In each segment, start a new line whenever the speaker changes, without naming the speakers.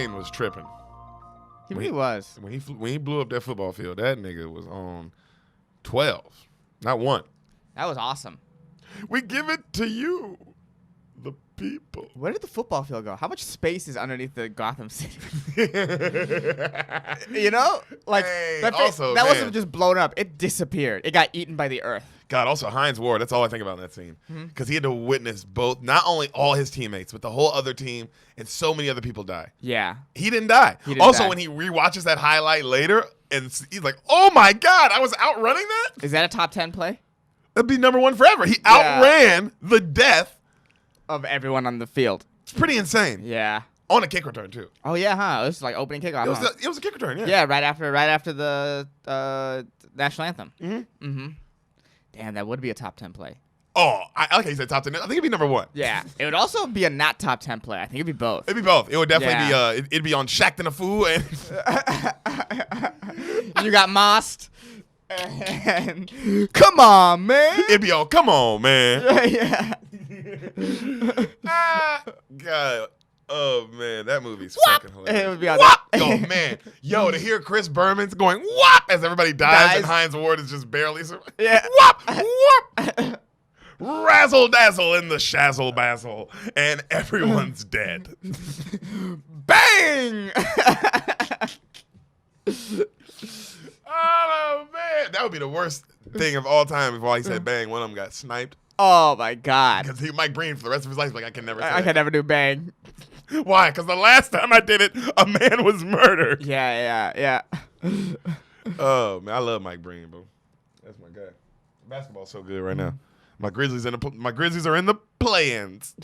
Wayne was tripping.
He really was.
When he blew up that football field, that nigga was on 12, not 1.
That was awesome.
We give it to you, the people.
Where did the football field go? How much space is underneath the Gotham City? You know? Like,
Hey,
that
also,
that
man.
wasn't just blown up. It disappeared. It got eaten by the earth.
God, also Hines Ward. That's all I think about in that scene. Because he had to witness both, not only all his teammates, but the whole other team and so many other people die.
Yeah.
He didn't die.
He didn't
also,
die.
when he rewatches that highlight later, and he's like, oh my God, I was outrunning that?
Is that a top 10 play?
That'd be number 1 forever. He outran the death
Of everyone on the field.
It's pretty insane.
Yeah.
On a kick return, too.
Oh, yeah, huh? It was like opening kickoff.
It was a kick return, yeah.
Yeah, right after the national anthem.
Mm-hmm.
Damn, that would be a top 10 play.
Oh, I like how you said top 10. I think it'd be number 1.
Yeah. It would also be a not top 10 play. I think it'd be both.
It'd be both. It would definitely be, it'd be on Shaqtin' a Fool and...
You got Most. And come on, man.
It'd be on, come on, man.
Yeah.
God. Oh, man. That movie's
Whop!
fucking hilarious.
It would be on
Whop!
that.
Oh, man. Yo, to hear Chris Berman's going whop as everybody dies and
Dies.
Hines Ward is just barely surviving.
Yeah.
Whop! Whop! Razzle dazzle in the shazzle bazzle, and everyone's dead.
Bang!
Oh, man. That would be the worst thing of all time if while he said bang, one of them got sniped.
Oh, my God.
Because Mike Breen, for the rest of his life, is like, I can never say
I
that.
can never do bang.
Why? Because the last time I did it, a man was murdered.
Yeah.
Oh, man. I love Mike Breen, bro. That's my guy. Basketball's so good right now. My Grizzlies are in the play-ins.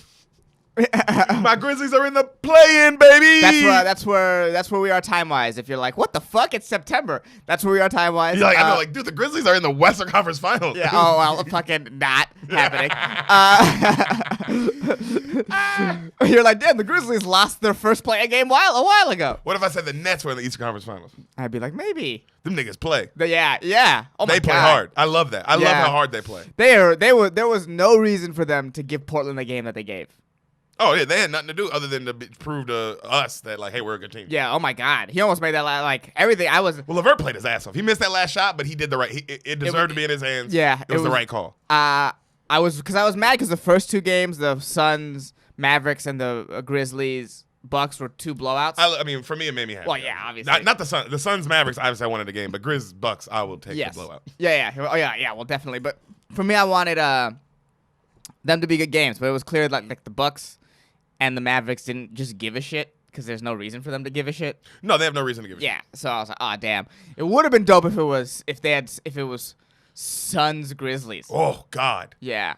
My Grizzlies are in the play-in, baby.
That's where we are time-wise. If you're like, what the fuck? It's September. That's where we are time-wise.
You're like, I know, like, dude, the Grizzlies are in the Western Conference Finals.
Yeah. Oh well, fucking not happening. You're like, damn, the Grizzlies lost their first play-in game a while ago.
What if I said the Nets were in the Eastern Conference Finals?
I'd be like, maybe.
Them niggas play.
Yeah. Oh my
They play
God.
hard. I love that. I love how hard they play.
There was no reason for them to give Portland the game that they gave.
Oh, yeah, they had nothing to do other than to prove to us that, like, hey, we're a good team.
Yeah, oh my God. He almost made that, like, everything.
Well, LeVert played his ass off. He missed that last shot, but he did the right. It deserved to be in his hands.
Yeah.
It was the right call.
I was mad because the first 2 games, the Suns, Mavericks, and the Grizzlies, Bucks were 2 blowouts.
I mean, for me, it made me happy.
Well, yeah, obviously.
Not the Suns. The Suns, Mavericks, obviously, I wanted the game, but Grizz, Bucks, I will take the blowout.
Yeah. Oh, yeah, well, definitely. But for me, I wanted them to be good games, but it was clear that, like, the Bucks and the Mavericks didn't just give a shit because there's no reason for them to give a shit.
No, they have no reason to give a shit.
Yeah, so I was like, oh damn. It would have been dope if it was Suns Grizzlies.
Oh God.
Yeah.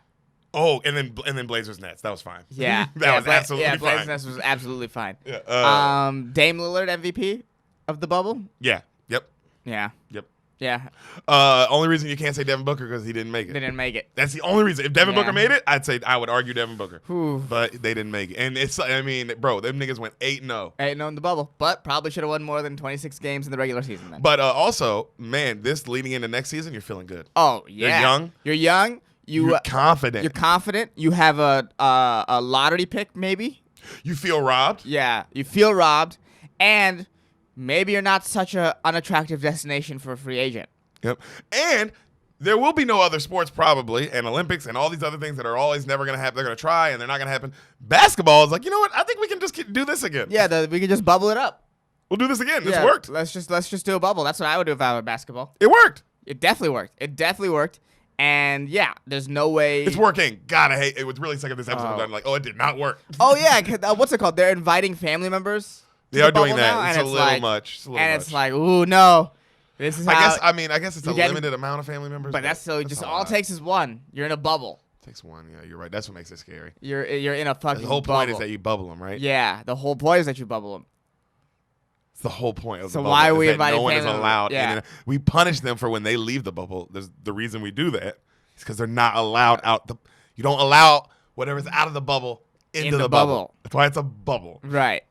Oh, and then Blazers Nets. That was fine.
Yeah.
that was absolutely fine.
Blazers Nets was absolutely fine.
Yeah.
Dame Lillard MVP of the bubble.
Yeah. Yep.
Yeah.
Yep.
Yeah.
Only reason you can't say Devin Booker because he didn't make it.
They didn't make it.
That's the only reason. If Devin
Yeah.
Booker made it, I would argue Devin Booker.
Whew.
But they didn't make it. And I mean, bro, them niggas went 8-0.
8-0 in the bubble, but probably should have won more than 26 games in the regular season then.
But also, man, this leading into next season, you're feeling good.
Oh, yeah.
You're young.
You're
confident.
You're confident. You have a lottery pick, maybe.
You feel robbed.
Yeah, you feel robbed, and maybe you're not such an unattractive destination for a free agent.
Yep. And there will be no other sports probably, and Olympics and all these other things that are always never going to happen. They're going to try, and they're not going to happen. Basketball is like, you know what? I think we can just do this again.
Yeah, we can just bubble it up.
We'll do this again.
Yeah,
This worked.
Let's just do a bubble. That's what I would do if I were basketball.
It worked.
It definitely worked. And yeah, there's no way.
It's working. God, I hate it. Was really sick of this episode. I'm like, oh, it did not work.
Oh yeah, what's it called? They're inviting family members.
They are doing
now,
that.
and
It's a little much.
It's like, ooh, no. This is how.
I guess it's a limited amount of family members.
But that's so. Just all it takes is one. You're in a bubble.
Takes one. Yeah, you're right. That's what makes it scary.
You're in a fucking.
The whole point is
bubble.
that you bubble them, right?
Yeah, the whole point is that you bubble them.
It's the whole point of the
So
bubble.
why are we
is that
inviting
no one is
family members?
allowed?
Yeah.
And we punish them for when they leave the bubble. There's the reason we do that. It's because they're not allowed out. You don't allow whatever's out of the bubble into the bubble. That's why it's a bubble.
Right.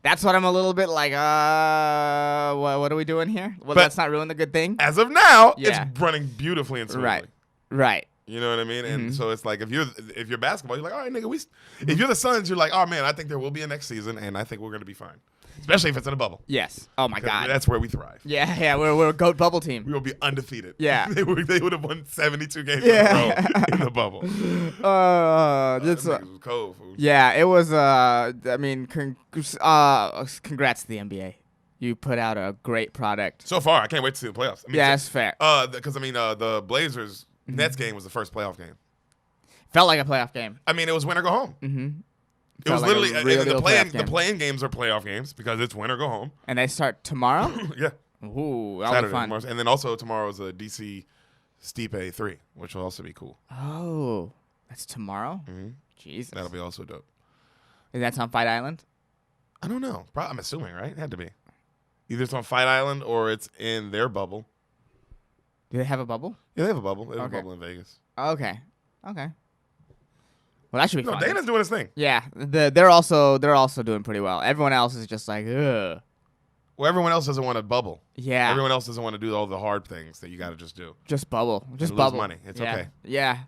That's what I'm a little bit like, what are we doing here? Well,
But
let's not ruin the good thing.
As of now,
Yeah.
it's running beautifully and smoothly.
Right.
You know what I mean? And so it's like if you're basketball, you're like, all right, nigga. If you're the Suns, you're like, oh man, I think there will be a next season, and I think we're gonna be fine, especially if it's in a bubble.
Yes. Oh my God.
That's where we thrive.
Yeah. We're a goat bubble team.
We will be undefeated.
Yeah.
they would have won 72 games in a row in the bubble.
This
was cold, fool.
Yeah, it was. I mean, congrats to the NBA. You put out a great product.
So far, I can't wait to see the playoffs. I mean,
yeah, that's fair.
Because the Blazers Nets game was the first playoff game.
Felt like a playoff game.
I mean, it was win or go home.
Mm-hmm.
It was literally
the
playing games are playoff games because it's win or go home.
And they start tomorrow.
Yeah.
Ooh, that'll be fun.
And then also tomorrow's a DC Stipe 3, which will also be cool.
Oh, that's tomorrow.
Mm-hmm.
Jesus,
that'll be also dope.
Is that on Fight Island?
I don't know. I'm assuming, right? It had to be. Either it's on Fight Island or it's in their bubble.
Do they have a bubble?
Yeah, they have a bubble. They have a bubble in Vegas.
Okay. Well, that should be fun.
Dana's doing his thing.
Yeah, they're also doing pretty well. Everyone else is just like, ugh.
Well, everyone else doesn't want to bubble.
Yeah.
Everyone else doesn't want to do all the hard things that you got to just do.
Just bubble. Just
lose
bubble.
money. It's okay.
Yeah.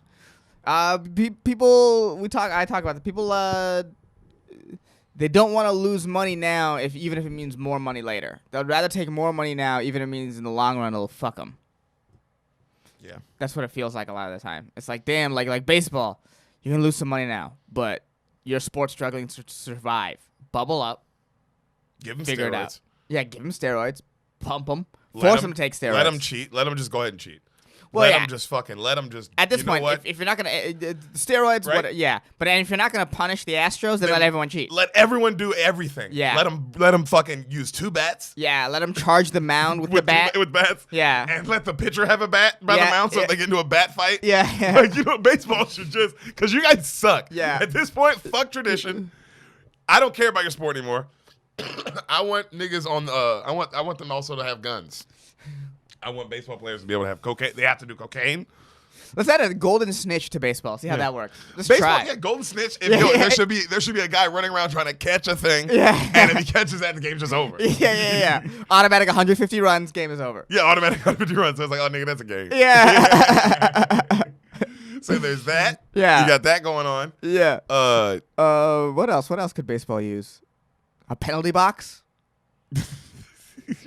People. I talk about the people. They don't want to lose money now, even if it means more money later. They'd rather take more money now, even if it means in the long run it'll fuck them.
Yeah.
That's what it feels like a lot of the time. It's like, damn, like baseball, you're gonna lose some money now, but your sport's struggling to survive. Bubble up.
Give them
figure
steroids.
It out. Yeah, give them steroids. Pump them. Force them to take steroids.
Let them cheat. Let them just go ahead and cheat.
Well,
let them just.
At this point, if you're not gonna steroids,
right?
But if you're not gonna punish the Astros, then let everyone cheat.
Let everyone do everything.
Yeah.
Let them fucking use 2 bats.
Yeah. Let them charge the mound with the bat.
With bats.
Yeah.
And let the pitcher have a bat by the mound so they get into a bat fight.
Yeah.
Like, baseball should just because you guys suck.
Yeah.
At this point, fuck tradition. I don't care about your sport anymore. I want niggas on the. I want them also to have guns. I want baseball players to be able to have cocaine. They have to do cocaine.
Let's add a golden snitch to baseball. See how that works. Just
baseball,
try.
Yeah, golden snitch. There should be a guy running around trying to catch a thing.
Yeah.
And if he catches that, the game's just over.
Yeah. Automatic 150 runs. Game is over.
Yeah, automatic 150 runs. So it's like, oh nigga, that's a game.
Yeah.
So there's that.
Yeah.
You got that going on.
Yeah. What else? What else could baseball use? A penalty box.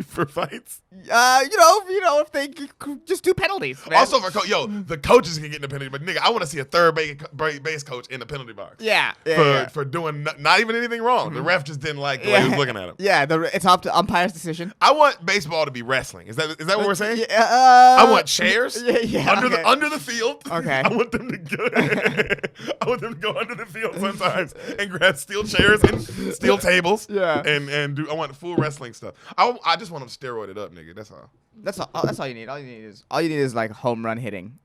For fights?
If they just do penalties. Man.
Also for the coaches can get in the penalty, but nigga, I want to see a third base coach in the penalty box.
Yeah.
For doing not even anything wrong. The ref just didn't like the way he was looking at him.
Yeah, it's up to umpire's decision.
I want baseball to be wrestling. Is that what we're saying?
Yeah,
I want chairs under the field.
Okay.
I want them to go under the field sometimes and grab steel chairs and steel tables.
Yeah.
And I want full wrestling stuff. I just want them steroided up, nigga. That's all.
That's all you need. All you need is like home run hitting.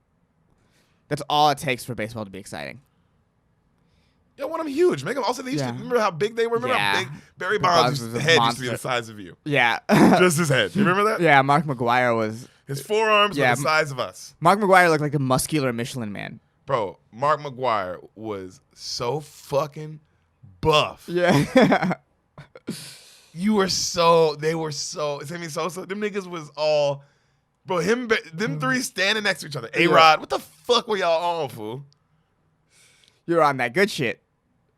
That's all it takes for baseball to be exciting.
Yeah, I want them huge. Make them also. They used to remember how big they were. Remember how big Barry Bonds' head used to be the size of you.
Yeah,
just his head. You remember that?
Yeah, Mark McGwire was.
His forearms were the size of us.
Mark McGwire looked like a muscular Michelin Man.
Bro, Mark McGwire was so fucking buff.
Yeah.
They were so. Sammy Sosa, them niggas was all, bro. Them 3 standing next to each other. A-Rod, what the fuck were y'all on, fool?
You're on that good shit.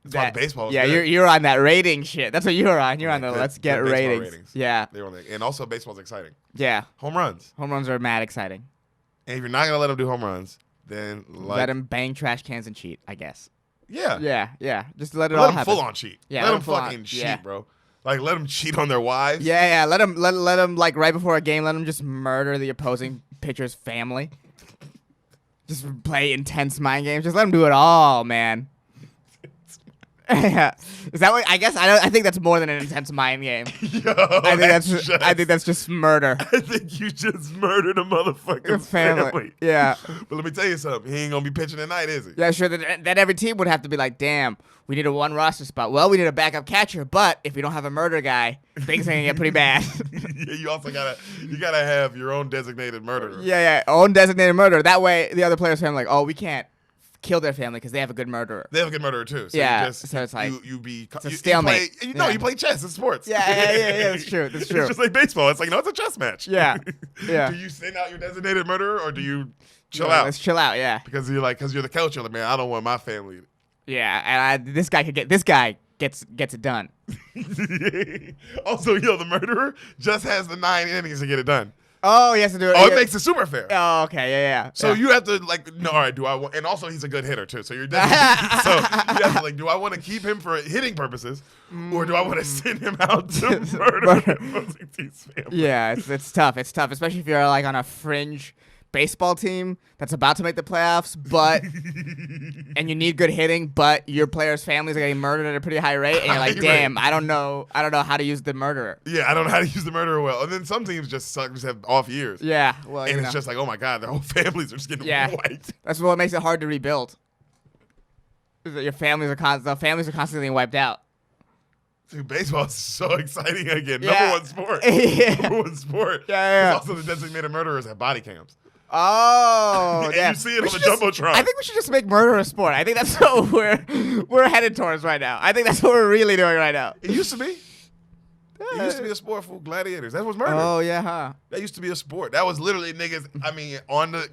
That's why baseball.
Yeah, you're on that rating shit. That's what you're on. You're on the let's get ratings. Yeah.
They were on and also baseball's exciting.
Yeah.
Home runs.
Home runs are mad exciting.
And if you're not gonna let them do home runs, then
let them bang trash cans and cheat. I guess.
Yeah.
Yeah. Just let it all happen.
Full on cheat.
Yeah.
Let them fucking cheat, bro. Like, let them cheat on their wives.
Yeah. Let them like right before a game. Let them just murder the opposing pitcher's family. Just play intense mind games. Just let them do it all, man. Yeah. Is that what? I guess I think that's more than an intense mind game. I think that's just murder.
I think you just murdered a motherfucking family.
Yeah.
But let me tell you something. He ain't gonna be pitching tonight, is he?
Yeah, sure. Then every team would have to be like, damn, we need a 1 roster spot. Well, we need a backup catcher, but if we don't have a murder guy, things are gonna get pretty bad.
Yeah, you also gotta have your own designated murderer.
Yeah, own designated murderer. That way, the other players are like, oh, we can't kill their family because they have a good murderer.
They have a good murderer too. So
Yeah,
you just,
so it's like
it's
a stalemate.
You play chess. It's sports.
Yeah. That's true. That's true.
It's just like baseball. It's like no, it's a chess match.
Yeah.
Do you send out your designated murderer or do you chill out?
Let's chill out. Yeah.
Because you're the coach. You're like, man, I don't want my family.
Yeah, and this guy gets it done.
Also, the murderer just has the 9 innings to get it done.
Oh, he has to do it.
Oh, it makes it super fair.
Oh, okay, yeah.
So you have to no, all right. Do I want? And also, he's a good hitter too. So you're definitely, so you have to do I want to keep him for hitting purposes, or do I want to send him out to murder the opposing team's family?
Yeah, it's tough. It's tough, especially if you're like on a fringe baseball team that's about to make the playoffs, but and you need good hitting, but your players' families are getting murdered at a pretty high rate, and you're like, damn, I don't know how to use the murderer.
Yeah, I don't know how to use the murderer well. And then some teams just suck, just have off years.
Yeah, well,
and it's just like, oh my god, their whole families are just getting wiped.
That's what makes it hard to rebuild. Is that your families are constantly getting wiped out.
Dude, baseball is so exciting again.
Yeah.
Number one sport.
Yeah.
Number one sport.
Yeah.
Also, the designated murderers have body cams.
Oh,
and
yeah.
you see it on the Jumbotron.
I think we should just make murder a sport. I think that's what we're headed towards right now. I think that's what we're really doing right now.
It used to be. It used to be a sport for gladiators. That was murder.
Oh, yeah, huh?
That used to be a sport. That was literally niggas, on the,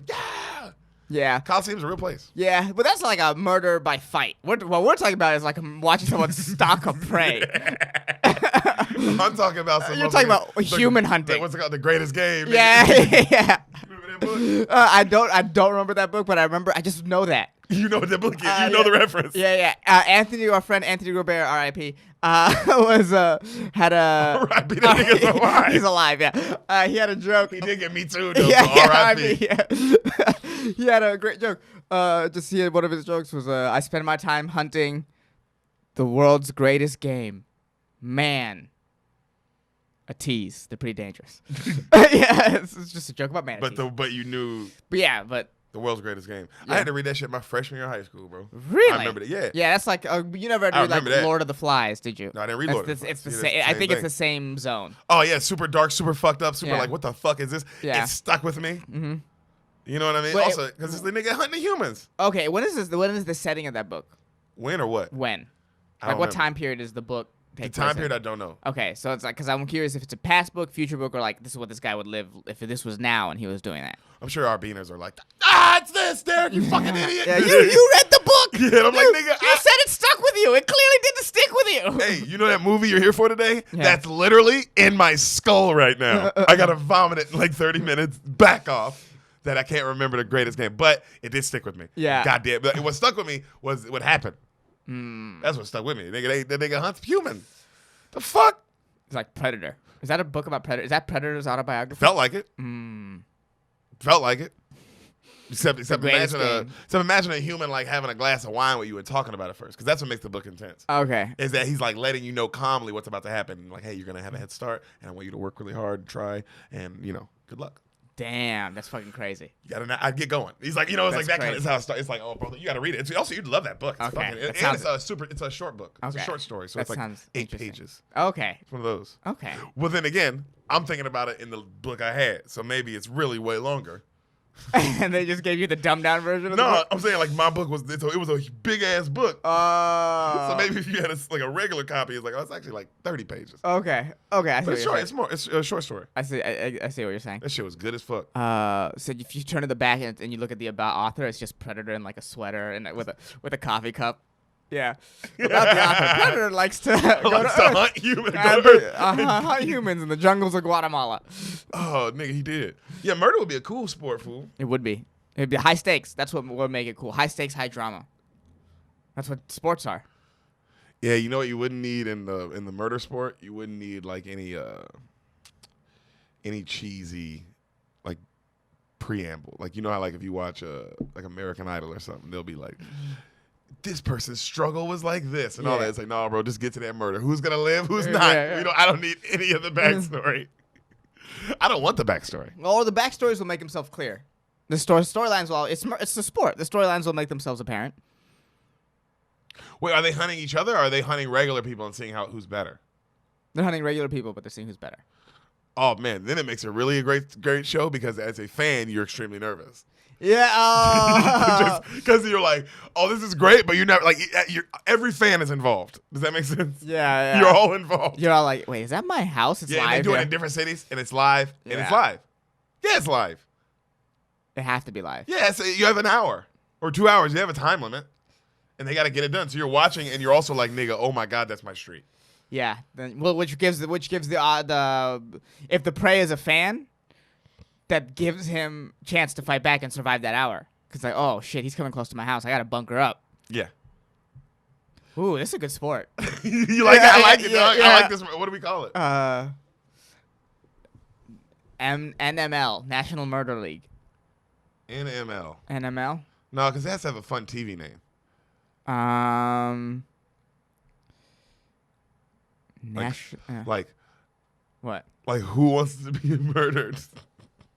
Yeah.
Coliseum's a real place.
Yeah, but that's like a murder by fight. What we're talking about is like watching someone stalk a prey.
I'm talking about some.
You're talking about human hunting.
What's it called? The Greatest Game.
Yeah, yeah.
Remember that book?
I don't remember that book, but I just know that.
You know what that book is. You know the reference.
Yeah. Our friend Anthony Robert, R.I.P. Was had a
R.I.P. That nigga's alive.
He's alive. Yeah. He had a joke.
He did get me too. Though,
Yeah,
so R.I.P.
yeah. He had a great joke. One of his jokes was, I spend my time hunting the world's greatest game, man. A tease. They're pretty dangerous. Yeah, it's just a joke about manatees.
But you knew.
But
The world's greatest game.
Yeah.
I had to read that shit my freshman year of high school, bro.
Really?
I remember that. Yeah.
Yeah, that's like you never read like
that.
Lord of the Flies, did you?
No, I didn't read Lord of the Flies.
It's the
Yeah,
same.
that's the
I
same
think it's
thing.
the same zone.
Oh yeah, super dark, super fucked up, super
Yeah.
like what the fuck is this?
Yeah.
It stuck with me.
Mm-hmm.
You know what I mean?
Wait,
also, because it's the nigga hunting humans.
Okay, when is this? When is the setting of that book?
When or what?
When?
I
Like
don't
what
remember.
time period is the book?
The
Take
time
place
period
in?
I don't know.
Okay, so it's like because I'm curious if it's a past book, future book, or like this is what this guy would live if this was now and he was doing that.
I'm sure our beaners are like, it's this, Derek, you fucking idiot.
Yeah, you read the book.
Yeah, and I'm like, nigga,
You said it stuck with you. It clearly didn't stick with you.
Hey, you know that movie you're here for today?
Yeah.
That's literally in my skull right now. I gotta vomit it in like 30 minutes. Back off. That I can't remember the greatest game, but it did stick with me.
Yeah.
Goddamn. But what stuck with me was what happened. That's what stuck with me. The nigga hunts human. The fuck?
It's like Predator. Is that a book about Predator? Is that Predator's autobiography?
Felt like it. Felt like it. Except
greatest
imagine a human like having a glass of wine with you and talking about it first, because that's what makes the book intense.
Okay.
Is that he's like letting you know calmly what's about to happen. Like, hey, you're gonna have a head start, and I want you to work really hard, try, and good luck.
Damn, that's fucking crazy.
You gotta, I'd get going. He's like, it's like
That's
that kind of
crazy.
how it starts. It's like, oh, brother, you gotta read it. Also, you'd love that book. It's
Okay,
fucking,
that
and
sounds-
it's a short book. It's a
Okay.
short story, so
That
it's like
sounds
8
interesting.
pages.
Okay.
It's one of those.
Okay.
Well, then again, I'm thinking about it in the book I had, so maybe it's really way longer.
And they just gave you the dumbed down version of the
No,
book?
I'm saying like my book was it was a big ass book. So maybe if you had a regular copy, it's like it's actually like 30 pages.
Okay. Okay. I see
But it's
what
short.
you're saying.
It's a short story.
I see. I see what you're saying.
That shit was good as fuck.
So if you turn to the back and you look at the about author, it's just Predator in like a sweater and with a coffee cup. Yeah. About the author, Predator likes to go
Likes
to
to
Earth.
hunt humans.
And,
Go to Earth.
hunt humans in the jungles of Guatemala.
Oh, nigga, he did. Yeah, murder would be a cool sport, fool.
It would be. It'd be high stakes. That's what would make it cool. High stakes, high drama. That's what sports are.
Yeah, you know what you wouldn't need in the murder sport? You wouldn't need like any cheesy like preamble. Like you know how like if you watch like American Idol or something, they'll be like, this person's struggle was like this and all
Yeah.
that. It's like, no, bro, just get to that murder. Who's gonna live? Who's
Yeah,
not?
yeah.
I don't need any of the backstory. I don't want the backstory.
Or the backstories will make themselves clear. The storylines will. It's the sport. The storylines will make themselves apparent.
Wait, are they hunting each other, or are they hunting regular people and seeing who's better?
They're hunting regular people, but they're seeing who's better.
Oh man, then it makes it really a great show because as a fan, you're extremely nervous.
Yeah. Oh.
Because you're like, oh, this is great, but you're never like every fan is involved. Does that make sense?
Yeah.
You're all involved.
You're all like, wait, is that my house? It's
Yeah,
live.
and they do it
here?
in different cities, and it's live, and it's
Yeah.
live. Yeah, it's live.
It has to be live.
Yeah, so you have an hour or 2 hours. You have a time limit, and they got to get it done. So you're watching, and you're also like, nigga, oh my god, that's my street.
Yeah. Then, well, which gives the if the prey is a fan, that gives him chance to fight back and survive that hour. Cause like, oh shit, he's coming close to my house. I gotta bunker up.
Yeah.
Ooh, this is a good sport.
You like it? I like it, dog.
Yeah.
I like this. What do we call it?
NML, National Murder League.
NML.
NML.
No, because it has to have a fun TV name. Like
what?
Like who wants to be murdered?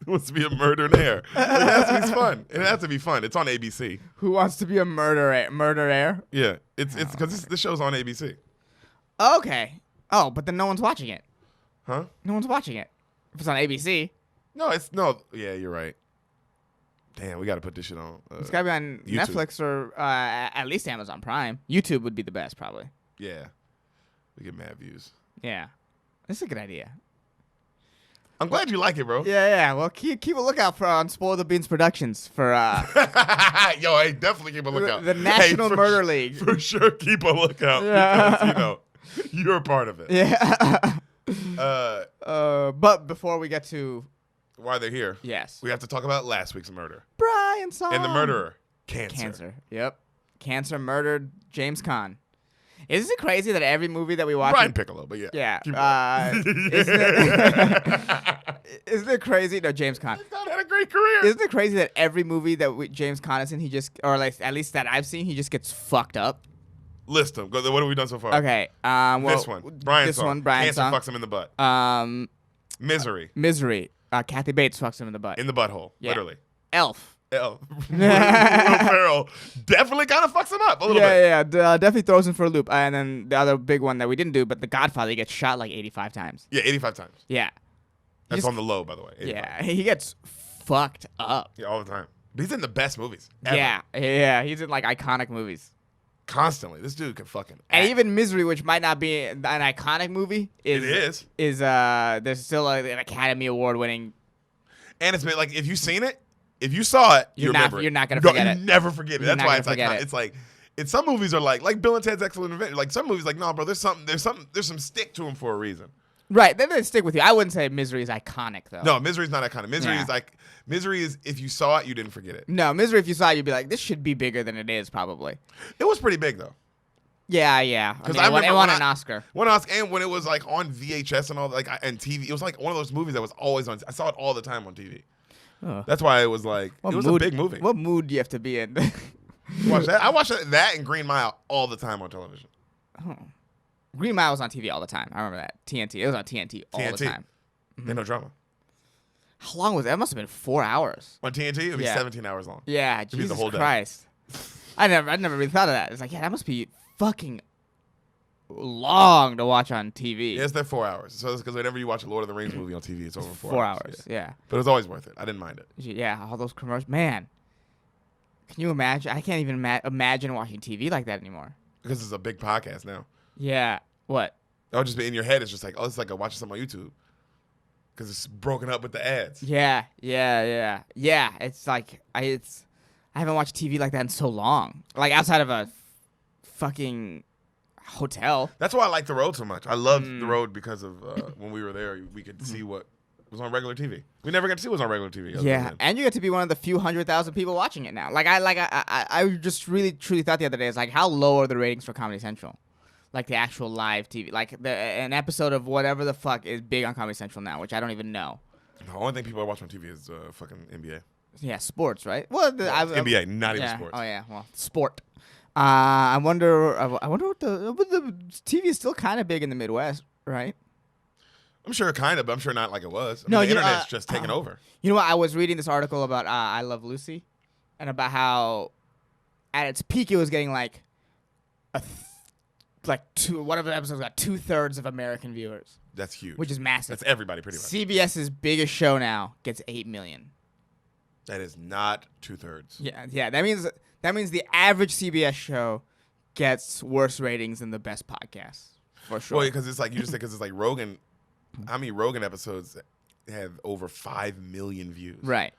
Who wants to be a murderer? It has to be fun. It has to be fun. It's on ABC.
Who wants to be a murderer?
Yeah, it's because this show's on ABC.
Okay. Oh, but then no one's watching it.
Huh?
No one's watching it. If it's on ABC,
No. Yeah, you're right. Damn, we got to put this shit on.
it's gotta be on
YouTube.
Netflix or at least Amazon Prime. YouTube would be the best, probably.
Yeah, we get mad views.
Yeah, that's a good idea.
I'm glad you like it, bro.
Yeah. Well, keep a lookout for on Spoil the Beans Productions for
Yo, hey, definitely keep a lookout.
the National
Hey,
Murder League.
For sure, keep a lookout.
Yeah.
Because, you're a part of it.
Yeah. But before we get to
Why they're here,
yes,
we have to talk about last week's murder.
Brian Song
And the murderer, Cancer.
Yep, Cancer murdered James Caan. Isn't it crazy that every movie that we watch?
Brian Piccolo, but yeah.
Yeah.
Keep going.
Isn't it crazy? No, James Caan.
He's had a great career.
Isn't it crazy that every movie that James Caan is in, he just, or like at least that I've seen, he just gets fucked up?
List them. What have we done so far?
Okay. Well,
this one. Brian
this
Song.
one, Brian
Cancer
Song.
fucks him in the butt. Misery.
Misery. Kathy Bates fucks him in the butt.
In the butthole.
Yeah.
Literally.
Elf.
Will Ferrell definitely kind of fucks him up a little bit.
Yeah. Definitely throws him for a loop. And then the other big one that we didn't do, but The Godfather, he gets shot like 85 times.
Yeah, 85 times.
Yeah.
That's on the low, by the way. 85.
Yeah, he gets fucked up.
Yeah, all the time. But he's in the best movies. Ever.
Yeah. He's in like iconic movies.
Constantly. This dude can fucking act.
And even Misery, which might not be an iconic movie, is there's still an Academy Award winning.
And it's been like, if you've seen it, if you saw it,
You're
remember
you're
it.
not gonna forget it.
You never forget it.
You're
That's
not
why
gonna
it's
forget
iconic.
it.
It's like, some movies are like Bill and Ted's Excellent Adventure. Like some movies, like, no, bro, there's some stick to them for a reason.
Right, then they stick with you. I wouldn't say Misery is iconic though.
No, Misery's not iconic. Misery is if you saw it, you didn't forget it.
No, Misery, if you saw it, you'd be like, this should be bigger than it is, probably.
It was pretty big though.
Yeah.
Because
I mean, it won an Oscar.
Won an Oscar, and when it was like on VHS and all, like and TV, it was like one of those movies that was always on. I saw it all the time on TV.
Oh.
That's why it was like it was a big movie.
What mood do you have to be in?
Watch that. I watched that and Green Mile all the time on television.
Oh. Green Mile was on TV all the time. I remember that. TNT. It was on TNT all the time.
Ain't no drama.
How long was it? That must have been 4 hours.
On TNT, it'd be 17 hours long.
Yeah,
be
Jesus
the whole day.
Christ. I never really thought of that. It's like, yeah, that must be fucking long to watch on TV.
Yeah, it's there 4 hours. So it's because whenever you watch a Lord of the Rings movie on TV, it's over
4 hours. Yeah.
But it was always worth it. I didn't mind it.
Yeah, all those commercials. Man, can you imagine? I can't even imagine watching TV like that anymore.
Because it's a big podcast now.
Yeah. What?
It'll just be in your head. It's just like, oh, it's like watching something on YouTube. Because it's broken up with the ads.
Yeah. It's like I haven't watched TV like that in so long. Like outside of a fucking hotel.
That's why I like The Road so much. I loved The Road because of when we were there, we could see what was on regular TV. We never got to see what was on regular TV.
Yeah, and you get to be one of the few 100,000 people watching it now. I just really truly thought the other day, is like, how low are the ratings for Comedy Central? Like the actual live TV, like an episode of whatever the fuck is big on Comedy Central now, which I don't even know.
The only thing people are watching on TV is fucking NBA.
Yeah, sports, right? Well,
NBA, not even
yeah.
sports.
Oh yeah, well, sport. I wonder what the TV is still kind of big in the Midwest, right?
I'm sure kind of, but I'm sure not like it was.
No,
the internet's just taking over.
You know what? I was reading this article about I Love Lucy, and about how at its peak it was getting like one of the episodes got 2/3 of American viewers.
That's huge.
Which is massive.
That's everybody pretty much.
CBS's biggest show now gets 8 million.
That is not 2/3.
Yeah. That means the average CBS show gets worse ratings than the best podcasts, for sure.
Well, because it's like, you just said, because it's like Rogan. How many Rogan episodes have over 5 million views?
Right.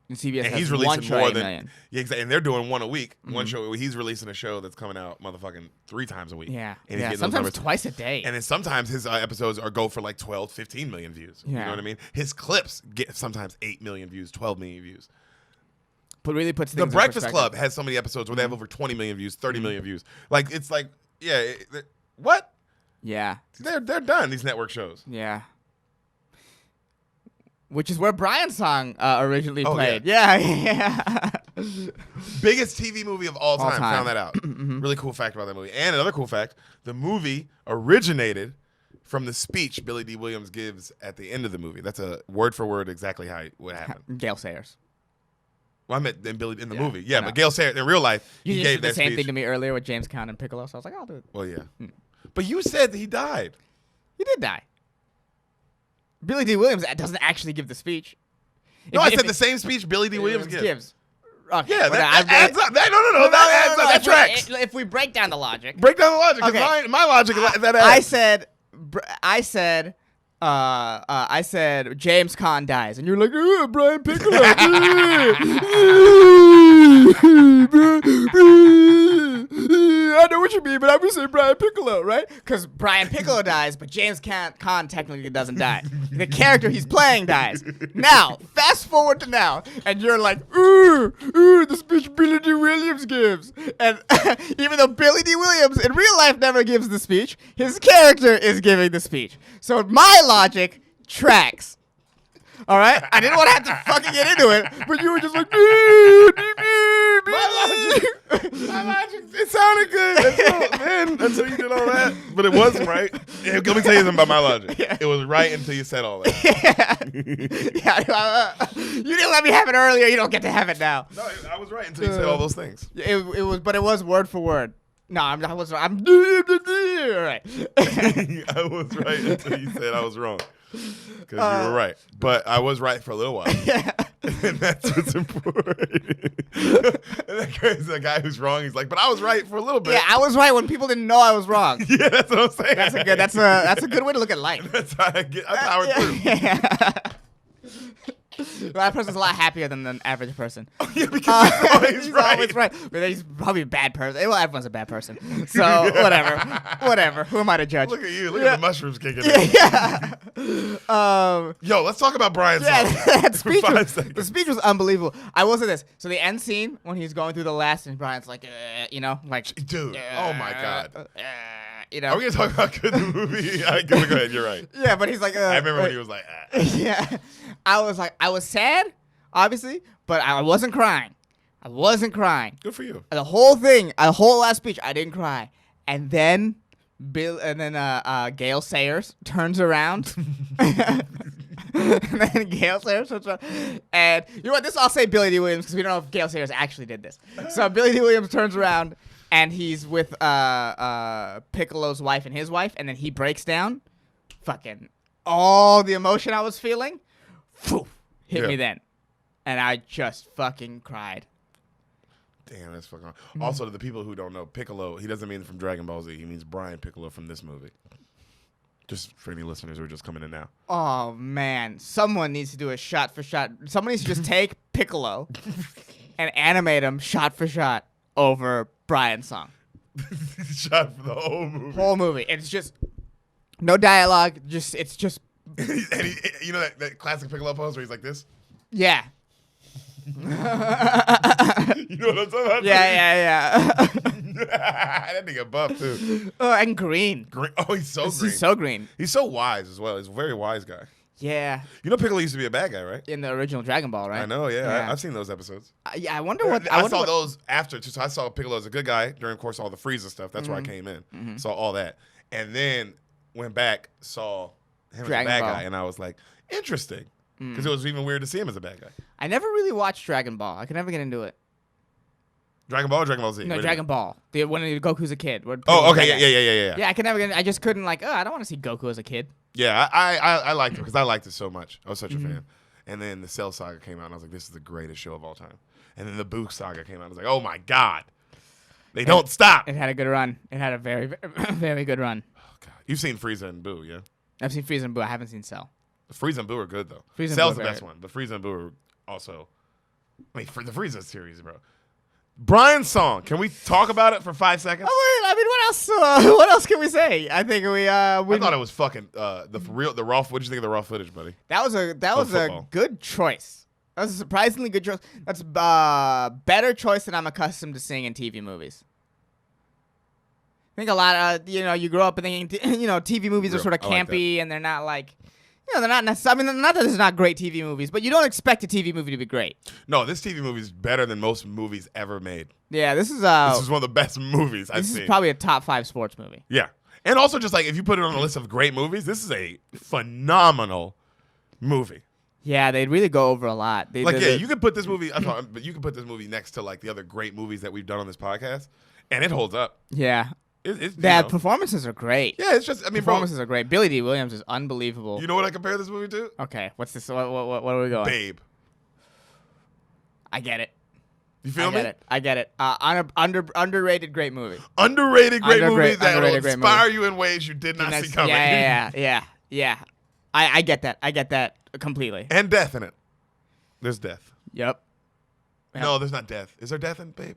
And CBS
And
has
he's
one
releasing
show
more
8
than
million.
yeah, exactly. And they're doing one a week. One show. He's releasing a show that's coming out motherfucking 3 times a week.
Yeah.
And he's getting those
Sometimes
numbers.
twice a day.
And then sometimes his episodes go for like 12, 15 million views. You
Yeah.
know what I mean? His clips get sometimes 8 million views, 12 million views.
But really puts things
The
in
Breakfast
perspective.
Club has so many episodes where they have over 20 million views, 30 million views. Like, it's like, yeah, what?
Yeah.
They're done, these network shows.
Yeah. Which is where Brian's song originally
Oh,
played. Yeah.
Biggest TV movie of all time.
time.
Found that out. Really cool fact about that movie. And another cool fact, the movie originated from the speech Billy D. Williams gives at the end of the movie. That's a word for word exactly what happened.
Gail Sayers.
Well, I meant in the
Yeah,
movie. Yeah,
I
but
know.
Gail Sayers, in real life,
You
he
just
gave
did the
that
same
speech.
thing to me earlier with James Caan and Piccolo, so I was like, I'll do it.
Well, yeah. But you said that he died.
He did die. Billy D. Williams doesn't actually give the speech.
No, I said the same speech Billy D. Williams gives.
Okay,
Yeah,
but
that adds up. No,
No,
that adds up. That tracks.
If we break down the logic,
Break down the logic. 'Cause
Okay.
my logic, that
I
adds.
said James Caan dies, and you're like, Brian Piccolo. I know what you mean, but I'm gonna say Brian Piccolo, right? Because Brian Piccolo dies, but James Caan technically doesn't die. The character he's playing dies. Now, fast forward to now, and you're like, the speech Billy D. Williams gives. And even though Billy D. Williams in real life never gives the speech, his character is giving the speech. So my logic tracks. All right? I didn't want to have to fucking get into it, but you were just like,
My logic, it sounded good until you did all that. But it wasn't right. Yeah, let me tell you something about my logic.
Yeah.
It was right until you said all that.
You didn't let me have it earlier. You don't get to have it now.
No, I was right until you said all those things.
But it was word for word. No, I'm all right.
I was right until you said I was wrong. Because you were right. But I was right for a little while.
Yeah.
And that's what's important. And the guy who's wrong, he's like, but I was right for a little bit.
Yeah, I was right when people didn't know I was wrong.
Yeah, that's what I'm saying.
That's a good way to look at life.
That's how I get. That's how I through.
Yeah. Well, that person's a lot happier than the average person.
Yeah, because he's
always right. But he's probably a bad person. Well, everyone's a bad person. So whatever. Who am I to judge?
Look at you. Look at the mushrooms kicking in.
Yeah.
Yo, let's talk about Brian's
Yeah,
song
that
for
speech
5
was,
seconds.
the speech was unbelievable. I will say this. So the end scene when he's going through the last and Brian's like, like,
Dude, oh my God.
Are
we going to talk about good the movie? Go ahead, you're right.
Yeah, but he's like,
I remember when he was like,
Yeah. I was sad, obviously, but I wasn't crying.
Good for you.
The whole thing, the whole last speech, I didn't cry. And then Gail Sayers turns around. And you know what? I'll say Billy D. Williams because we don't know if Gail Sayers actually did this. So Billy D. Williams turns around and he's with Piccolo's wife and his wife, and then he breaks down. Fucking all the emotion I was feeling, hit me then, and I just fucking cried.
Damn, that's fucking. Also, to the people who don't know, Piccolo, he doesn't mean from Dragon Ball Z. He means Brian Piccolo from this movie. Just for any listeners who are just coming in now.
Oh man, someone needs to do a shot for shot. Someone needs to just take Piccolo and animate him shot for shot over Brian's song.
Shot for the whole movie.
Whole movie. It's just no dialogue. It's just.
And you know that classic Piccolo pose where he's like this?
Yeah.
You know what I'm talking about?
Yeah.
That nigga buff too.
Oh, and green.
Oh, he's so green.
He's so green.
He's so wise as well. He's a very wise guy.
Yeah.
You know Piccolo used to be a bad guy, right?
In the original Dragon Ball, right?
I know, yeah. I've seen those episodes.
Yeah, I wonder what.
I saw those after, too. So I saw Piccolo as a good guy during, of course, all the Frieza stuff. That's where I came in. Saw all that. And then went back, saw him as a
Dragon
bad
Ball.
guy. And I was like, interesting. Because it was even weird to see him as a bad guy.
I never really watched Dragon Ball. I could never get into it.
Dragon Ball or Dragon Ball Z?
No, Dragon Ball. When Goku's a kid.
Oh, okay. Yeah.
Yeah, I could never get into it. I just couldn't I don't want to see Goku as a kid.
Yeah, I liked it because I liked it so much. I was such a fan. And then the Cell Saga came out, and I was like, this is the greatest show of all time. And then the Boo Saga came out, and I was like, oh my God. They don't stop.
It had a good run. It had a very, very good run.
Oh, God. You've seen Frieza and Boo, yeah?
I've seen Frieza and Boo. I haven't seen Cell.
Frieza and Boo are good, though. Cell's the best one, but Frieza and Boo are also... I mean, for the Frieza series, bro. Brian's song. Can we talk about it for 5 seconds?
Oh, wait, I mean, what else? What else can we say? I think I
thought it was fucking the raw. What did you think of the raw footage, buddy?
That was a
football.
good choice. That was a surprisingly good choice. That's better choice than I'm accustomed to seeing in TV movies. I think a lot of you grow up thinking TV movies are sort of campy and they're not like. They're not necessarily. I mean, not that there's not great TV movies, but you don't expect a TV movie to be great.
No, this TV movie is better than most movies ever made.
Yeah, this is
one of the best movies I've seen.
This is probably a top 5 sports movie.
Yeah, and also just like if you put it on a list of great movies, this is a phenomenal movie.
Yeah, they really go over a lot. You
could put this movie. But you could put this movie next to like the other great movies that we've done on this podcast, and it holds up.
Yeah. Performances are great.
Yeah, it's just, I mean,
performances are great. Billy D. Williams is unbelievable.
You know what I compare this movie to?
Okay, what's this? What are we going?
Babe.
I get it.
You feel me?
I get it. Underrated great movie.
Underrated great movie that will inspire you in ways you did not see coming.
Yeah. I get that. I get that completely.
And death in it. There's death.
Yep.
No, there's not death. Is there death in Babe?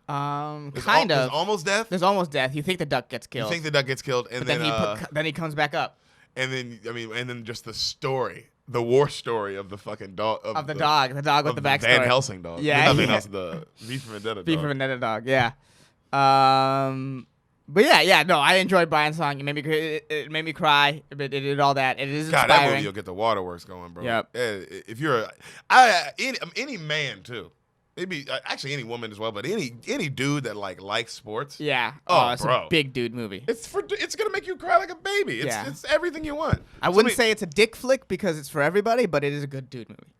Kind of.
There's almost death?
There's almost death. You think the duck gets killed.
And
then he comes back up.
And then just the story, the war story of the fucking dog.
Of the dog with the backstory.
Van Helsing dog.
Yeah.
The V for Vendetta dog.
V for Vendetta dog, yeah. But no, I enjoyed Brian's song. It made me cry. It did all that. It is inspiring.
God, that movie will get the waterworks going, bro.
Yep.
If you're any man too. Maybe actually any woman as well, but any dude that likes sports.
Yeah. It's
bro.
a big dude movie.
It's gonna make you cry like a baby. It's everything you want.
I wouldn't say it's a dick flick because it's for everybody, but it is a good dude movie.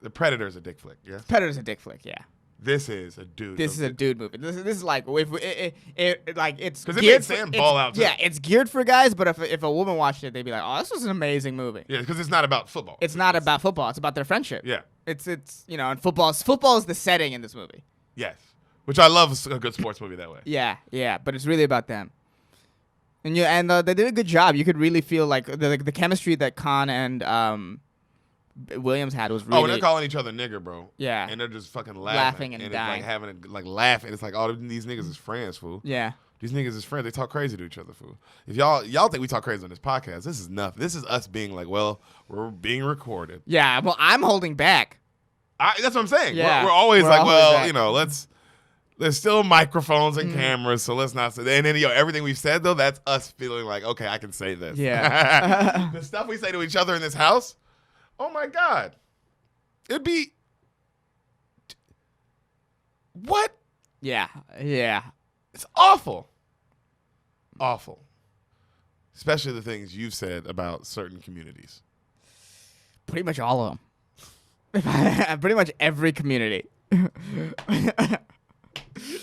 The Predator's a dick flick. Yeah.
Predator's a dick flick. Yeah.
This is a dude.
This is a dude movie. This is like it's
because it made Sam ball out too.
Yeah, it's geared for guys, but if a woman watched it, they'd be like, "Oh, this was an amazing movie."
Yeah, because it's not about football.
It's not about football. It's about their friendship.
Yeah.
It's and football is the setting in this movie.
Yes, which I love a good sports movie that way.
Yeah, but it's really about them. And they did a good job. You could really feel like the chemistry that Khan and Williams had was really.
Oh, and they're calling each other nigger, bro.
Yeah.
And they're just fucking laughing
and
it's
dying.
like having laughing. It's like, oh, these niggas is friends, fool.
Yeah.
These niggas is friends. They talk crazy to each other, fool. If y'all think we talk crazy on this podcast, this is nothing. This is us being like, well, we're being recorded.
Yeah. Well, I'm holding back.
That's what I'm saying.
Yeah.
We're always like, well, there's still microphones and cameras, so let's not say. And then everything we've said though, that's us feeling like, okay, I can say this.
Yeah.
The stuff we say to each other in this house. Oh my God. It'd be what?
Yeah.
It's awful. Awful. Especially the things you've said about certain communities.
Pretty much all of them. Pretty much every community.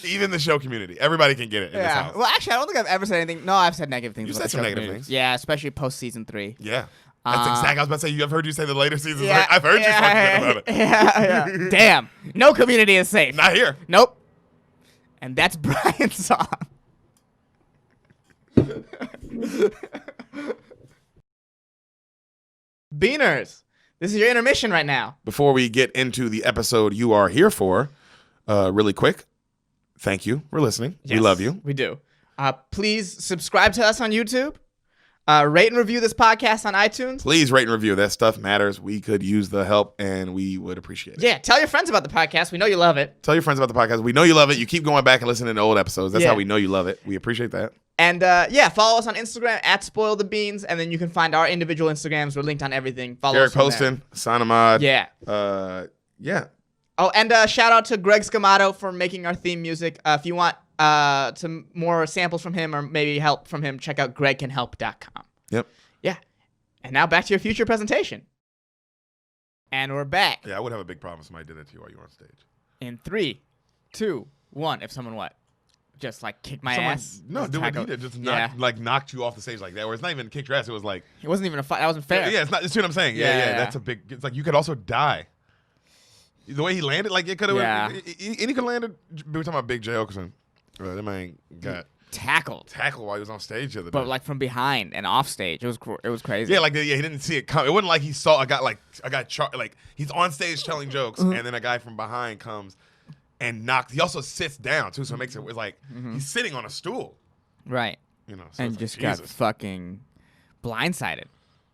Even the show community. Everybody can get it in this house.
Well, actually, I don't think I've ever said anything. No, I've said negative things.
You said some negative things.
Yeah, especially post season 3.
Yeah. That's exactly. I was about to say. I've heard you say the later seasons.
Yeah,
I've heard you talking about it.
Yeah. Damn. No community is safe.
Not here.
Nope. And that's Brian's song. Beaners. This is your intermission right now.
Before we get into the episode you are here for, really quick, thank you for listening.
Yes,
we love you.
We do. Please subscribe to us on YouTube. Rate and review this podcast on iTunes.
Please rate and review. That stuff matters. We could use the help, and we would appreciate it.
Yeah, tell your friends about the podcast. We know you love it.
Tell your friends about the podcast. We know you love it. You keep going back and listening to old episodes. That's how we know you love it. We appreciate that.
And, follow us on Instagram @SpoilTheBeans, and then you can find our individual Instagrams. We're linked on everything. Follow
Derek
us on
Poston, Sanamad.
Yeah.
Yeah.
Oh, and shout out to Greg Scamato for making our theme music. If you want some more samples from him or maybe help from him, check out gregcanhelp.com.
Yep.
Yeah. And now back to your future presentation. And we're back.
Yeah, I would have a big problem if somebody did that to you while you were on stage.
In 3, 2, 1. If someone what? just like kick my
Someone,
ass.
No,
Just
do what
tackle-
he did. Just
Yeah.
knocked you off the stage like that. Where it's not even kicked your ass. It was like,
It wasn't even a fight. That wasn't fair.
yeah, it's not. You see what I'm saying? Yeah.
Yeah.
That's a big. It's like you could also die. The way he landed, like it could have.
Yeah.
And he could have landed. We were talking about Big J Okerson. That man got
Tackled.
while he was on stage the other day.
But like from behind and off stage. It was crazy.
Yeah, he didn't see it come. It wasn't like he saw he's on stage telling jokes, and then a guy from behind comes and knocks. He also sits down too, so it makes it like he's sitting on a stool.
Right.
You know, so
And
it's
just
like,
got
Jesus.
fucking blindsided.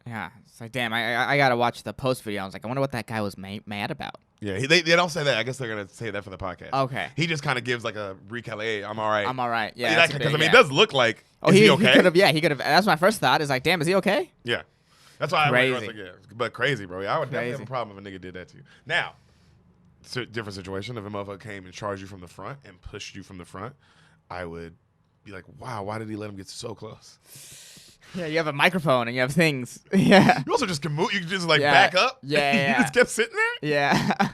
Yeah. It's like, damn, I gotta watch the post video. I was like, I wonder what that guy was mad about.
Yeah, they don't say that. I guess they're gonna say that for the podcast.
Okay.
He just kind of gives like a recap. Hey, I'm all right.
I'm all right. Yeah. that's a
because
big-
it
yeah.
does look like.
Oh,
is he okay?
could have. Yeah, he could have. That's my first thought. Is like, damn, is he okay?
Yeah, that's why I was
Crazy.
like, yeah, but crazy, bro. Yeah, I would definitely have
Crazy.
a problem if a nigga did that to you. Now, different situation. If a motherfucker came and charged you from the front and pushed you from the front, I would be like, wow, why did he let him get so close?
Yeah, you have a microphone and you have things. Yeah.
You also just can move. You can just like
Yeah.
back up.
Yeah,
you
yeah.
just kept sitting there.
Yeah.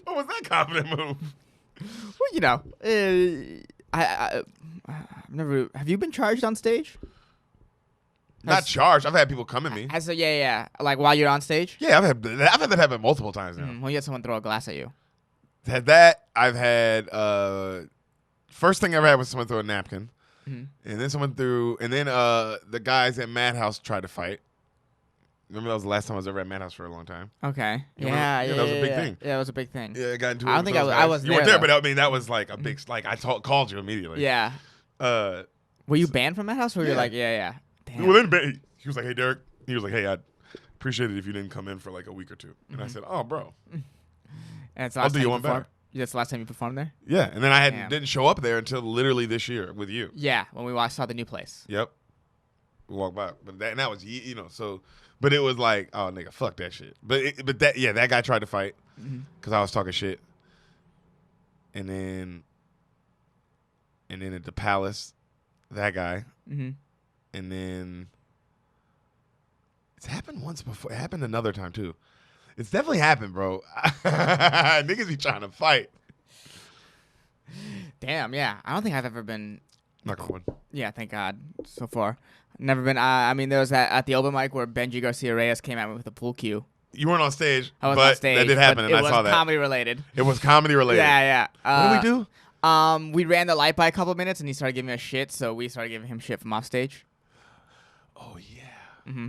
What was that confident move?
Well, you know, I've never. Have you been charged on stage?
Not charged. I've had people come at me.
Yeah. Like while you're on stage.
Yeah, I've had that happen multiple times now.
Well, you had someone throw a glass at you.
Had that. I've had first thing I ever had was someone throw a napkin, and then the guys at Madhouse tried to fight. Remember that was the last time I was ever at Madhouse for a long time.
Okay.
You
Yeah,
remember? Yeah, that was a big thing.
Yeah, it was a big thing.
Yeah, I got into it.
I don't
with
think
those
I
guys.
was
You weren't
there,
there,
though.
but I mean that was like a big. Like I called you immediately.
Yeah.
Uh,
Were you banned from that house? Or you're
yeah.
like, yeah. Damn.
well, then he was like, "Hey, Derek." He was like, "Hey, I'd appreciate it if you didn't come in for like a week or two." And I said, "Oh, bro."
And it's the
I'll
last
do
time
you
you
one
performed?
better.
That's the last time you performed there?
Yeah, and then I
Damn.
didn't show up there until literally this year with you.
Yeah, when we saw the new place.
Yep. We walked by, but that was so. But it was like, oh nigga, fuck that shit. But that guy tried to fight because I was talking shit, and then at the Palace, that guy, and then it's happened once before. It happened another time too. It's definitely happened, bro. Niggas be trying to fight.
Damn, yeah. I don't think I've ever been.
Knock on wood.
Yeah, thank God. So far, never been. I mean, there was that at the open mic where Benji Garcia Reyes came at me with a pool cue.
You weren't on stage,
I was
but
on stage.
that did happen,
but
and I saw
It was
that.
comedy related.
It was comedy related.
Yeah.
What did we do?
We ran the light by a couple minutes, and he started giving us shit. So we started giving him shit from off stage.
Oh yeah.
Mm-hmm.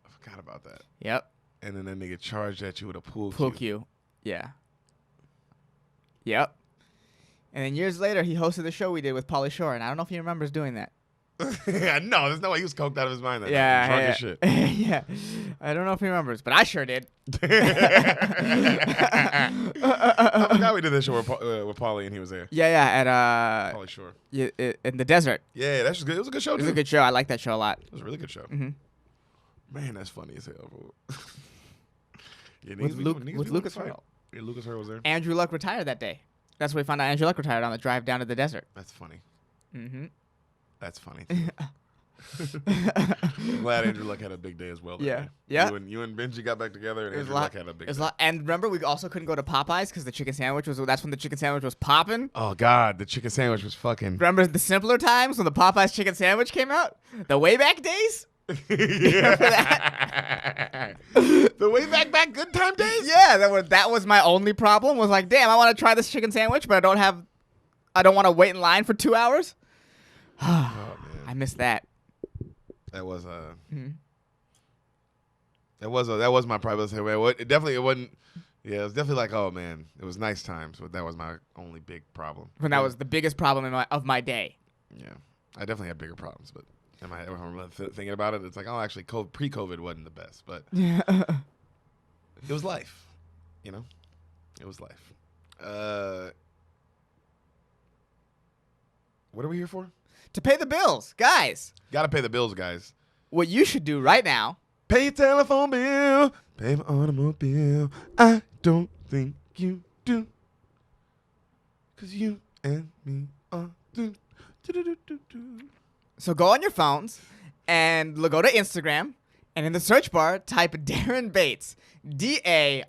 I forgot about that.
Yep.
And then that nigga charged at you with a pool
Pool
cue.
cue. Yeah. Yep. And then years later, he hosted the show we did with Pauly Shore, and I don't know if he remembers doing that.
No, there's no way he was coked out of his mind. That
Yeah,
night. Drunk
yeah.
as shit.
Yeah. I don't know if he remembers, but I sure did.
I forgot we did this show with Pauly and he was there.
Yeah, at
Pauly Shore.
in the desert.
Yeah, that's good. It was a good show
It was
too.
a good show. I like that show a lot.
It was a really good show.
Mm-hmm.
Man, that's funny as hell, bro. Yeah,
With Lucas
Hurt.
Hurl.
Yeah, Lucas Hurl was there.
Andrew Luck retired that day. That's where we found out Andrew Luck retired on the drive down to the desert.
That's funny.
Mm-hmm.
That's funny. Glad Andrew Luck had a big day as well. that
Yeah.
day.
Yeah.
You and Benji got back together, and
It was
Andrew Luck had a big day.
And remember, we also couldn't go to Popeyes because the chicken sandwich that's when the chicken sandwich was popping.
Oh God, the chicken sandwich was fucking.
Remember the simpler times when the Popeyes chicken sandwich came out? The way back days?
Remember that? The way back good time days?
Yeah, that was my only problem. Was like, damn, I want to try this chicken sandwich, but I don't want to wait in line for 2 hours.
Oh man,
I missed that.
that was
Mhm.
that was my problem. It wasn't. Yeah, it was definitely like, oh man, it was nice times, but that was my only big problem.
When that was the biggest problem of my day.
Yeah, I definitely had bigger problems, but if I'm really thinking about it, it's like, oh, actually, pre-COVID wasn't the best, but
Yeah.
it was life, you know. It was life. What are we here for?
To pay the bills, guys.
Gotta pay the bills, guys.
What you should do right now.
Pay your telephone bill. Pay my automobile. I don't think you do. 'Cause you and me are through. Do-do-do-do-do.
So go on your phones and go to Instagram, and in the search bar, type Darren Bates. DARENBATES.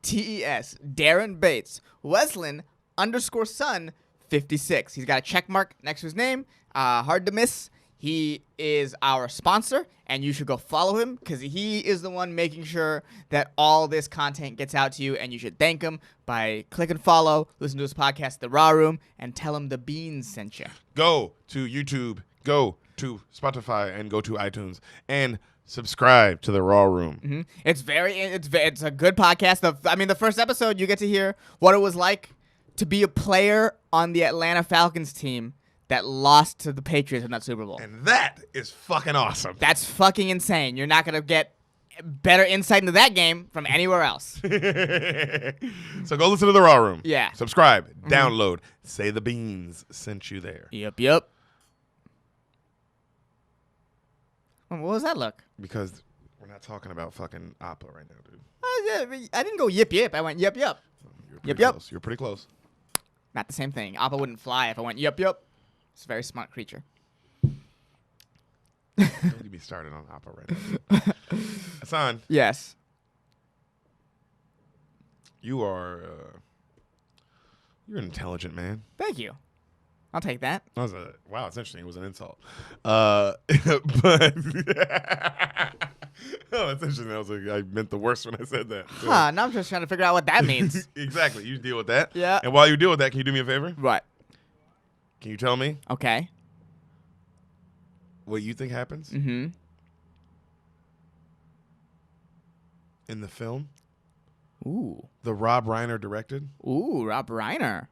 Darren Bates. Wesleyan _son56. He's got a check mark next to his name. Hard to miss. He is our sponsor, and you should go follow him because he is the one making sure that all this content gets out to you, and you should thank him by clicking follow, listen to his podcast, The Raw Room, and tell him the Beans sent you.
Go to YouTube, go to Spotify, and go to iTunes, and subscribe to The Raw Room.
Mm-hmm. It's a good podcast. The first episode, you get to hear what it was like to be a player on the Atlanta Falcons team that lost to the Patriots in that Super Bowl.
And that is fucking awesome.
That's fucking insane. You're not going to get better insight into that game from anywhere else.
So go listen to The Raw Room.
Yeah.
Subscribe, download, say the Beans sent you there.
Yep. What was that look?
Because we're not talking about fucking Appa right now, dude.
I didn't go yip. I went yep.
You're pretty
Yep.
close. You're pretty close.
Not the same thing. Appa wouldn't fly if I went yep. It's a very smart creature.
Don't get me started on Appa right now. Hassan.
Yes.
You're an intelligent man.
Thank you. I'll take that.
Wow, it's interesting. It was an insult. But that's interesting. I meant the worst when I said that. So.
Now I'm just trying to figure out what that means.
Exactly. You deal with that.
Yeah.
And while you deal with that, can you do me a favor?
Right.
Can you tell me
Okay.
what you think happens
Mm-hmm.
in the film
Ooh.
the Rob Reiner directed?
Ooh, Rob Reiner.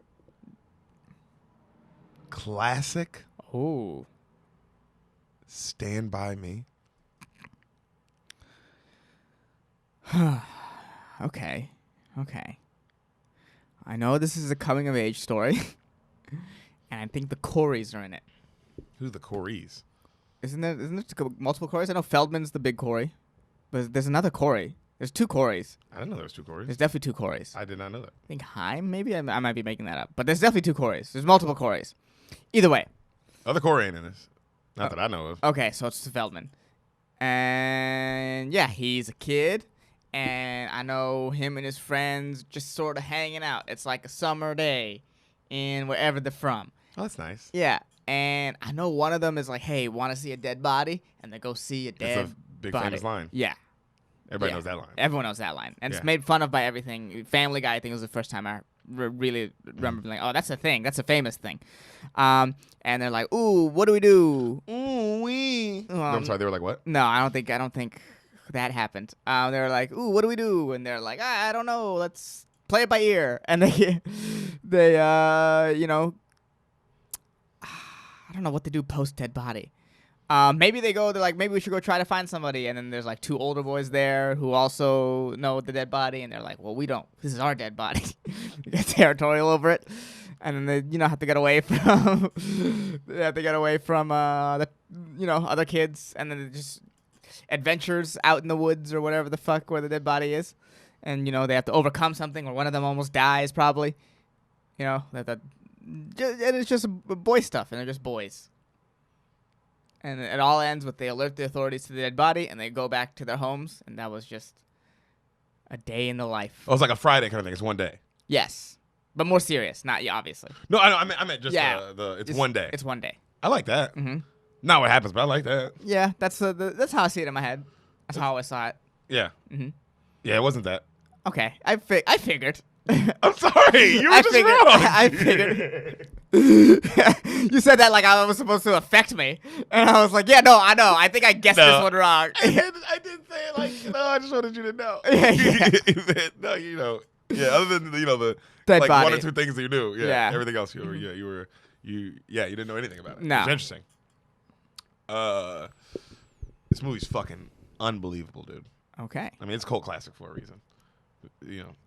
Classic
Ooh.
Stand By Me.
Okay. I know this is a coming of age story. And I think the Coreys are in it.
Who's the Coreys?
Isn't there multiple Coreys? I know Feldman's the big Corey. But there's another Corey. There's two Coreys.
I didn't know there was two Coreys.
There's definitely two Coreys.
I did not know that.
I think Haim, maybe? I might be making that up. But there's definitely two Coreys. There's multiple Coreys. Either way.
Other Corey ain't in this. Not that I know of.
Okay, so it's Feldman. And yeah, he's a kid. And I know him and his friends just sort of hanging out. It's like a summer day in wherever they're from.
Oh, that's nice.
Yeah. And I know one of them is like, hey, want to see a dead body? And they go see a dead
That's a big
body.
famous line.
Yeah.
Everybody
Yeah.
knows that line.
Everyone knows that line. And
Yeah.
it's made fun of by everything. Family Guy, I think, was the first time I really remember being like, oh, that's a thing. That's a famous thing. And they're like, ooh, what do we do?
Ooh, wee. I'm sorry, they were like, what?
No, I don't think that happened. They were like, ooh, what do we do? And they're like, I don't know. Let's play it by ear. And they I don't know what to do post dead body. Maybe they're like, maybe we should go try to find somebody. And then there's like two older boys there who also know the dead body. And they're like, well, we don't. This is our dead body. We get territorial over it. And then they, have to get away from, other kids. And then just adventures out in the woods or whatever the fuck where the dead body is. And, they have to overcome something or one of them almost dies probably. And it's just boy stuff. And they're just boys. And it all ends with they alert the authorities to the dead body, and they go back to their homes, and that was just a day in the life.
Oh, it's like a Friday kind of thing. It's one day.
Yes, but more serious. Not obviously.
No, I meant just it's one day.
It's one day.
I like that.
Mm-hmm.
Not what happens, but I like that.
Yeah, that's how I see it in my head. That's how I always saw it.
Yeah.
Mm-hmm.
Yeah, it wasn't that.
Okay, I figured.
I'm sorry. You were just wrong.
I figured. You said that like I was supposed to affect me, and I was like, "Yeah, no, I know. I think I guessed this one wrong."
I didn't say it like I just wanted you to know.
Yeah.
No, yeah. Other than the
Dead
like
body.
one or two things that you knew. Yeah.
Yeah.
Everything else you didn't know anything about it.
No.
It was interesting. This movie's fucking unbelievable, dude.
Okay,
I mean, it's a cult classic for a reason.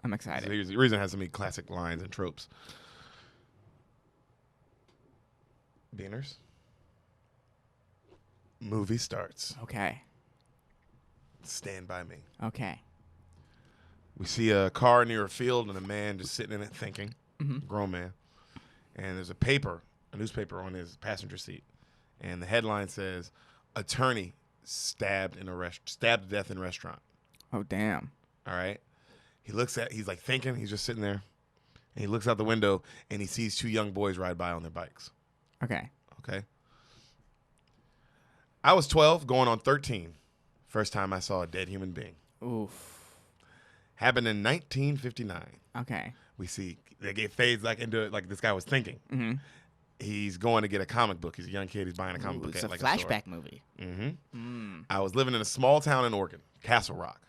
I'm excited.
The reason it has so many classic lines and tropes. Beaners. Movie starts.
Okay.
Stand By Me.
Okay.
We see a car near a field and a man just sitting in it thinking.
Mm-hmm.
Grown man. And there's a newspaper on his passenger seat. And the headline says, "Attorney stabbed to death in restaurant."
Oh damn.
All right. He's like thinking. He's just sitting there. And he looks out the window and he sees 2 young boys ride by on their bikes.
Okay.
Okay. I was 12, going on 13. First time I saw a dead human being.
Oof.
Happened in 1959.
Okay.
We see they get fades like into it, like this guy was thinking.
Mm-hmm.
He's going to get a comic book. He's a young kid. He's buying a comic book.
It's a
like
flashback movie.
I was living in a small town in Oregon, Castle Rock.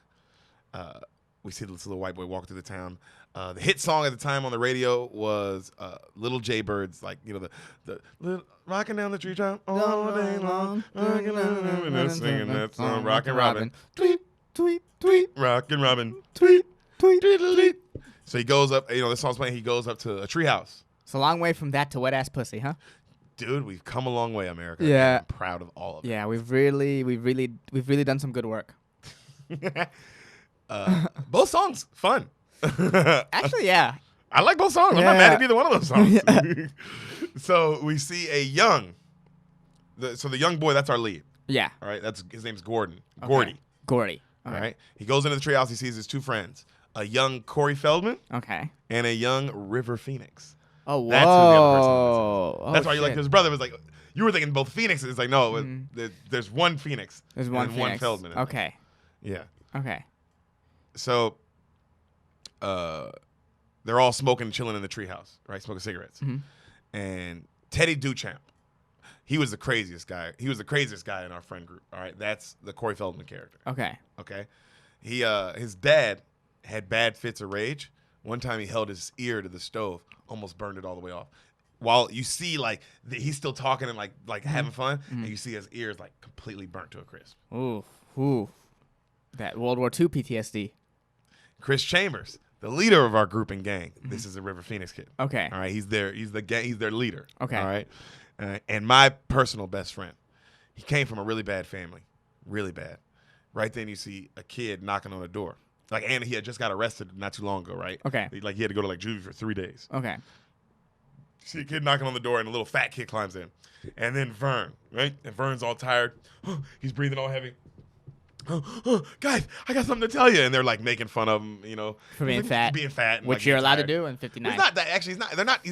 We see this little white boy walking through the town. The hit song at the time on the radio was Little Jaybird's, like, you know, the little, rocking down the treetop all day long, singing that song, Rockin' Robin, tweet, tweet, tweet, Rockin' Robin, tweet, tweet, tweet, tweet. So he goes up, you know, this song's playing. He goes up to a treehouse.
It's a long way from that to wet ass pussy, huh?
Dude, we've come a long way, America.
Yeah.
I'm proud of all of it.
Yeah, we've really done some good work.
Both songs, fun.
Actually, yeah.
I like both songs. I'm not mad at either one of those songs. So we see a young, so the young boy, that's our lead.
Yeah.
All right, his name's Gordon.
Okay.
Gordy.
Okay.
All right. He goes into the treehouse. He sees his 2 friends, a young Corey Feldman
Okay.
and a young River Phoenix.
Oh, whoa.
That's who the other person was.
Oh,
That's why you like
shit.
his brother was like, you were thinking both Phoenixes. It's like, no, there's one Phoenix.
There's one
and
Phoenix.
one Feldman. in there.
Okay.
Yeah.
Okay.
So, they're all smoking and chilling in the treehouse, right? Smoking cigarettes. And Teddy Duchamp, he was the craziest guy. He was the craziest guy in our friend group. All right, that's the Corey Feldman character.
Okay.
Okay, his dad had bad fits of rage. One time he held his ear to the stove, almost burned it all the way off. While you see like he's still talking and like having fun, and you see his ears like completely burnt to a crisp.
Ooh. That World War II PTSD.
Chris Chambers, the leader of our group and gang. This is a River Phoenix kid.
Okay.
All right, he's their leader.
Okay.
All right, and my personal best friend, he came from a really bad family, really bad. Right then you see a kid knocking on a door, like, and he had just got arrested not too long ago, right?
Okay.
Like he had to go to like juvie for 3 days.
Okay.
See a kid knocking on the door, and a little fat kid climbs in, and then Vern, right? And Vern's all tired, he's breathing all heavy. Guys, I got something to tell you, and they're like making fun of him, you know,
For being fat.
and,
Which
like,
you're
being
allowed to
tired.
do in 59.
He's not that. Actually, they're not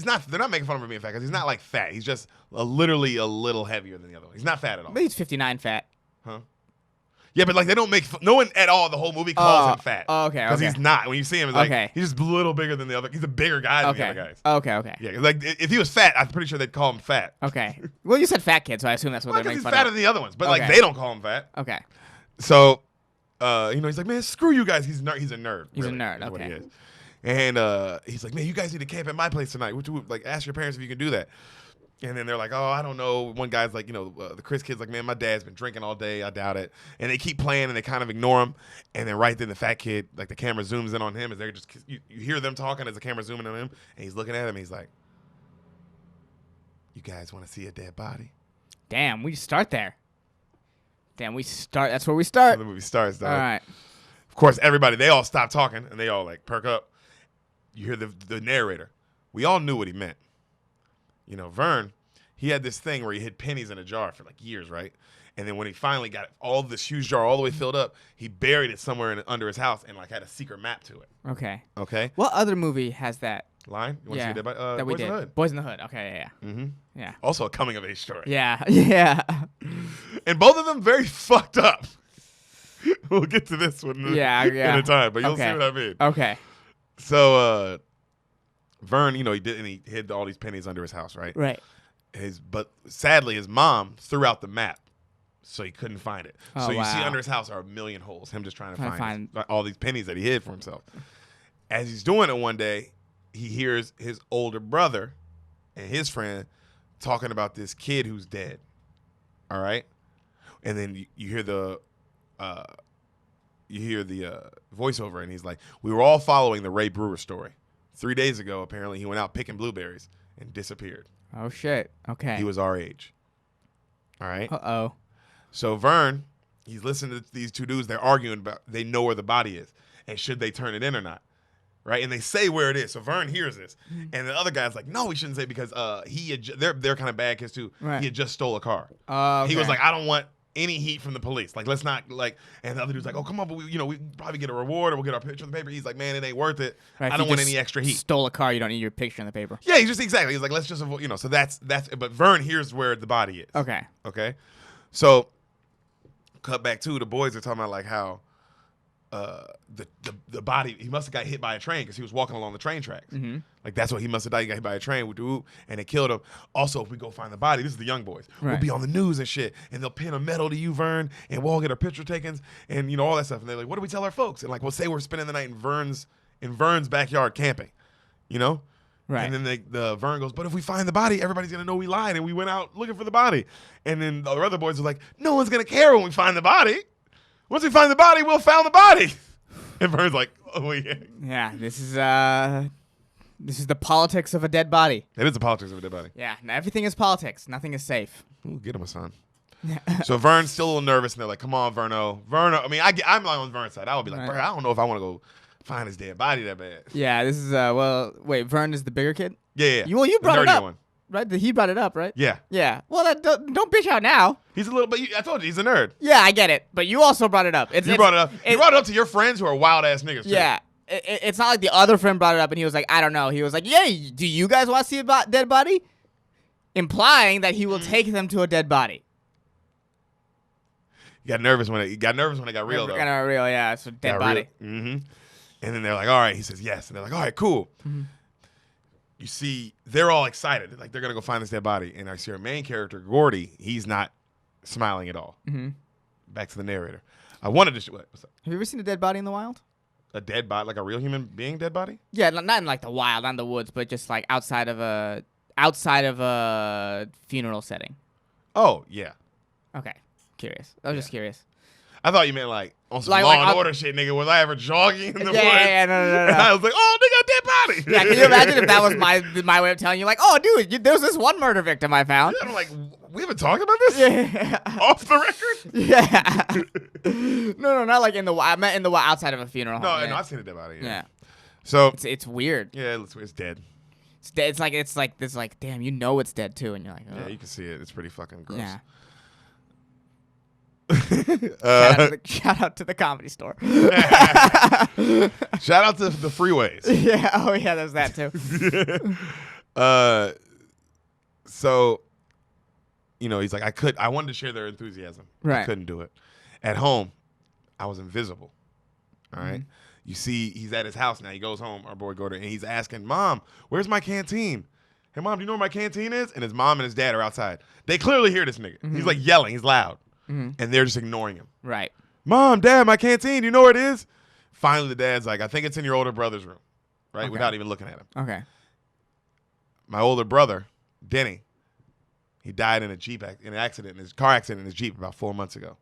making fun of him for being fat because he's not like fat. He's just literally a little heavier than the other one. He's not fat at all.
But he's 59 fat.
Huh? Yeah, but like they don't make no one at all. The whole movie calls him fat.
Oh, okay.
Because he's not. When you see him, it's like
Okay.
he's just a little bigger than the other. He's a bigger guy than the other guys.
Okay.
Yeah, like if he was fat, I'm pretty sure they'd call him fat.
Okay. Well, you said fat kid, so I assume that's what
Well,
they're
because
making
he's
fun
fatter
of.
than the other ones, but like
Okay.
they don't call him fat.
Okay.
So, he's like, man, screw you guys. He's a nerd.
He's a
really,
nerd,
is what he
okay.
is. And he's like, man, you guys need to camp at my place tonight. Like, ask your parents if you can do that. And then they're like, oh, I don't know. One guy's like, the Chris kid's like, man, my dad's been drinking all day. I doubt it. And they keep playing and they kind of ignore him. And then right then the fat kid, like the camera zooms in on him as they're just, you hear them talking as the camera zooming on him. And he's looking at him and he's like, you guys want to see a dead body?
Damn, we start there. That's where we start.
The movie starts, dog.
All right.
Of course, they all stop talking and they all like perk up. You hear the narrator. We all knew what he meant. Vern, he had this thing where he hid pennies in a jar for like years, right? And then when he finally got all this huge jar all the way filled up, he buried it somewhere under his house and like had a secret map to it.
Okay.
Okay.
What other movie has that?
Line? You want to see that?
That we
Boys in
did.
the Hood.
Boys in the Hood. Okay, yeah.
Mm-hmm.
Yeah.
Also a coming of age story.
Yeah. Yeah.
And both of them very fucked up. We'll get to this one in a time, but you'll see what I mean.
Okay.
So Vern, he hid all these pennies under his house, right?
Right.
But sadly, his mom threw out the map, so he couldn't find it.
Oh,
so you see
wow.
under his house are a million holes. Him just trying to find all these pennies that he hid for himself. As he's doing it one day, he hears his older brother and his friend talking about this kid who's dead. All right, and then you hear the voiceover, and he's like, "We were all following the Ray Brewer story. 3 days ago, apparently, he went out picking blueberries and disappeared.
Oh shit. Okay.
He was our age. All right.
Uh-oh.
So Vern, he's listening to these two dudes. They're arguing about they know where the body is and should they turn it in or not, right? And they say where it is. So Vern hears this, and the other guy's like, "No, we shouldn't say because they're kind of bad kids too.
Right.
He had just stole a car.
Okay.
He was like, I don't want any heat from the police. Like, let's not like. And the other dude's like, oh, come on, but we probably get a reward or we'll get our picture in the paper. He's like, man, it ain't worth it.
Right,
I don't want any extra heat.
Stole a car, you don't need your picture in the paper.
Yeah, he's like, let's just avoid, So that's. But Vern here's where the body is.
Okay.
Okay. So, cut back to the boys are talking about like how. The body, he must have got hit by a train because he was walking along the train tracks.
Mm-hmm.
Like that's what he must have died. He got hit by a train, and it killed him. Also, if we go find the body, this is the young boys.
Right.
We'll be on the news and shit, and they'll pin a medal to you, Vern, and we'll all get our picture taken, and all that stuff. And they're like, "What do we tell our folks?" And like, we'll say we're spending the night in Vern's backyard camping,
Right.
And then the Vern goes, "But if we find the body, everybody's gonna know we lied and we went out looking for the body." And then the other boys are like, "No one's gonna care when we find the body. Once we find the body, we'll found the body." And Vern's like, oh, yeah.
Yeah, this is the politics of a dead body.
It is the politics of a dead body.
Yeah, everything is politics. Nothing is safe.
Ooh, get him a son. So Vern's still a little nervous, and they're like, come on, Verno. I mean, I'm like on Vern's side. I would be like,
Right.
I don't know if I want to go find his dead body that bad.
Yeah, this is, wait, Vern is the bigger kid?
Yeah.
You brought
the
it up.
one.
Right? He brought it up, right?
Yeah.
Yeah. Well, don't bitch out now.
He's a little, but I told you, he's a nerd.
Yeah, I get it. But you also brought it up.
You brought it up. You brought it up to your friends who are wild-ass niggas, too.
Yeah. It's not like the other friend brought it up and he was like, I don't know. He was like, yeah, do you guys want to see a dead body? Implying that he will take them to a dead body.
You got nervous when it got real, though.
Kind of real, yeah. It's a dead body.
Mm-hmm. And then they're like, all right. He says yes. And they're like, all right, cool.
Mm-hmm.
You see, they're all excited. Like, they're going to go find this dead body. And I see our main character, Gordy, he's not smiling at all.
Mm-hmm.
Back to the narrator. I wanted to what's up?
Have you ever seen a dead body in the wild?
A dead body? Like a real human being dead body?
Yeah, not in like the wild, not in the woods, but just like outside of a funeral setting.
Oh, yeah.
Okay. Curious. I was just curious.
I thought you meant like on some
Like-
Law
like,
and Order shit, nigga. Was I ever jogging in the woods?
Yeah, no.
And I was like, oh, nigga, dead body.
Yeah, can you imagine if that was my way of telling you, like, oh, dude, there's this one murder victim I found.
And I'm like, we haven't talked about this?
Yeah.
Off the record?
Yeah. No, not like in the wild. I meant in the wild, outside of a funeral
No,
home.
no,
Yeah.
I've seen a dead body. Yeah.
Yeah.
So,
It's weird.
yeah, it's dead.
It's like this, like, damn, you know it's dead too, and you're like, oh.
Yeah, you can see it. It's pretty fucking gross.
Yeah.
Shout
Shout out to the Comedy Store.
out to the freeways.
Yeah. Oh yeah, there's that too.
So, he's like, I wanted to share their enthusiasm.
Right.
I couldn't do it. At home, I was invisible. All right.
Mm-hmm.
You see, he's at his house now. He goes home, our boy Gordon, and he's asking, Mom, where's my canteen? Hey, Mom, do you know where my canteen is? And his mom and his dad are outside. They clearly hear this nigga.
Mm-hmm.
He's like yelling. He's loud. And they're just ignoring him.
Right.
Mom, Dad, my canteen, do you know where it is? Finally, the dad's like, I think it's in your older brother's room, right?
Okay.
Without even looking at him.
Okay.
My older brother, Denny, he died in in his car accident in his Jeep about 4 months ago.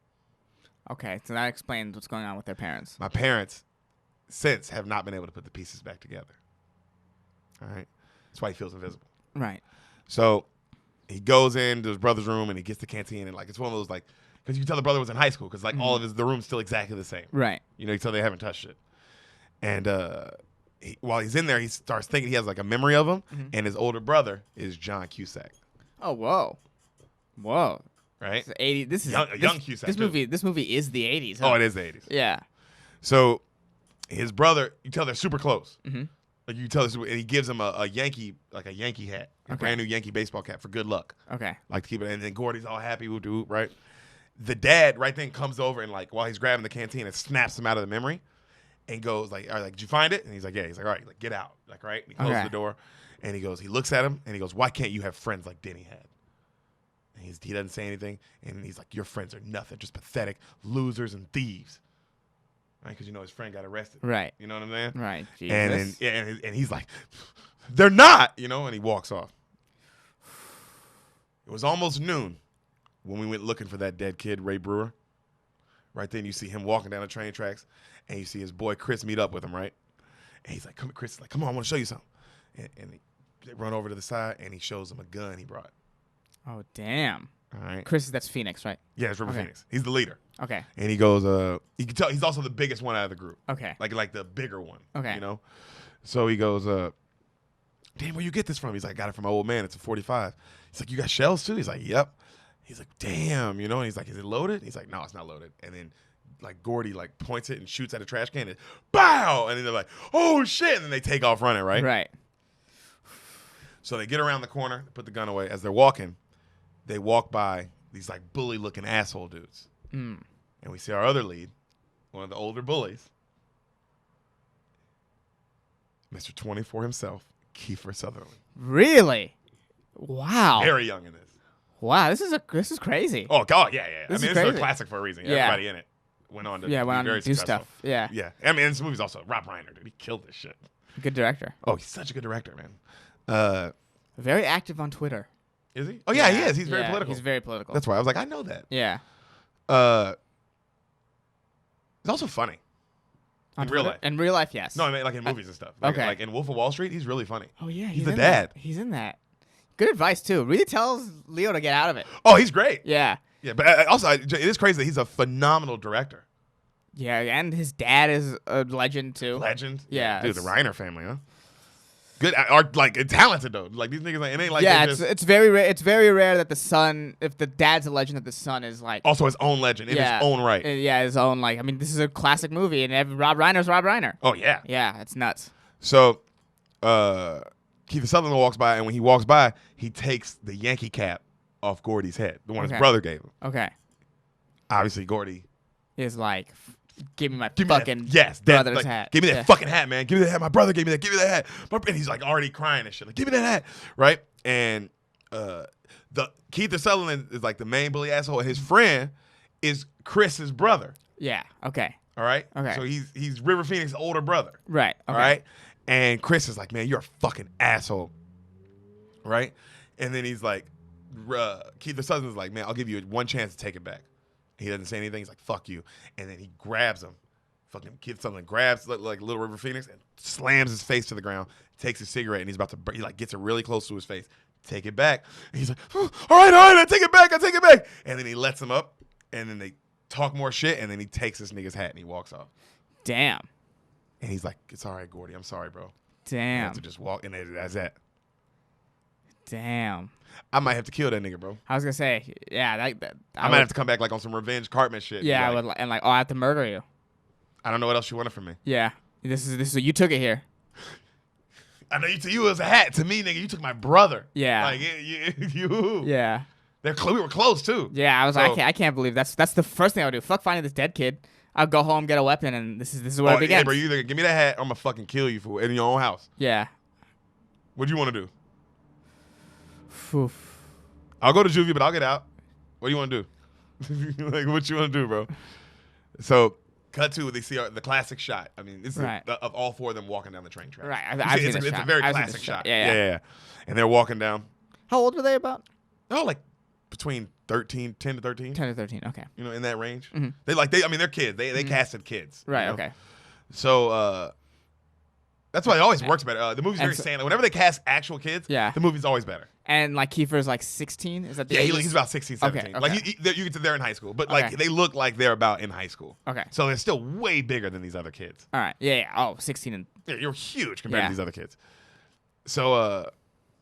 Okay. So that explains what's going on with their parents.
My parents, since, have not been able to put the pieces back together. All right? That's why he feels invisible.
Right.
So he goes into his brother's room and he gets the canteen, and it's one of those because you can tell the brother was in high school because all of the room's still exactly the same.
Right.
You can tell they haven't touched it. And while he's in there, he starts thinking he has a memory of him, and his older brother is John Cusack.
Oh whoa.
Right?
It's 80. This is
young Cusack,
This
too.
movie is the 80s. Huh?
Oh, it is the 80s.
Yeah.
So his brother, you tell they're super close.
Mm-hmm.
Like you tell this, and he gives him a Yankee hat, a
Okay.
brand new Yankee baseball cap for good luck.
Okay.
Like to keep it, and then Gordy's all happy, right? The dad right then comes over and while he's grabbing the canteen and snaps him out of the memory, and goes all right, did you find it? And he's like, yeah. He's like, all right, get out, right. And he closes the door, and he looks at him, and he goes, why can't you have friends like Denny had? And he doesn't say anything, and he's like, your friends are nothing, just pathetic losers and thieves. Right, because his friend got arrested.
Right.
You know what I'm saying?
Right. Jesus.
And then, and he's like, they're not, and he walks off. It was almost noon when we went looking for that dead kid, Ray Brewer. Right then, you see him walking down the train tracks, and you see his boy Chris meet up with him, right? And he's like, Chris is like, come on, I want to show you something. And they run over to the side, and he shows him a gun he brought.
Oh damn.
All right.
Chris, that's Phoenix, right?
Yeah, it's River
Okay.
Phoenix. He's the leader.
Okay.
And he goes, you can tell he's also the biggest one out of the group.
Okay.
Like the bigger one.
Okay.
So he goes, damn, where you get this from? He's like, I got it from my old man. It's a 45. He's like, you got shells too? He's like, yep. He's like, damn, and he's like, is it loaded? And he's like, no, it's not loaded. And then like Gordy like points it and shoots at a trash can and bow. And then they're like, oh shit. And then they take off running, right?
Right.
So they get around the corner, put the gun away. As they're walking, they walk by these like bully looking asshole dudes.
Mm.
And we see our other lead, one of the older bullies, Mr. 24 himself, Kiefer Sutherland.
Really? Wow.
Very young in this.
Wow, this is crazy.
Oh God, yeah.
This
This
is
is a
crazy.
classic for a reason.
Yeah.
Everybody in it went on to be very
do
successful.
stuff. Yeah.
Yeah. I mean, this movie's also Rob Reiner, dude. He killed this shit.
Good director.
Oh, he's such a good director, man.
Very active on Twitter.
Is he? Oh yeah, he is. He's very
Yeah,
political.
He's very political.
That's why I was like, I know that.
Yeah.
He's also funny.
On
In real
Twitter?
life.
In real life, yes.
No, I mean like in movies and stuff. Like,
okay.
Like in Wolf of Wall Street, he's really funny.
Oh yeah,
He's the
in
dad.
That. He's in that. Good advice too. Really tells Leo to get out of it.
Oh, he's great.
Yeah.
Yeah, but also it is crazy that he's a phenomenal director.
Yeah, and his dad is a legend too.
Legend.
Yeah,
dude, the Reiner family, huh? Good, are like talented though. Like these niggas, like, it ain't like
yeah,
they just
it's very rare. It's very rare that the son, if the dad's a legend, that the son is like
also his own legend in his own right.
Yeah, his own like. I mean, this is a classic movie, and Rob Reiner's Rob Reiner.
Oh yeah.
Yeah, it's nuts.
So, Kiefer Sutherland walks by, and when he walks by, he takes the Yankee cap off Gordy's head, the one his brother gave him.
Okay.
Obviously, Gordy
Is like, give me my
Give me
fucking
that, yes,
brother's
like,
hat.
Give me that fucking hat, man. Give me that hat. My brother gave me that. Give me that hat. And he's like already crying and shit. Like, give me that hat, right? And the Kiefer Sutherland is like the main bully asshole, and his friend is Chris's brother.
Yeah. Okay.
All right.
Okay.
So he's River Phoenix's older brother.
Right. Okay.
All right. And Chris is like, man, you're a fucking asshole. Right. And then he's like, Kiefer Sutherland's like, man, I'll give you one chance to take it back. He doesn't say anything. He's like, fuck you. And then he grabs him. Fucking Kiefer Sutherland grabs like Little River Phoenix and slams his face to the ground, takes his cigarette, and he's about to, he like gets it really close to his face. Take it back. And he's like, oh, all right, I take it back. And then he lets him up, and then they talk more shit, and then he takes this nigga's hat and he walks off.
Damn.
And he's like, it's all right, Gordy. I'm sorry, bro. You
Damn.
have to just walk, and that's that.
Damn.
I might have to kill that nigga, bro.
I was gonna say, yeah,
I might have to come back like on some revenge Cartman shit.
Yeah, I
like,
would, and like, oh, I have to murder you.
I don't know what else you wanted from me.
Yeah, this is you took it here.
I know to you it was a hat. To me, nigga, you took my brother.
Yeah.
Like you.
Yeah.
We were close too.
Yeah, I was like, I can't believe that's the first thing I would do. Fuck finding this dead kid. I'll go home, get a weapon, and this is where it begins.
Yeah, bro, you either give me that hat or I'm gonna fucking kill you in your own house.
Yeah.
What do you want to do?
Oof.
I'll go to juvie, but I'll get out. What do you want to do? Like, what you want to do, bro? So, cut to they see the classic shot. I mean, this is of all four of them walking down the train track.
Right.
It's a very classic shot.
Yeah.
And they're walking down.
How old were they about?
Oh, like between 10 to 13.
10 to 13. Okay.
You know, in that range.
Mm-hmm.
They're kids. They casted kids.
Right.
You know?
Okay.
So, that's why it always works better. The movie's very Sandler. Whenever they cast actual kids, the movie's always better.
And like Kiefer's like 16. Is that the age?
He's about 16, 17.
Okay.
Like you get to they're in high school, but like they look like they're about in high school.
Okay.
So they're still way bigger than these other kids.
All right. Yeah. Oh, 16 and
you're huge compared to these other kids. So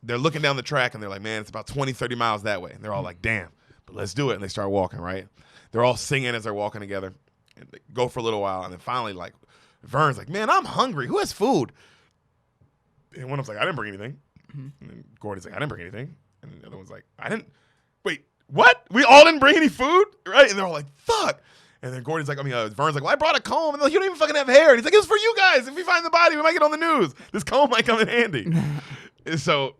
they're looking down the track and they're like, man, it's about 20, 30 miles that way. And they're all like, damn, but let's do it. And they start walking, right? They're all singing as they're walking together. And they go for a little while, and then finally, like, Vern's like, man, I'm hungry. Who has food? And one of them's like, I didn't bring anything. Mm-hmm. And then Gordy's like, I didn't bring anything. And the other one's like, I didn't. Wait, what? We all didn't bring any food? Right? And they're all like, fuck. And then Gordy's like, Vern's like, well, I brought a comb. And they're like, you don't even fucking have hair. And he's like, it's for you guys. If we find the body, we might get on the news. This comb might come in handy. And so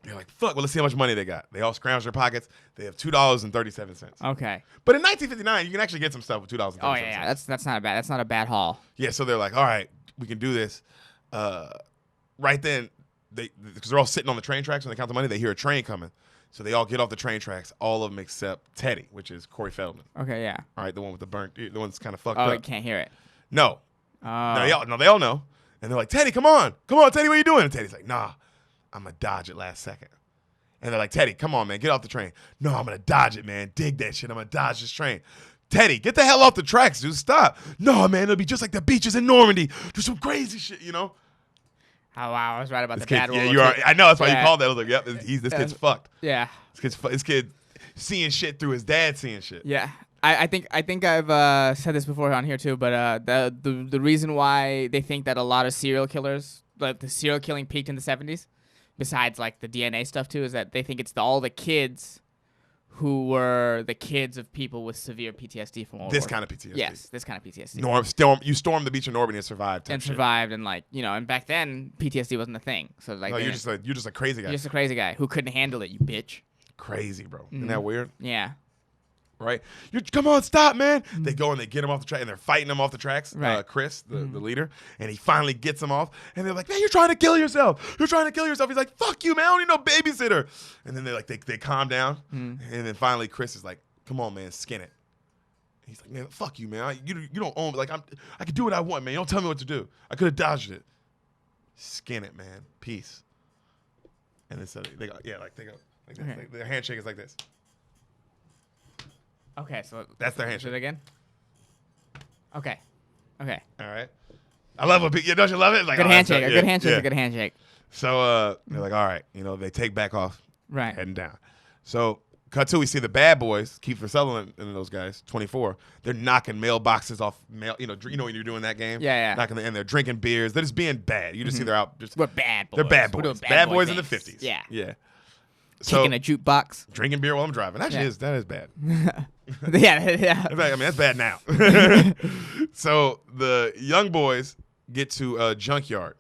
they're like, fuck, well, let's see how much money they got. They all scrounge their pockets. They have $2.37.
Okay.
But in 1959, you can actually get some stuff with $2.37.
Oh, yeah. That's not bad. That's not a bad haul.
Yeah, so they're like, all right, we can do this. Right then, because they're all sitting on the train tracks when they count the money, they hear a train coming. So they all get off the train tracks, all of them except Teddy, which is Corey Feldman.
Okay, yeah.
All right, the one with the burnt, the one that's kind of fucked
up.
up.
Oh, you can't hear it.
No. No, they all know. And they're like, Teddy, come on, Teddy, what are you doing? And Teddy's like, nah, I'm going to dodge it last second. And they're like, Teddy, come on, man, get off the train. No, I'm going to dodge it, man. Dig that shit. I'm going to dodge this train. Teddy, get the hell off the tracks, dude. Stop. No, man, it'll be just like the beaches in Normandy. Do some crazy shit, you know?
Oh, wow, I was right about
this
the bad
kid, yeah, you are. I know, that's why you called that. I was like, yep, this kid's fucked.
Yeah.
This kid, seeing shit through his dad seeing shit.
Yeah. I think I've said this before on here too, but the reason why they think that a lot of serial killers, like the serial killing peaked in the 70s, besides like the DNA stuff too, is that they think it's all the kids who were the kids of people with severe PTSD from World War.
This kind of PTSD.
Yes, this kind of PTSD.
You stormed the beach in Normandy and survived.
And survived, and like, you know, and back then PTSD wasn't a thing. So like,
no, you're just a crazy guy.
You're just a crazy guy who couldn't handle it, you bitch.
Crazy, bro. Isn't that weird?
Yeah.
Right? Come on, stop, man. They go and they get him off the track, and they're fighting him off the tracks.
Right.
Chris, the leader, and he finally gets him off, and they're like, man, you're trying to kill yourself. You're trying to kill yourself. He's like, fuck you, man. I don't need no babysitter. And then they calm down, and then finally Chris is like, come on, man, skin it. He's like, man, fuck you, man. You don't own me. Like, I can do what I want, man. You don't tell me what to do. I could have dodged it. Skin it, man. Peace. And then so they go, like this.
Okay.
Their handshake is like this.
Okay, so
That's their
do
handshake.
it again. Okay.
All right. I love it. Don't you love it? Like,
Good
oh,
handshake.
a
Good handshake. A good handshake.
So they're like, all right, they take back off,
Right.
heading down. So cut to, we see the bad boys, Kiefer Sutherland and those guys, 24. They're knocking mailboxes off mail. You know when you're doing that game.
Yeah.
And they're drinking beers. They're just being bad. You just see they're out.
We're bad boys.
They're bad boys.
We're doing
Bad
boy
boys in the
things.
50s.
Yeah.
Yeah. So
Kicking a jukebox.
drinking beer while I'm driving. Actually,
Yeah.
that is bad.
yeah.
I mean, that's bad now. So the young boys get to a junkyard,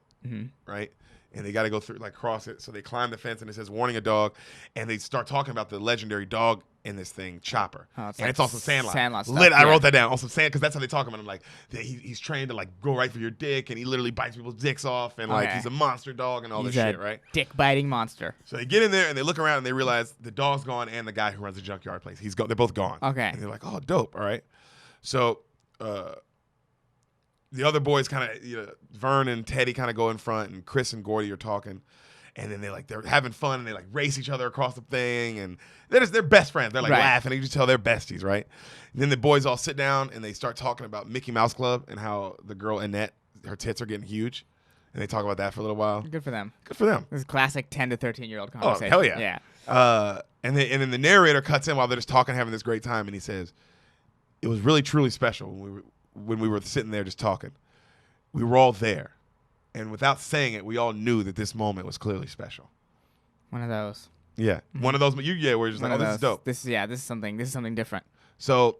right? And they got to go through, like, cross it. So they climb the fence, and it says warning a dog. And they start talking about the legendary dog in this thing, Chopper.
Oh, it's
and
like
it's also Sandlot.
Sandlot stuff,
I
yeah.
wrote that down. Also Sand, because that's how they talk about him. Like, he's trained to, like, go right for your dick, and he literally bites people's dicks off. And, like,
Okay.
he's a monster dog and all
He's
this
a
shit, right?
dick-biting monster.
So they get in there, and they look around, and they realize the dog's gone and the guy who runs the junkyard place. They're both gone.
Okay.
And they're like, oh, dope. All right. So the other boys kind of, Vern and Teddy kind of go in front, and Chris and Gordy are talking. And then they're having fun, and they like race each other across the thing, and they're best friends. They're like
Right.
laughing. You can just tell they're besties, right? And then the boys all sit down and they start talking about Mickey Mouse Club and how the girl Annette, her tits are getting huge, and they talk about that for a little while.
Good for them.
Good for them.
This is classic 10 to 13-year-old
Oh,
conversation.
hell yeah.
Yeah.
And then the narrator cuts in while they're just talking, having this great time, and he says, "It was really truly special when we were sitting there just talking. We were all there, and without saying it, we all knew that this moment was clearly special."
One of those.
Yeah, one of those. Where you're just
One
like,
of
"Oh, this is
those.
dope."
This is something different.
So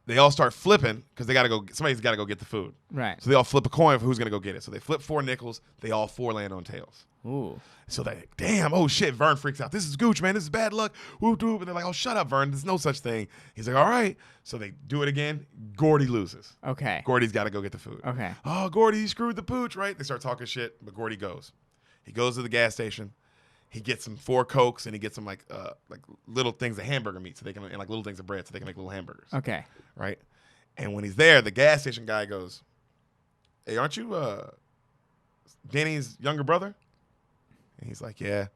they all start flipping because they got to go. Somebody's got to go get the food.
Right.
So they all flip a coin for who's gonna go get it. So they flip 4 nickels. They all 4 land on tails.
Ooh.
So they, damn, oh shit, Vern freaks out. This is Gooch, man. This is bad luck. Whoop, whoop. And they're like, oh, shut up, Vern. There's no such thing. He's like, all right. So they do it again. Gordy loses.
Okay.
Gordy's got to go get the food.
Okay.
Oh, Gordy, you screwed the pooch, right? They start talking shit, but Gordy goes. He goes to the gas station. He gets some 4 Cokes, and he gets some like little things of hamburger meat, and like little things of bread, so they can make little hamburgers.
Okay.
Right? And when he's there, the gas station guy goes, "Hey, aren't you Danny's younger brother?" And he's like, "Yeah."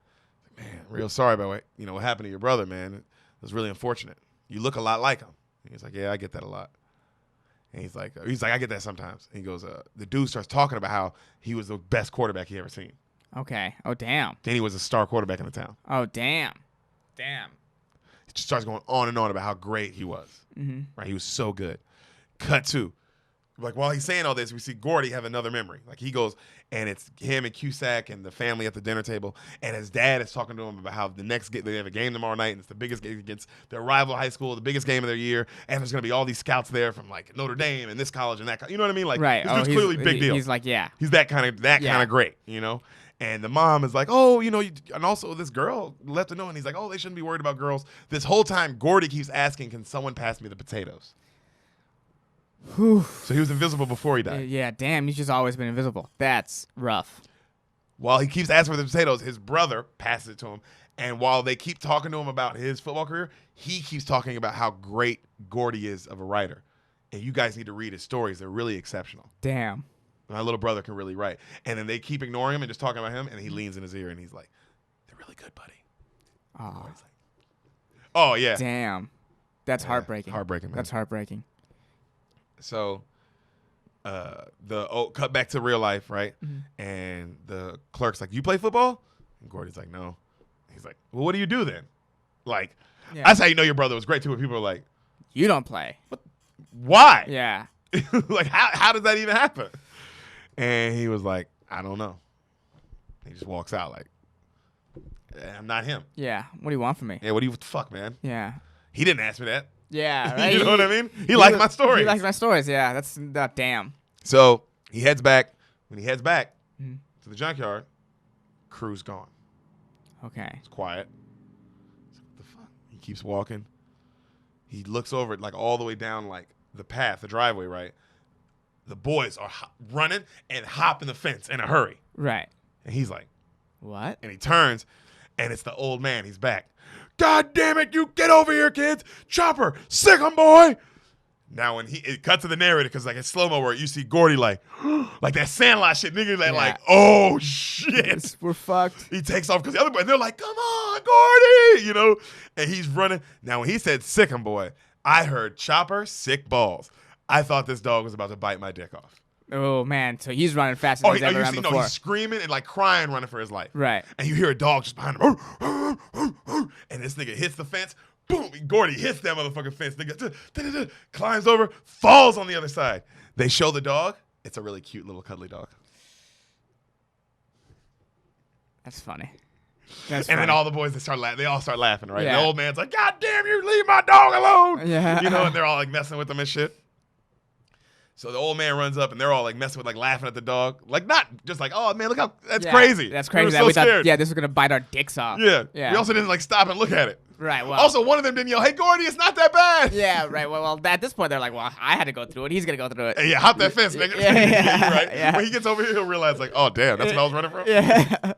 Man, real sorry about what happened to your brother, man. It was really unfortunate. You look a lot like him. And he's like, "Yeah, I get that a lot." And he's like, "I get that sometimes." And he goes, the dude starts talking about how he was the best quarterback he ever seen.
Okay. Oh, damn.
Danny was a star quarterback in the town.
Oh, damn. Damn.
He just starts going on and on about how great he was.
Mm-hmm.
Right? He was so good. Cut to, like, while he's saying all this, we see Gordy have another memory. Like, he goes, and it's him and Cusack and the family at the dinner table, and his dad is talking to him about how they have a game tomorrow night, and it's the biggest game against their rival high school, the biggest game of their year, and there's going to be all these scouts there from, like, Notre Dame and this college and that. You know what I mean? Like,
Right.
It's clearly a big deal.
He's like, yeah.
He's that kind of great, And the mom is like, oh, and also this girl left a note, and he's like, oh, they shouldn't be worried about girls. This whole time, Gordy keeps asking, can someone pass me the potatoes?
Whew.
So he was invisible before he died.
Yeah, damn. He's just always been invisible. That's rough.
While he keeps asking for the potatoes, his brother passes it to him. And while they keep talking to him about his football career, he keeps talking about how great Gordy is of a writer. And you guys need to read his stories. They're really exceptional.
Damn.
My little brother can really write. And then they keep ignoring him and just talking about him, and he leans in his ear and he's like, they're really good, buddy.
Oh,
Oh, yeah.
damn. That's heartbreaking.
Heartbreaking, man.
That's heartbreaking.
So cut back to real life, right? Mm-hmm. And the clerk's like, you play football? And Gordy's like, no. He's like, well, what do you do then? Like,
Yeah.
that's how you know your brother was great, too, when people are like,
You don't play.
why?
Yeah.
Like, how does that even happen? And he was like, I don't know. He just walks out like, I'm not him.
Yeah. What do you want from me?
Yeah, what the fuck, man?
Yeah.
He didn't ask me that.
Yeah. Right?
You know what I mean? He liked my stories.
He liked my stories. Yeah. That's damn.
So he heads back. When he heads back
Mhm.
to the junkyard, crew's gone.
Okay.
It's quiet. What the fuck? He keeps walking. He looks over it like all the way down like the path, the driveway, right? The boys are running and hopping the fence in a hurry.
Right.
And he's like,
What?
and he turns, and it's the old man. He's back. God damn it, you get over here, kids. Chopper, sick 'em, boy. Now, when it cuts to the narrator, because like it's slow-mo where you see Gordy like that Sandlot shit. Niggas like, oh, shit.
We're fucked.
He takes off because the other boys, they're like, come on, Gordy, you know? And he's running. Now, when he said sick 'em, boy, I heard Chopper, sick balls. I thought this dog was about to bite my dick off.
Oh, man. So he's running faster than he's ever run before.
No, he's screaming and like crying, running for his life.
Right.
And you hear a dog just behind him. And this nigga hits the fence. Boom. Gordy hits that motherfucking fence. Nigga climbs over, falls on the other side. They show the dog. It's a really cute little cuddly dog.
That's funny.
And then all the boys, they all start laughing, right?
Yeah.
And the old man's like, God damn, you leave my dog alone.
Yeah.
You know, and they're all like messing with him and shit. So the old man runs up and they're all like messing with, like laughing at the dog. Like not just like, oh man, look how, that's crazy.
That's crazy.
We were so scared.
Thought, this was going to bite our dicks off.
Yeah.
Yeah.
We also didn't like stop and look at it.
Right. Well.
Also, one of them didn't yell, hey, Gordy, it's not that bad.
Yeah, right. Well, at this point, they're like, well, I had to go through it. He's going to go through it.
Hey, yeah, hop that fence, nigga.
Yeah,
you're right.
yeah.
When he gets over here, he'll realize like, oh damn, that's what I was running from.
Yeah.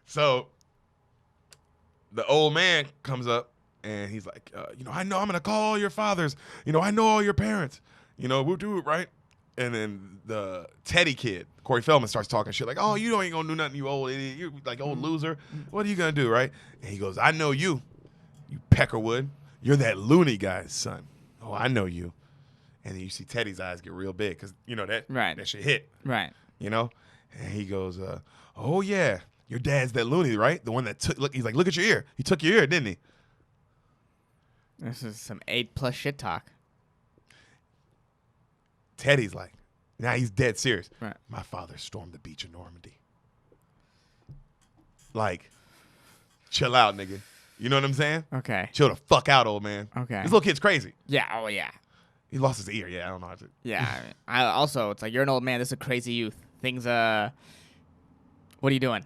So the old man comes up and he's like, I know I'm gonna call all your fathers. I know all your parents. We'll do it, right? And then the Teddy kid, Corey Feldman, starts talking shit like, oh, you ain't gonna do nothing, you old idiot. You like old loser. What are you gonna do, right? And he goes, I know you Peckerwood. You're that loony guy's son. Oh, I know you. And then you see Teddy's eyes get real big because, that shit hit.
Right.
And he goes, oh, yeah, your dad's that loony, right? The one that took, he's like, look at your ear. He took your ear, didn't he?
This is some 8+ shit talk.
Teddy's like, now he's dead serious.
Right.
My father stormed the beach of Normandy. Like, chill out, nigga. You know what I'm saying?
Okay.
Chill the fuck out, old man.
Okay.
This little kid's crazy.
Yeah. Oh, yeah.
He lost his ear. Yeah, I don't know how to.
Yeah. I also, it's like, you're an old man. This is a crazy youth. Things, what are you doing?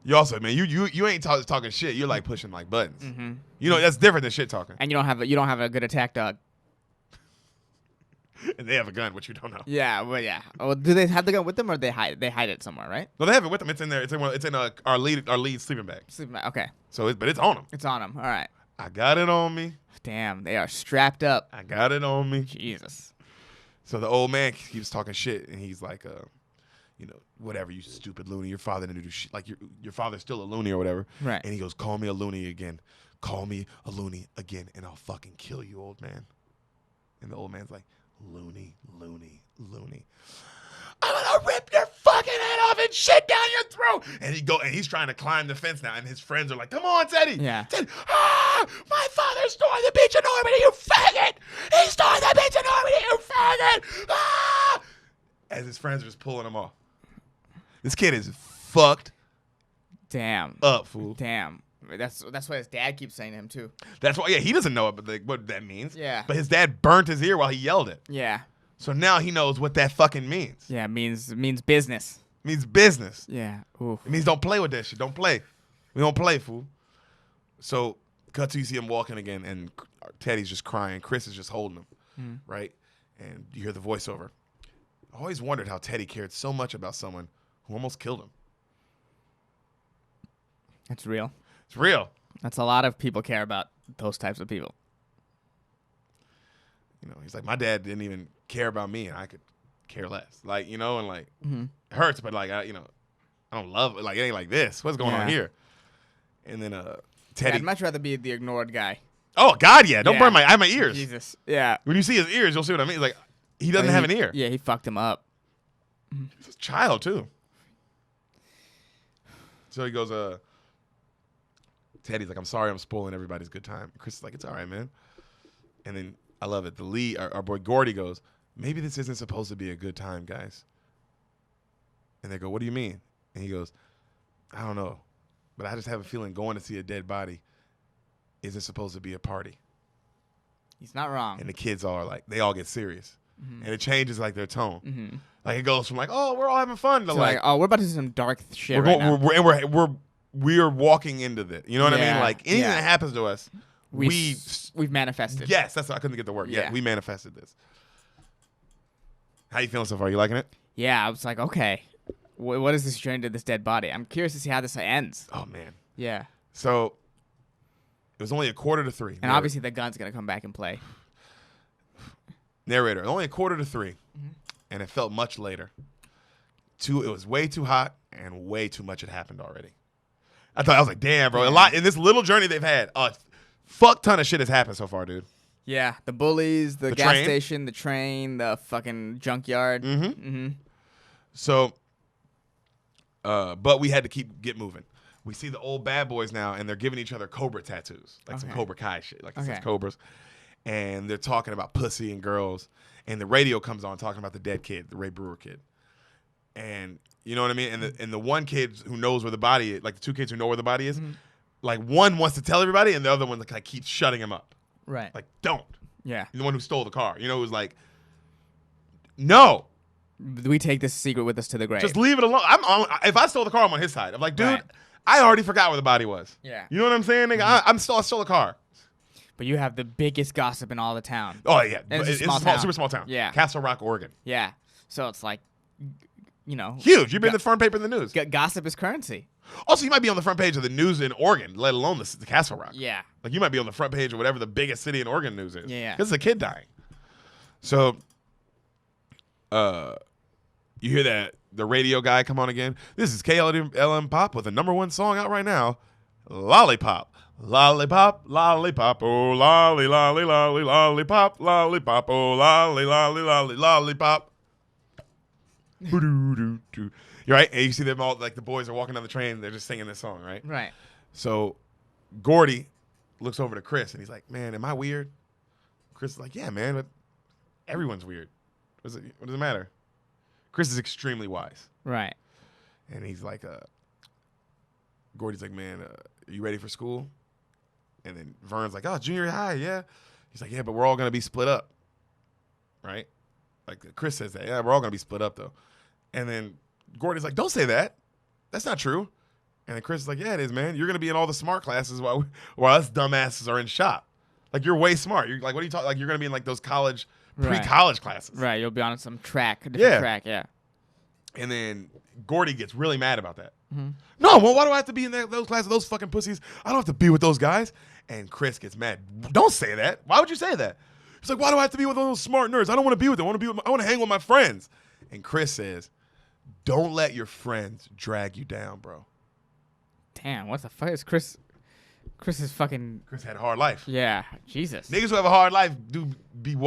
You also, man, you ain't talking shit. You're like pushing like buttons.
Mm-hmm.
That's different than shit talking.
And you don't have a good attack dog.
And they have a gun, which you don't know.
Yeah, well, yeah. Oh, do they have the gun with them, or they hide it somewhere, right?
No, they have it with them. It's in there. It's in our lead sleeping bag.
Okay.
So, but it's on them.
It's on them. All right.
I got it on me.
Damn, they are strapped up.
I got it on me.
Jesus.
So the old man keeps talking shit, and he's like, whatever, you stupid loony. Your father didn't do shit. Like your father's still a loony or whatever.
Right.
And he goes, call me a loony again. Call me a loony again, and I'll fucking kill you, old man. And the old man's like, loony, loony, loony. I'm gonna rip your fucking head off and shit down your throat. And he's trying to climb the fence now, and his friends are like, come on, Teddy.
Yeah.
Teddy, my father stormed the beach of Normandy, you faggot. He stormed the beach of Normandy, you faggot. Ah! As his friends are just pulling him off. This kid is fucked.
Damn.
Up, fool.
Damn. That's what his dad keeps saying to him too.
That's why, yeah, he doesn't know what that means.
Yeah.
But his dad burnt his ear while he yelled it.
Yeah.
So now he knows what that fucking means.
Yeah, it means business.
It means business.
Yeah. Ooh.
It means don't play with that shit. Don't play. We don't play, fool. So, cut to you see him walking again, and Teddy's just crying. Chris is just holding him, right? And you hear the voiceover. I always wondered how Teddy cared so much about someone who almost killed him.
That's real.
It's real.
That's a lot of people care about those types of people.
He's like, my dad didn't even care about me, and I could care less. Like, and like, it hurts, but like, I don't love it. Like, it ain't like this. What's going on here? And then Teddy.
Yeah, I'd much rather be the ignored guy.
Oh God, yeah. Don't burn I have my ears.
Jesus. Yeah.
When you see his ears, you'll see what I mean. It's like he doesn't have an ear.
Yeah, he fucked him up.
He's a child too. So he goes, Teddy's like, I'm sorry I'm spoiling everybody's good time. Chris is like, it's all right, man. And then I love it. The lead, our boy Gordy goes, maybe this isn't supposed to be a good time, guys. And they go, what do you mean? And he goes, I don't know, but I just have a feeling going to see a dead body isn't supposed to be a party.
He's not wrong.
And the kids all are like, they all get serious. And it changes like their tone.
Mm-hmm.
Like it goes from like, oh, we're all having fun to
So
like,
oh, we're about to do some dark shit
we're,
right
going,
now.
we're walking into this. You know what I mean? Like anything that happens to us,
we've manifested.
Yes, that's I couldn't get the word. Yeah, we manifested this. How you feeling so far? You liking it?
Yeah, I was like, okay, what is this journey to this dead body? I'm curious to see how this ends.
Oh man.
Yeah.
So it was only 2:45.
And obviously the gun's gonna come back and play.
Narrator, only 2:45, and it felt much later. It was way too hot, and way too much had happened already. I was like, damn, bro. A lot in this little journey they've had. A fuck ton of shit has happened so far, dude.
Yeah, the bullies, the gas
train.
station, the train, the fucking junkyard.
So, but we had to get moving. We see the old bad boys now, and they're giving each other Cobra tattoos, like some Cobra Kai shit, like it says Cobras. And they're talking about pussy and girls. And the radio comes on talking about the dead kid, the Ray Brewer kid. And you know what I mean? And the one kid who knows where the body is, like the two kids who know where the body is, like one wants to tell everybody, and the other one like keeps shutting him up.
Right.
Like, don't.
Yeah.
The one who stole the car, you know, who's like, no.
We take this secret with us to the grave.
Just leave it alone. If I stole the car, I'm on his side. I'm like, dude,
Right.
I already forgot where the body was.
Yeah.
You know what I'm saying, nigga? I stole the car.
But you have the biggest gossip in all the town.
Oh yeah,
And it's a
it's
small
a small,
town.
super small town.
Yeah.
Castle Rock, Oregon.
Yeah. So it's like, you know.
Huge. You've been the front paper of the news.
Gossip is currency.
Also, you might be on the front page of the news in Oregon, let alone the Castle Rock.
Yeah.
Like you might be on the front page of whatever the biggest city in Oregon news is.
Yeah.
Because it's a kid dying. So, you hear that the radio guy come on again. This is KLM Pop with the #1 song out right now, Lollipop. Lollipop, lollipop, oh lolly, lolly, lolly, lollipop, lollipop, oh lolly, lolly, lolly, lollipop. You're right, and you see them all like the boys are walking down the train. They're just singing this song, right?
Right.
So, Gordy looks over to Chris and he's like, "Man, am I weird?" Chris is like, "Yeah, man, but everyone's weird. What does it matter?" Chris is extremely wise,
Right.
and he's like, Gordy's like, "Man, are you ready for school?" And then Vern's like, "Oh, junior high, yeah." He's like, "Yeah, but we're all gonna be split up, right?" Like Chris says that, "Yeah, we're all gonna be split up though." And then Gordy's like, "Don't say that. That's not true." And then Chris is like, "Yeah, it is, man. You're gonna be in all the smart classes while us dumbasses are in shop. Like you're way smart. You're like, what are you talking? Like you're gonna be in like those pre-college classes,
Right. You'll be on some track, a different track. Yeah.
And then Gordy gets really mad about that. No, well, why do I have to be in those classes? Those fucking pussies. I don't have to be with those guys. And Chris gets mad. Don't say that. Why would you say that? He's like, why do I have to be with those smart nerds? I don't want to be with them. I want to hang with my friends. And Chris says, don't let your friends drag you down, bro.
Damn, what the fuck is Chris? Chris is fucking.
Chris had a hard life.
Yeah, Jesus.
Niggas who have a hard life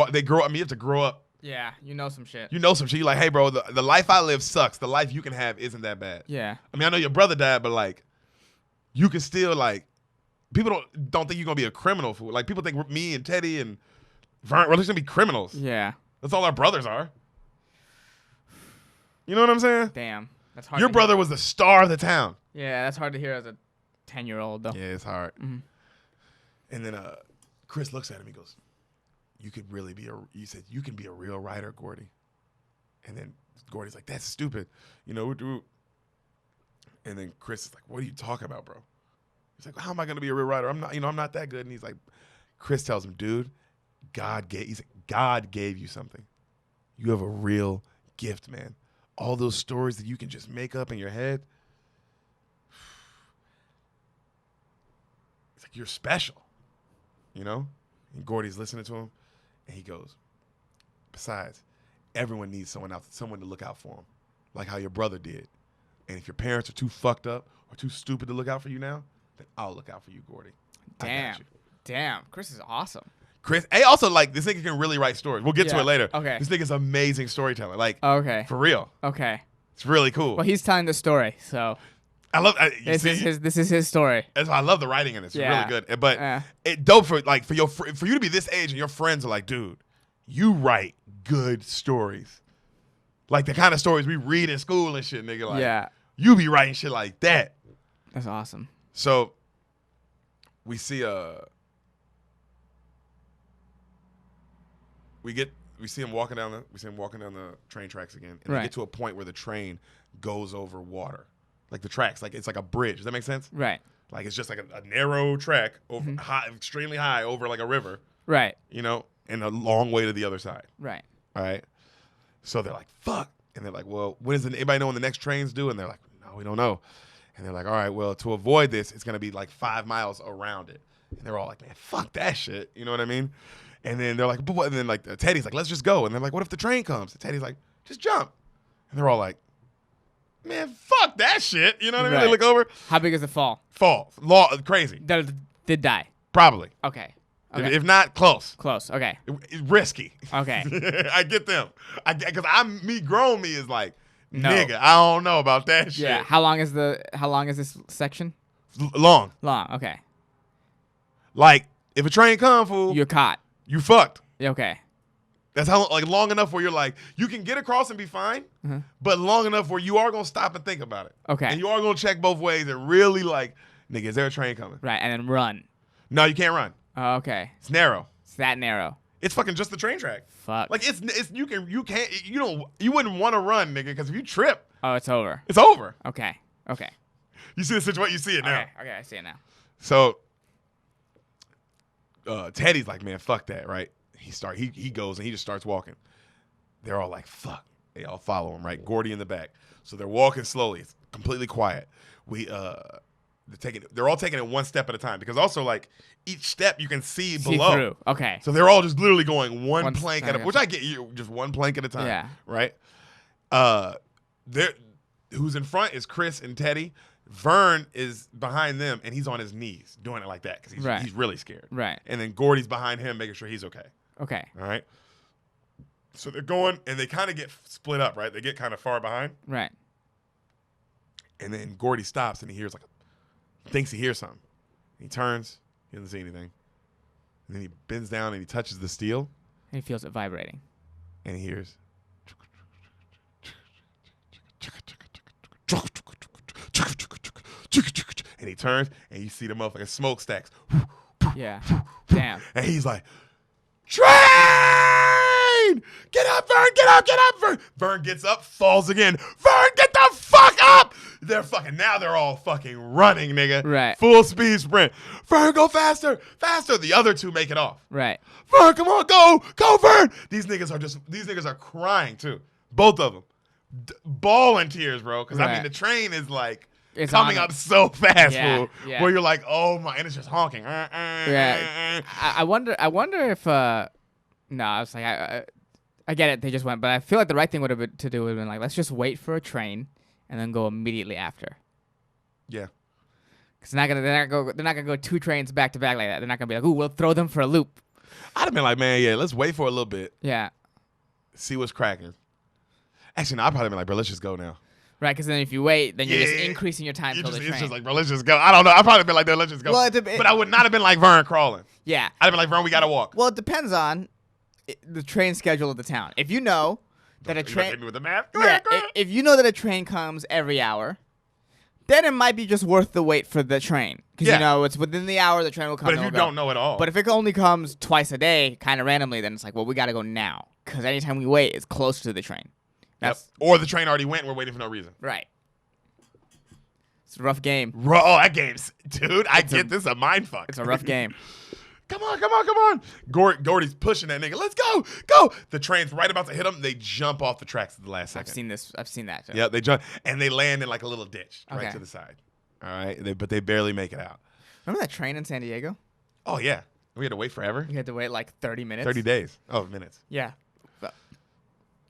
they grow up. I mean, you have to grow up.
Yeah, you know some shit.
You know some shit. You're like, hey, bro, the life I live sucks. The life you can have isn't that bad.
Yeah.
I mean, I know your brother died, but like, you can still like, people don't think you're gonna be a criminal fool. Like, people think me and Teddy and Vern, we're just gonna be criminals.
Yeah.
That's all our brothers are. You know what I'm saying?
Damn, that's hard.
Your brother was the star of the town.
Yeah, that's hard to hear as a 10-year-old though.
Yeah, it's hard.
Mm-hmm.
And then Chris looks at him. He goes, "You could really be you said you can be a real writer, Gordy." And then Gordy's like, "That's stupid." You know, and then Chris is like, "What are you talking about, bro?" He's like, "How am I going to be a real writer? I'm not that good." And he's like, Chris tells him, "Dude, God gave you something. You have a real gift, man. All those stories that you can just make up in your head. It's like you're special, you know?" And Gordy's listening to him, and he goes, "Besides, everyone needs someone to look out for them, like how your brother did. And if your parents are too fucked up or too stupid to look out for you now, then I'll look out for you, Gordy."
Damn, Chris is awesome.
Chris, hey, also, like, this nigga can really write stories. We'll get to it later.
Okay.
This nigga's amazing storyteller. Like,
Okay.
for real.
Okay.
It's really cool.
Well, he's telling the story, so.
I love.
This is his story.
That's why I love the writing in this. It's
Yeah.
really good. But it dope for you to be this age and your friends are like, dude, you write good stories, like the kind of stories we read in school and shit, nigga. Like, you be writing shit like that.
That's awesome.
So we see we see him walking down the train tracks again, and they get to a point where the train goes over water. Like the tracks, like it's like a bridge. Does that make sense?
Right.
Like it's just like a narrow track over high, extremely high over like a river.
Right.
You know, and a long way to the other side.
Right.
All right. So they're like, fuck. And they're like, well, anybody know when the next train's due? And they're like, no, we don't know. And they're like, all right, well, to avoid this, it's going to be like 5 miles around it. And they're all like, man, fuck that shit. You know what I mean? And then they're like, but what? And then like Teddy's like, let's just go. And they're like, what if the train comes? And Teddy's like, just jump. And they're all like, man, fuck that shit. You know what I mean? They look over.
How big is the fall?
Crazy.
Did die.
Probably.
Okay.
If not, close.
Close. Okay.
It's risky.
Okay.
I get them. Because grown me is like,
no.
Nigga, I don't know about that shit.
Yeah. How long is this section?
Long.
Okay.
Like, if a train comes, fool,
you're caught.
You fucked.
Okay.
That's how long enough where you're like, you can get across and be fine, but long enough where you are gonna stop and think about it.
Okay.
And you are gonna check both ways and really like, nigga, is there a train coming?
Right, and then run.
No, you can't run.
Oh, okay.
It's narrow.
It's that narrow.
It's fucking just the train track.
Fuck.
Like you wouldn't want to run, nigga, because if you trip,
oh, it's over.
It's over.
Okay.
You see the situation. You see it now.
Okay, I see it now.
So, Teddy's like, man, fuck that, right? He goes and he just starts walking. They're all like, fuck. They all follow him, right? Gordy in the back. So they're walking slowly. It's completely quiet. They're all taking it one step at a time because also like each step you can see below.
Through. Okay.
So they're all just literally going one plank at a, which I get you, just one plank at a time.
Yeah.
Right. Who's in front is Chris and Teddy. Vern is behind them and he's on his knees doing it like that because he's really scared.
Right.
And then Gordy's behind him making sure he's okay.
Okay.
All right. So they're going and they kind of get split up, right? They get kind of far behind.
Right.
And then Gordy stops and he hears thinks he hears something. He turns, he doesn't see anything. And then he bends down and he touches the steel.
And he feels it vibrating.
And he hears. And he turns and you see the motherfucking smokestacks.
Yeah. Damn.
And he's like, train! Get up, Vern! Get up, Vern! Vern gets up, falls again. Vern, get the fuck up! They're all fucking running, nigga.
Right.
Full speed sprint. Vern, go faster, faster. The other two make it off.
Right.
Vern, come on, go, Vern. These niggas are crying too. Both of them. Bawling tears, bro. Because I mean, the train is like, it's coming up so fast, fool. Yeah. Where you're like, oh my, and it's just honking.
Yeah. I wonder if no, I was like, I get it. They just went, but I feel like the right thing would have been to do would have been like, let's just wait for a train and then go immediately after.
Yeah.
Because they're not gonna go 2 trains back to back like that. They're not gonna be like, ooh, we'll throw them for a loop.
I'd have been like, man, yeah, let's wait for a little bit.
Yeah.
See what's cracking. Actually, no, I'd probably been like, bro, let's just go now.
Right, because then if you wait, then you're just increasing your time till the train.
It's just like, bro, let's just go. I don't know. I'd probably been like, that, let's just go. Well, but I would not have been like Vern crawling.
Yeah.
I'd have been like, Vern, we gotta walk.
Well, it depends on the train schedule of the town. If you know that a train,
hit me with the math. Go
yeah,
ahead.
If you know that a train comes every hour, then it might be just worth the wait for the train because you know it's within the hour the train will come.
But if you don't know at all,
but if it only comes twice a day, kind of randomly, then it's like, well, we gotta go now because anytime we wait, it's close to the train.
That's or the train already went. And we're waiting for no reason.
Right. It's a rough game.
Oh, that game's, dude. This is a mind fuck.
It's a rough game.
Come on. Gordy's pushing that nigga. Let's go. The train's right about to hit them. They jump off the tracks at the last second.
I've seen that. Too.
Yeah, they jump and they land in like a little ditch right to the side. All right, but they barely make it out.
Remember that train in San Diego?
Oh yeah, we had to wait forever.
We had to wait like 30 minutes.
30 days. Oh, minutes.
Yeah.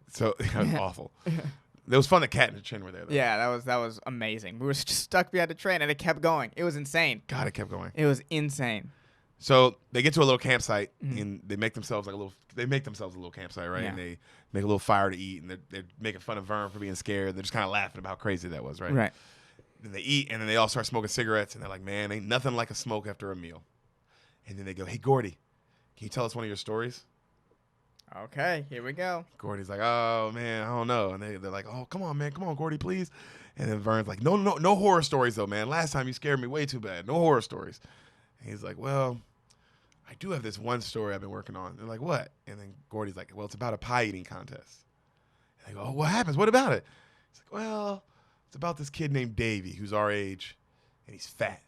So it was awful. It was fun that Kat and Chin were there, though.
Yeah, that was amazing. We were just stuck behind the train, and it kept going. It was insane.
God, it kept going.
It was insane.
So they get to a little campsite, and they make themselves a little campsite, right?
Yeah.
And they make a little fire to eat, and they're making fun of Vern for being scared. They're just kind of laughing about how crazy that was, right?
Right.
then they eat, and then they all start smoking cigarettes, and they're like, man, ain't nothing like a smoke after a meal. And then they go, hey, Gordy, can you tell us one of your stories?
Okay, here we go.
Gordy's like, oh, man, I don't know. And they're like, oh, come on, man. Come on, Gordy, please. And then Vern's like, no horror stories, though, man. Last time you scared me way too bad. No horror stories. And he's like, well, I do have this one story I've been working on. They're like, what? And then Gordy's like, well, it's about a pie eating contest. And they go, oh, what happens? What about it? He's like, well, it's about this kid named Davey who's our age, and he's fat.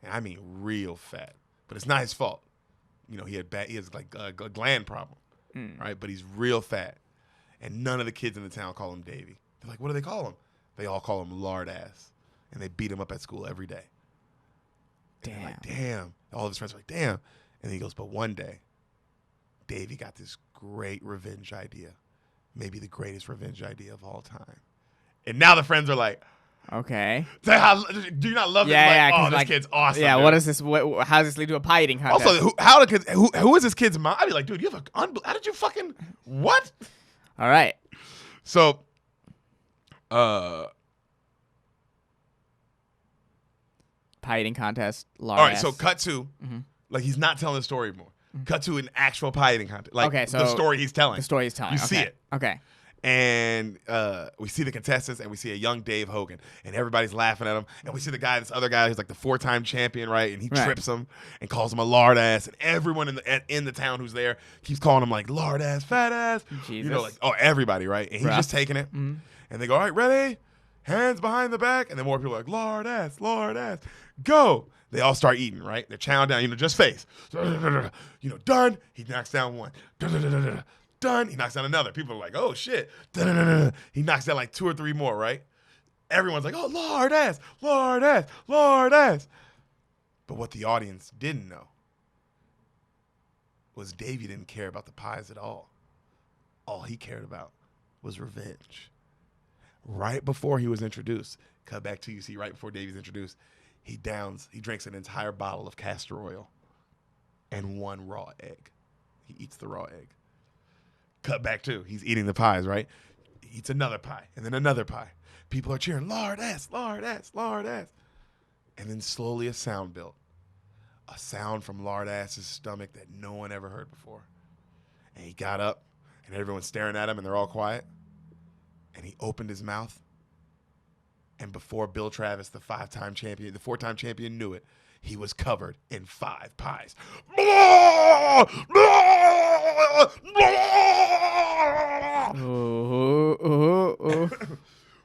And I mean real fat. But it's not his fault. You know, he has like a gland problem. Right, but he's real fat, and none of the kids in the town call him Davy. They're like, what do they call him? They all call him Lard Ass, and they beat him up at school every day. And like, damn. All of his friends are like, damn. And then he goes, but one day, Davy got this great revenge idea, maybe the greatest revenge idea of all time. And now the friends are like,
okay.
Do you not love it?
Yeah,
like, this kid's awesome.
Yeah,
dude.
what is this? How does this lead to a pie eating contest?
Also, who is this kid's mom? I'd be like, dude, you have how did you fucking what?
All right.
So,
pie eating contest.
All right, so cut to like he's not telling the story anymore. Cut to an actual pie eating contest, like the story he's telling.
The story he's telling.
You see it.
Okay.
And we see the contestants, and we see a young Dave Hogan, and everybody's laughing at him. And we see this other guy who's like the 4-time champion, right? And he trips him and calls him a lard ass. And everyone in the town who's there keeps calling him like lard ass, fat ass.
Jesus.
You know, like everybody, right? And he's just taking it. And they go, all right, ready? Hands behind the back. And then more people are like lard ass, go. They all start eating, right? They're chowing down, just face. Done. He knocks down one. Done. He knocks down another. People are like, oh, shit. He knocks down like 2 or 3 more, right? Everyone's like, oh, lard ass. But what the audience didn't know was Davey didn't care about the pies at all. All he cared about was revenge. Right before he was introduced, cut back to you see right before Davey's introduced, he drinks an entire bottle of castor oil and 1 raw egg. He eats the raw egg. Cut back to, he's eating the pies, right? He eats another pie and then another pie. People are cheering, lard ass. And then slowly a sound built. A sound from lard ass's stomach that no one ever heard before. And he got up and everyone's staring at him and they're all quiet. And he opened his mouth. And before Bill Travis, the 4-time champion knew it, he was covered in 5 pies.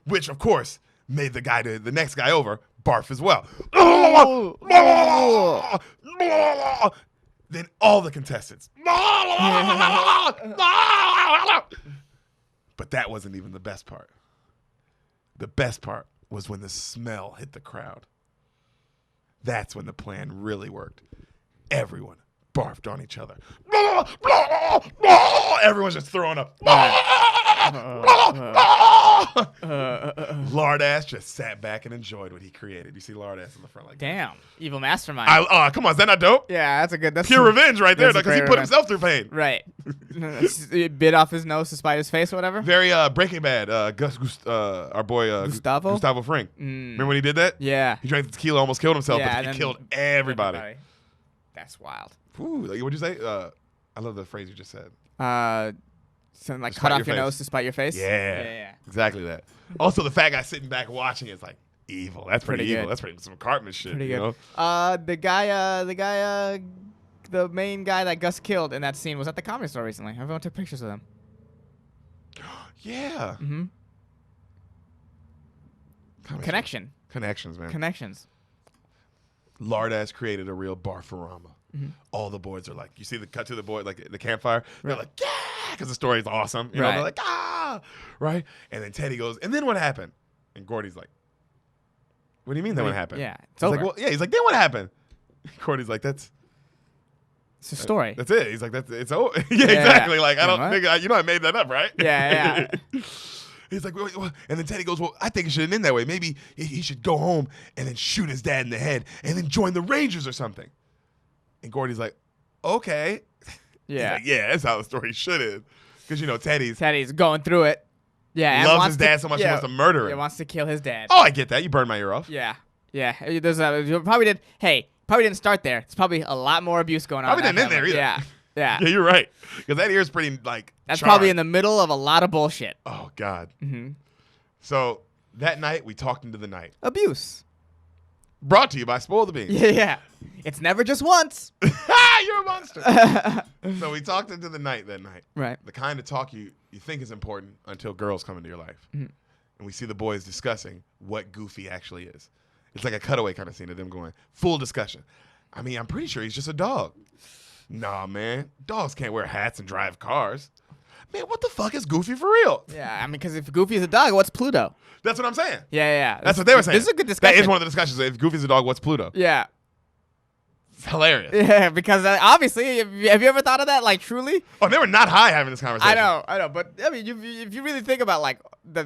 Which, of course, made the next guy over barf as well. Then all the contestants. But that wasn't even the best part. The best part was when the smell hit the crowd. That's when the plan really worked. Everyone barfed on each other. Everyone's just throwing up. Lard ass just sat back and enjoyed what he created. You see Lard ass in the front like
damn, evil mastermind.
Come on, is that not dope?
Yeah, that's
pure revenge right there because he put himself through pain.
Right. He bit off his nose to spite his face or whatever.
Very Breaking Bad. Our boy Gustavo Fring. Remember when he did that?
Yeah.
He drank the tequila, almost killed himself, but he killed everybody.
That's wild.
Ooh, what'd you say? I love the phrase you just said.
Something like cut off your nose to spite your face.
Yeah. Exactly that. Also, the fat guy sitting back watching is like evil. That's pretty evil. Good. That's pretty some Cartman shit.
Pretty
good.
You know? The main guy that Gus killed in that scene was at the Comedy Store recently. Everyone took pictures of him.
Yeah.
Mm-hmm. Connections, man. Connections.
Lard ass created a real barfarama. Mm-hmm. All the boys are like, you see the cut to the boy, like the campfire. They're like, yeah, because the story's awesome. You know, they're like, ah, right. And then Teddy goes, and then what happened? And Gordy's like, what do you mean? Then what happened?
Yeah,
it's over. Like, well, yeah. He's like, then what happened? Gordy's like, it's
a story.
That's it. He's like, it's over. Yeah, exactly. Like, I don't think I made that up, right?
Yeah.
He's like, and then Teddy goes, well, I think it should have been that way. Maybe he should go home and then shoot his dad in the head and then join the Rangers or something. And Gordy's like, okay.
Yeah.
Like, yeah, that's how the story should have. Because, Teddy's
going through it. Yeah, and
loves
wants
his dad so much he wants to murder
Yeah,
him.
wants to kill his dad.
Oh, I get that. You burned my ear off.
Yeah. You probably didn't start there. There's probably a lot more abuse going on.
Probably
in that
didn't end there
family.
either.
Yeah.
Yeah, you're right. Because that ear's pretty, like,
That's
charred.
probably in the middle of a lot of bullshit.
Oh, God.
Mm-hmm.
So that night, we talked into the night.
Abuse.
Brought to you by Spoil the Beans.
Yeah. It's never just once.
You're a monster. So we talked into the night that night.
Right.
The kind of talk you think is important until girls come into your life.
Mhm.
And we see the boys discussing what Goofy actually is. It's like a cutaway kind of scene of them going, full discussion. I mean, I'm pretty sure he's just a dog. Nah, man. Dogs can't wear hats and drive cars. Man, what the fuck is Goofy for real?
Yeah, I mean, because if Goofy's a dog, what's Pluto?
That's what I'm saying.
Yeah.
That's what they were saying.
This is a good discussion.
That is one of the discussions. If Goofy's a dog, what's Pluto?
Yeah.
It's hilarious.
Yeah, because obviously, have you ever thought of that? Like, truly?
Oh, they were not high having this conversation.
I know. But, I mean, if you really think about, like, the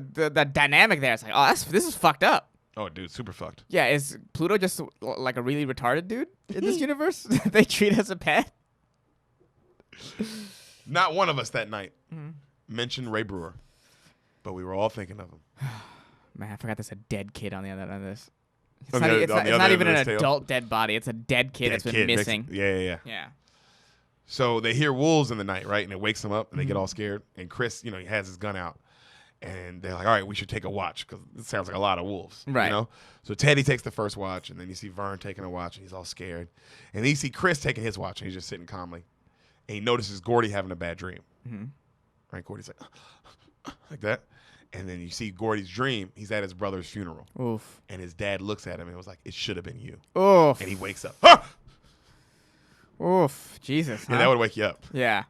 dynamic there, it's like, oh, this is fucked up.
Oh, dude, super fucked.
Yeah, is Pluto just, like, a really retarded dude in this universe? They treat as a pet?
Not one of us that night mentioned Ray Brewer, but we were all thinking of him.
Man, I forgot there's a dead kid on the other end of this. It's
On
not,
the other-
it's
on
not,
the
it's
other
not
end
even
of
an
this tale?
adult dead body. It's a dead kid that's been missing.
Yeah.
Yeah.
So they hear wolves in the night, right? And it wakes them up, and they get all scared. And Chris, he has his gun out. And they're like, all right, we should take a watch because it sounds like a lot of wolves.
Right.
So Teddy takes the first watch, and then you see Vern taking a watch, and he's all scared. And then you see Chris taking his watch, and he's just sitting calmly. And he notices Gordy having a bad dream.
Mm-hmm.
Right? Gordy's like that. And then you see Gordy's dream. He's at his brother's funeral.
Oof.
And his dad looks at him and was like, it should have been you.
Oof.
And he wakes up. Ah!
Oof. Jesus.
Yeah,
huh?
that would wake you up.
Yeah.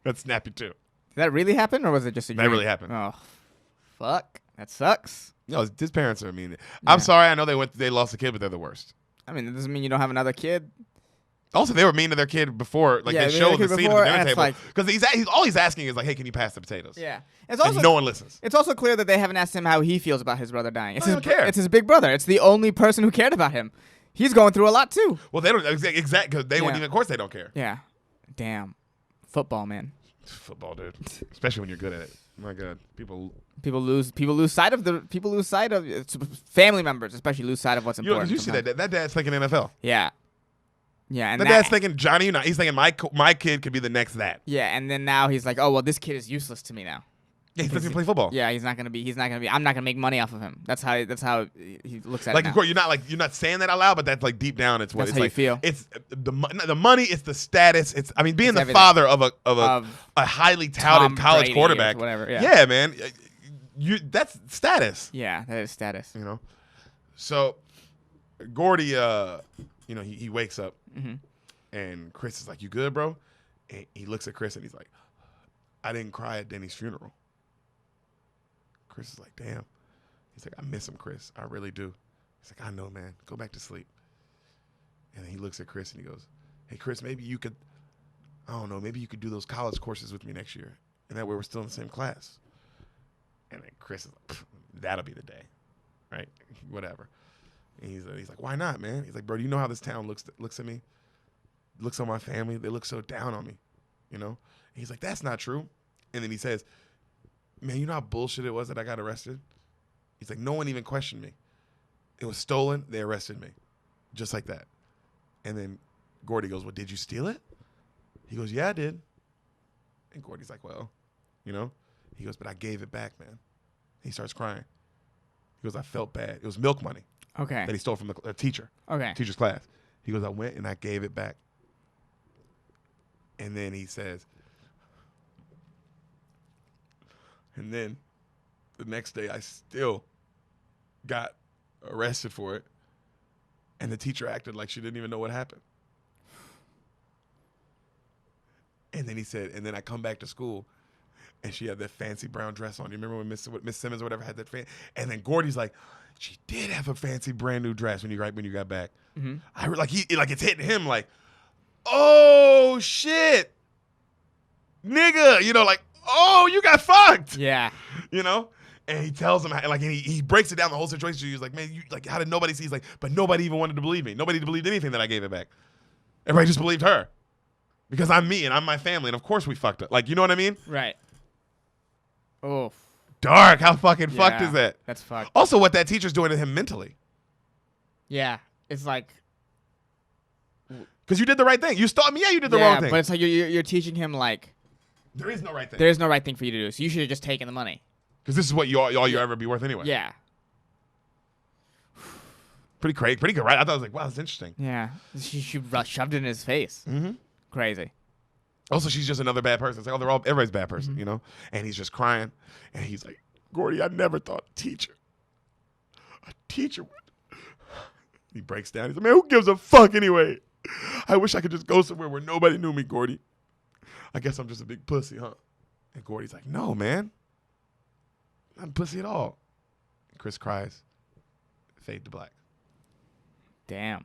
That'd snap you too.
Did that really happen, or was it just a dream?
That really happened.
Oh, fuck. That sucks.
No, his parents are mean. I'm sorry. I know they lost a kid, but they're the worst.
I mean, it doesn't mean you don't have another kid.
Also, they were mean to their kid before. Like,
Yeah,
they
they
showed
were
the
kid
scene at
before,
the dinner
and it's
table.
like-
Because all he's asking is like, hey, can you pass the potatoes?
Yeah. It's
And
also
no one listens.
It's also clear that they haven't asked him how he feels about his brother dying. It's
No, they don't care.
It's his big brother. It's the only person who cared about him. He's going through a lot too.
Well, they don't exactly because they wouldn't
Yeah.
even. Of course, they don't care.
Yeah. Damn. Football, man.
Football, dude. Especially when you're good at it. My God, people
lose sight of it's family members, especially lose sight of what's
You know,
important.
because you see
sometimes.
that dad's thinking NFL.
Yeah. Yeah, and
That dad's thinking Johnny Unitas. He's thinking my kid could be the next that.
yeah, and then now he's like, oh well, this kid is useless to me now.
Yeah, he doesn't even play football.
Yeah, he's not gonna be. I'm not gonna make money off of him. That's how he looks at
Like,
it
of
now.
course, you're not saying that out loud, but that's like deep down. It's what
That's
it's
how you
like.
feel.
It's the money. It's the status. It's being
It's
the
everything.
father of a
Of
highly touted
Tom
college
Brady or
quarterback.
whatever, yeah.
man. That's status.
Yeah, that is status.
So Gordy, he wakes up
Mhm.
and Chris is like, "You good, bro?" And he looks at Chris and he's like, "I didn't cry at Denny's funeral." Chris is like, "Damn." He's like, "I miss him, Chris. I really do." He's like, "I know, man. Go back to sleep." And then he looks at Chris and he goes, "Hey, Chris, maybe you could, I don't know, maybe you could do those college courses with me next year, and that way we're still in the same class." And then Chris is like, "That'll be the day, right? Whatever." And he's like, "Why not, man?" He's like, "Bro, do you know how this town looks at me? Looks on my family. They look so down on me, And he's like, "That's not true." And then he says, "Man, you know how bullshit it was that I got arrested?" He's like, "No one even questioned me. It was stolen. They arrested me, just like that." And then Gordy goes, "Well, did you steal it?" He goes, "Yeah, I did." And Gordy's like, "Well, He goes, "But I gave it back, man." He starts crying. He goes, "I felt bad. It was milk money
Okay.
that he stole from the teacher,
Okay.
teacher's class." He goes, "I went and I gave it back." And then he says, and then the next day I still got arrested for it. And the teacher acted like she didn't even know what happened. And then he said, and then I come back to school and she had that fancy brown dress on. You remember when Miss Simmons or whatever had that and then Gordy's like, "She did have a fancy brand new dress when you got back."
Mm-hmm.
I like it's hitting him like, "Oh shit, nigga," like, "Oh, you got fucked,"
Yeah.
And he tells him, and he breaks it down the whole situation. He's like, "Man, how did nobody see?" He's like, "But nobody even wanted to believe me. Nobody believed anything that I gave it back. Everybody just believed her because I'm me and I'm my family, and of course we fucked up. Like, you know what I mean?"
Right. Oh.
dark. How fucking fucked is that?
That's fucked.
Also, what that teacher's doing to him mentally.
Yeah, it's like.
Because you did the right thing. You stopped me. Yeah, you did the wrong thing.
But it's like you're teaching him like.
There is no right thing.
There is no right thing for you to do. So you should have just taken the money.
Because this is what all you ever be worth anyway.
Yeah.
Pretty great. Pretty good, right? I thought I was like, wow, that's interesting.
Yeah. She shoved it in his face.
Mm-hmm.
Crazy.
Also, she's just another bad person. It's like, everybody's a bad person, you know? And he's just crying. And he's like, Gordy, I never thought a teacher would. He breaks down. He's like, man, who gives a fuck anyway? I wish I could just go somewhere where nobody knew me, Gordy. I guess I'm just a big pussy, huh? And Gordy's like, no, man. I'm not a pussy at all. And Chris cries. Fade to black.
Damn.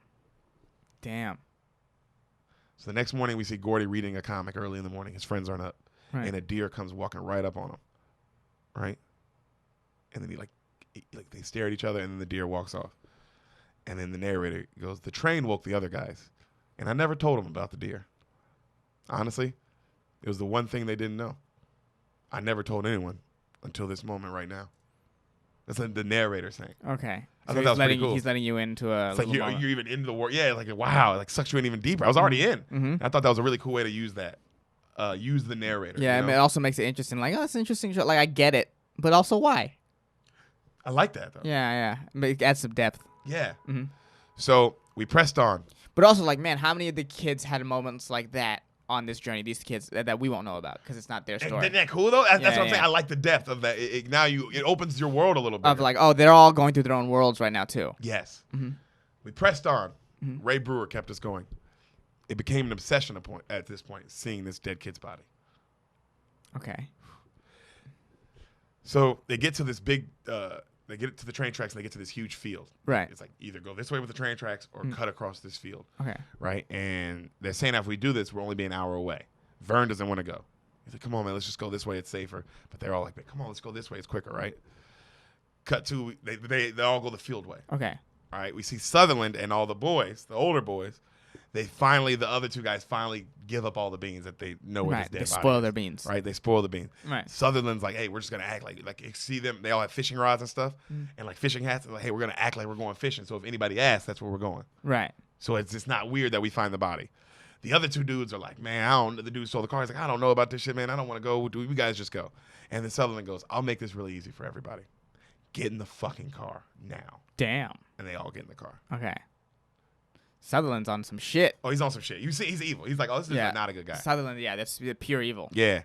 So the next morning, we see Gordy reading a comic early in the morning. His friends aren't up.
Right.
And a deer comes walking right up on him. Right? And then they stare at each other, and then the deer walks off. And then the narrator goes, the train woke the other guys. And I never told them about the deer. Honestly, it was the one thing they didn't know. I never told anyone until this moment right now. That's the narrator saying.
Okay.
I thought that was pretty cool.
He's letting you into a.
It's like you're even into the world. Yeah, like wow, it like sucks you in even deeper. I was already in.
Mm-hmm.
I thought that was a really cool way to use that. Use the narrator.
Yeah,
you know?
it also makes it interesting. Like, oh, it's an interesting show. Like, I get it, but also why?
I like that though.
Yeah. It adds some depth.
Yeah.
Mm-hmm.
So we pressed on.
But also, like, man, how many of the kids had moments like that on this journey? These kids that we won't know about because it's not their story.
Isn't that cool though? That's what I'm
yeah.
saying. I like the depth of that. Now it opens your world a little bit.
Of like, oh, they're all going through their own worlds right now too.
Yes.
Mm-hmm.
We pressed on.
Mm-hmm.
Ray Brewer kept us going. It became an obsession at this point, seeing this dead kid's body.
Okay.
So they get to this big. They get to the train tracks and they get to this huge field.
Right.
It's like either go this way with the train tracks or cut across this field.
Okay.
Right. And they're saying if we do this, we'll only be an hour away. Vern doesn't want to go. He's like, come on, man, let's just go this way. It's safer. But they're all like, come on, let's go this way. It's quicker, right? Cut to, they all go the field way.
Okay.
All right. We see Sutherland and all the boys, the older boys. The other two guys finally give up all the beans that they know where this dead body is.
They spoil their beans.
Right. They spoil the beans.
Right.
Sutherland's like, hey, we're just going to act like you see them. They all have fishing rods and stuff and like fishing hats. They're like, hey, we're going to act like we're going fishing. So if anybody asks, that's where we're going.
Right.
So it's just not weird that we find the body. The other two dudes are like, man, the dude stole the car. He's like, I don't know about this shit, man. I don't want to go. You guys just go. And then Sutherland goes, I'll make this really easy for everybody. Get in the fucking car now.
Damn.
And they all get in the car.
Okay. Sutherland's on some shit.
Oh, he's on some shit. You see, he's evil. He's like, oh, this is not a good guy.
Sutherland, that's pure evil.
Yeah.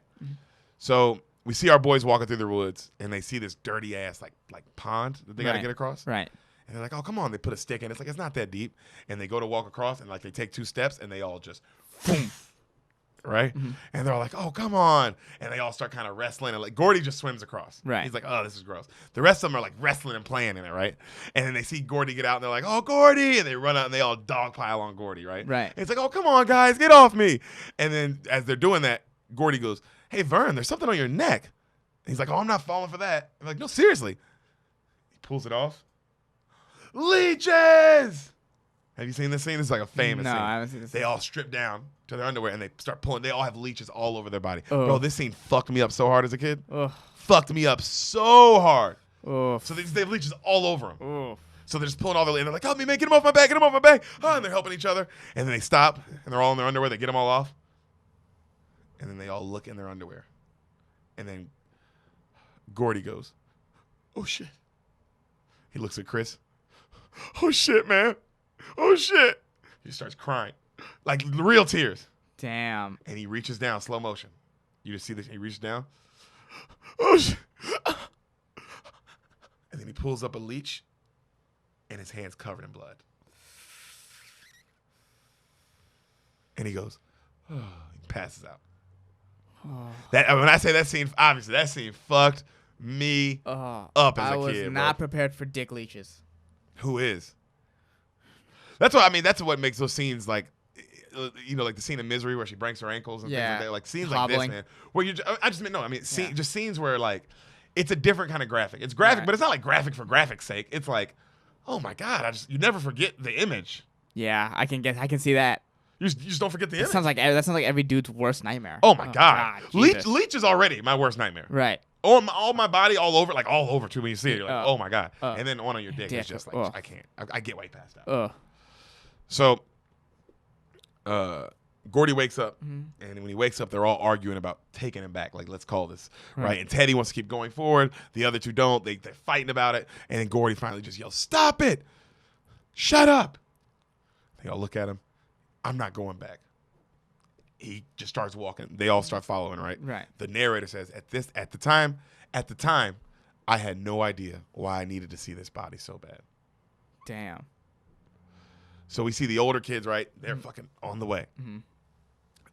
So we see our boys walking through the woods, and they see this dirty ass like pond that they got to get across.
Right.
And they're like, oh, come on. They put a stick in. It's like, it's not that deep. And they go to walk across, and like they take 2 steps, and they all just, boom, right? Mm-hmm. And they're all like, oh, come on. And they all start kind of wrestling. And like Gordy just swims across. Right. He's like, oh, this is gross. The rest of them are like wrestling and playing in it, right? And then they see Gordy get out, and they're like, oh, Gordy. And they run out, and they all dogpile on Gordy, right? Right. And it's like, oh, come on, guys, get off me. And then as they're doing that, Gordy goes, hey, Vern, there's something on your neck. And he's like, oh, I'm not falling for that. I'm like, no, seriously. He pulls it off. Leeches! Have you seen this scene? This is like a famous scene.
No, I haven't seen this.
They all strip down to their underwear and they start pulling. They all have leeches all over their body. Bro, this scene fucked me up so hard as a kid. Fucked me up so hard. So they have leeches all over them. So they're just pulling all their, and they're like, help me, man, get them off my back, get them off my back. Oh, and they're helping each other. And then they stop, and they're all in their underwear. They get them all off. And then they all look in their underwear. And then Gordy goes, oh, shit. He looks at Chris. Oh, shit, man. Oh, shit. He starts crying. Like real tears.
Damn.
And he reaches down, slow motion. You just see this. He reaches down. Oh, shit. And then he pulls up a leech, and his hand's covered in blood. And he goes, oh, he passes out. That when I say that scene, obviously that scene fucked me up as a kid.
I was not prepared for dick leeches.
Who is? That's what I mean. That's what makes those scenes like, you know, like the scene in Misery where she breaks her ankles and things like that. Like scenes like this, man. Where you, just scenes where like, it's a different kind of graphic. It's graphic, but it's not like graphic for graphic's sake. It's like, oh my god, you never forget the image.
Yeah, I can see that.
You just don't forget the image.
That sounds like every dude's worst nightmare.
Oh my god. Leech is already my worst nightmare.
Right.
all my body, all over, like all over too. When you see it, you're like, oh my god. And then one on your dick is just like, I can't. I get way past that. So, Gordy wakes up, and when he wakes up, they're all arguing about taking him back. Like, let's call this right. And Teddy wants to keep going forward. The other two don't. They're fighting about it, and then Gordy finally just yells, "Stop it! Shut up!" They all look at him. I'm not going back. He just starts walking. They all start following, right?
Right.
The narrator says, at the time, I had no idea why I needed to see this body so bad.
Damn.
So we see the older kids, right? They're fucking on the way.
Mm-hmm.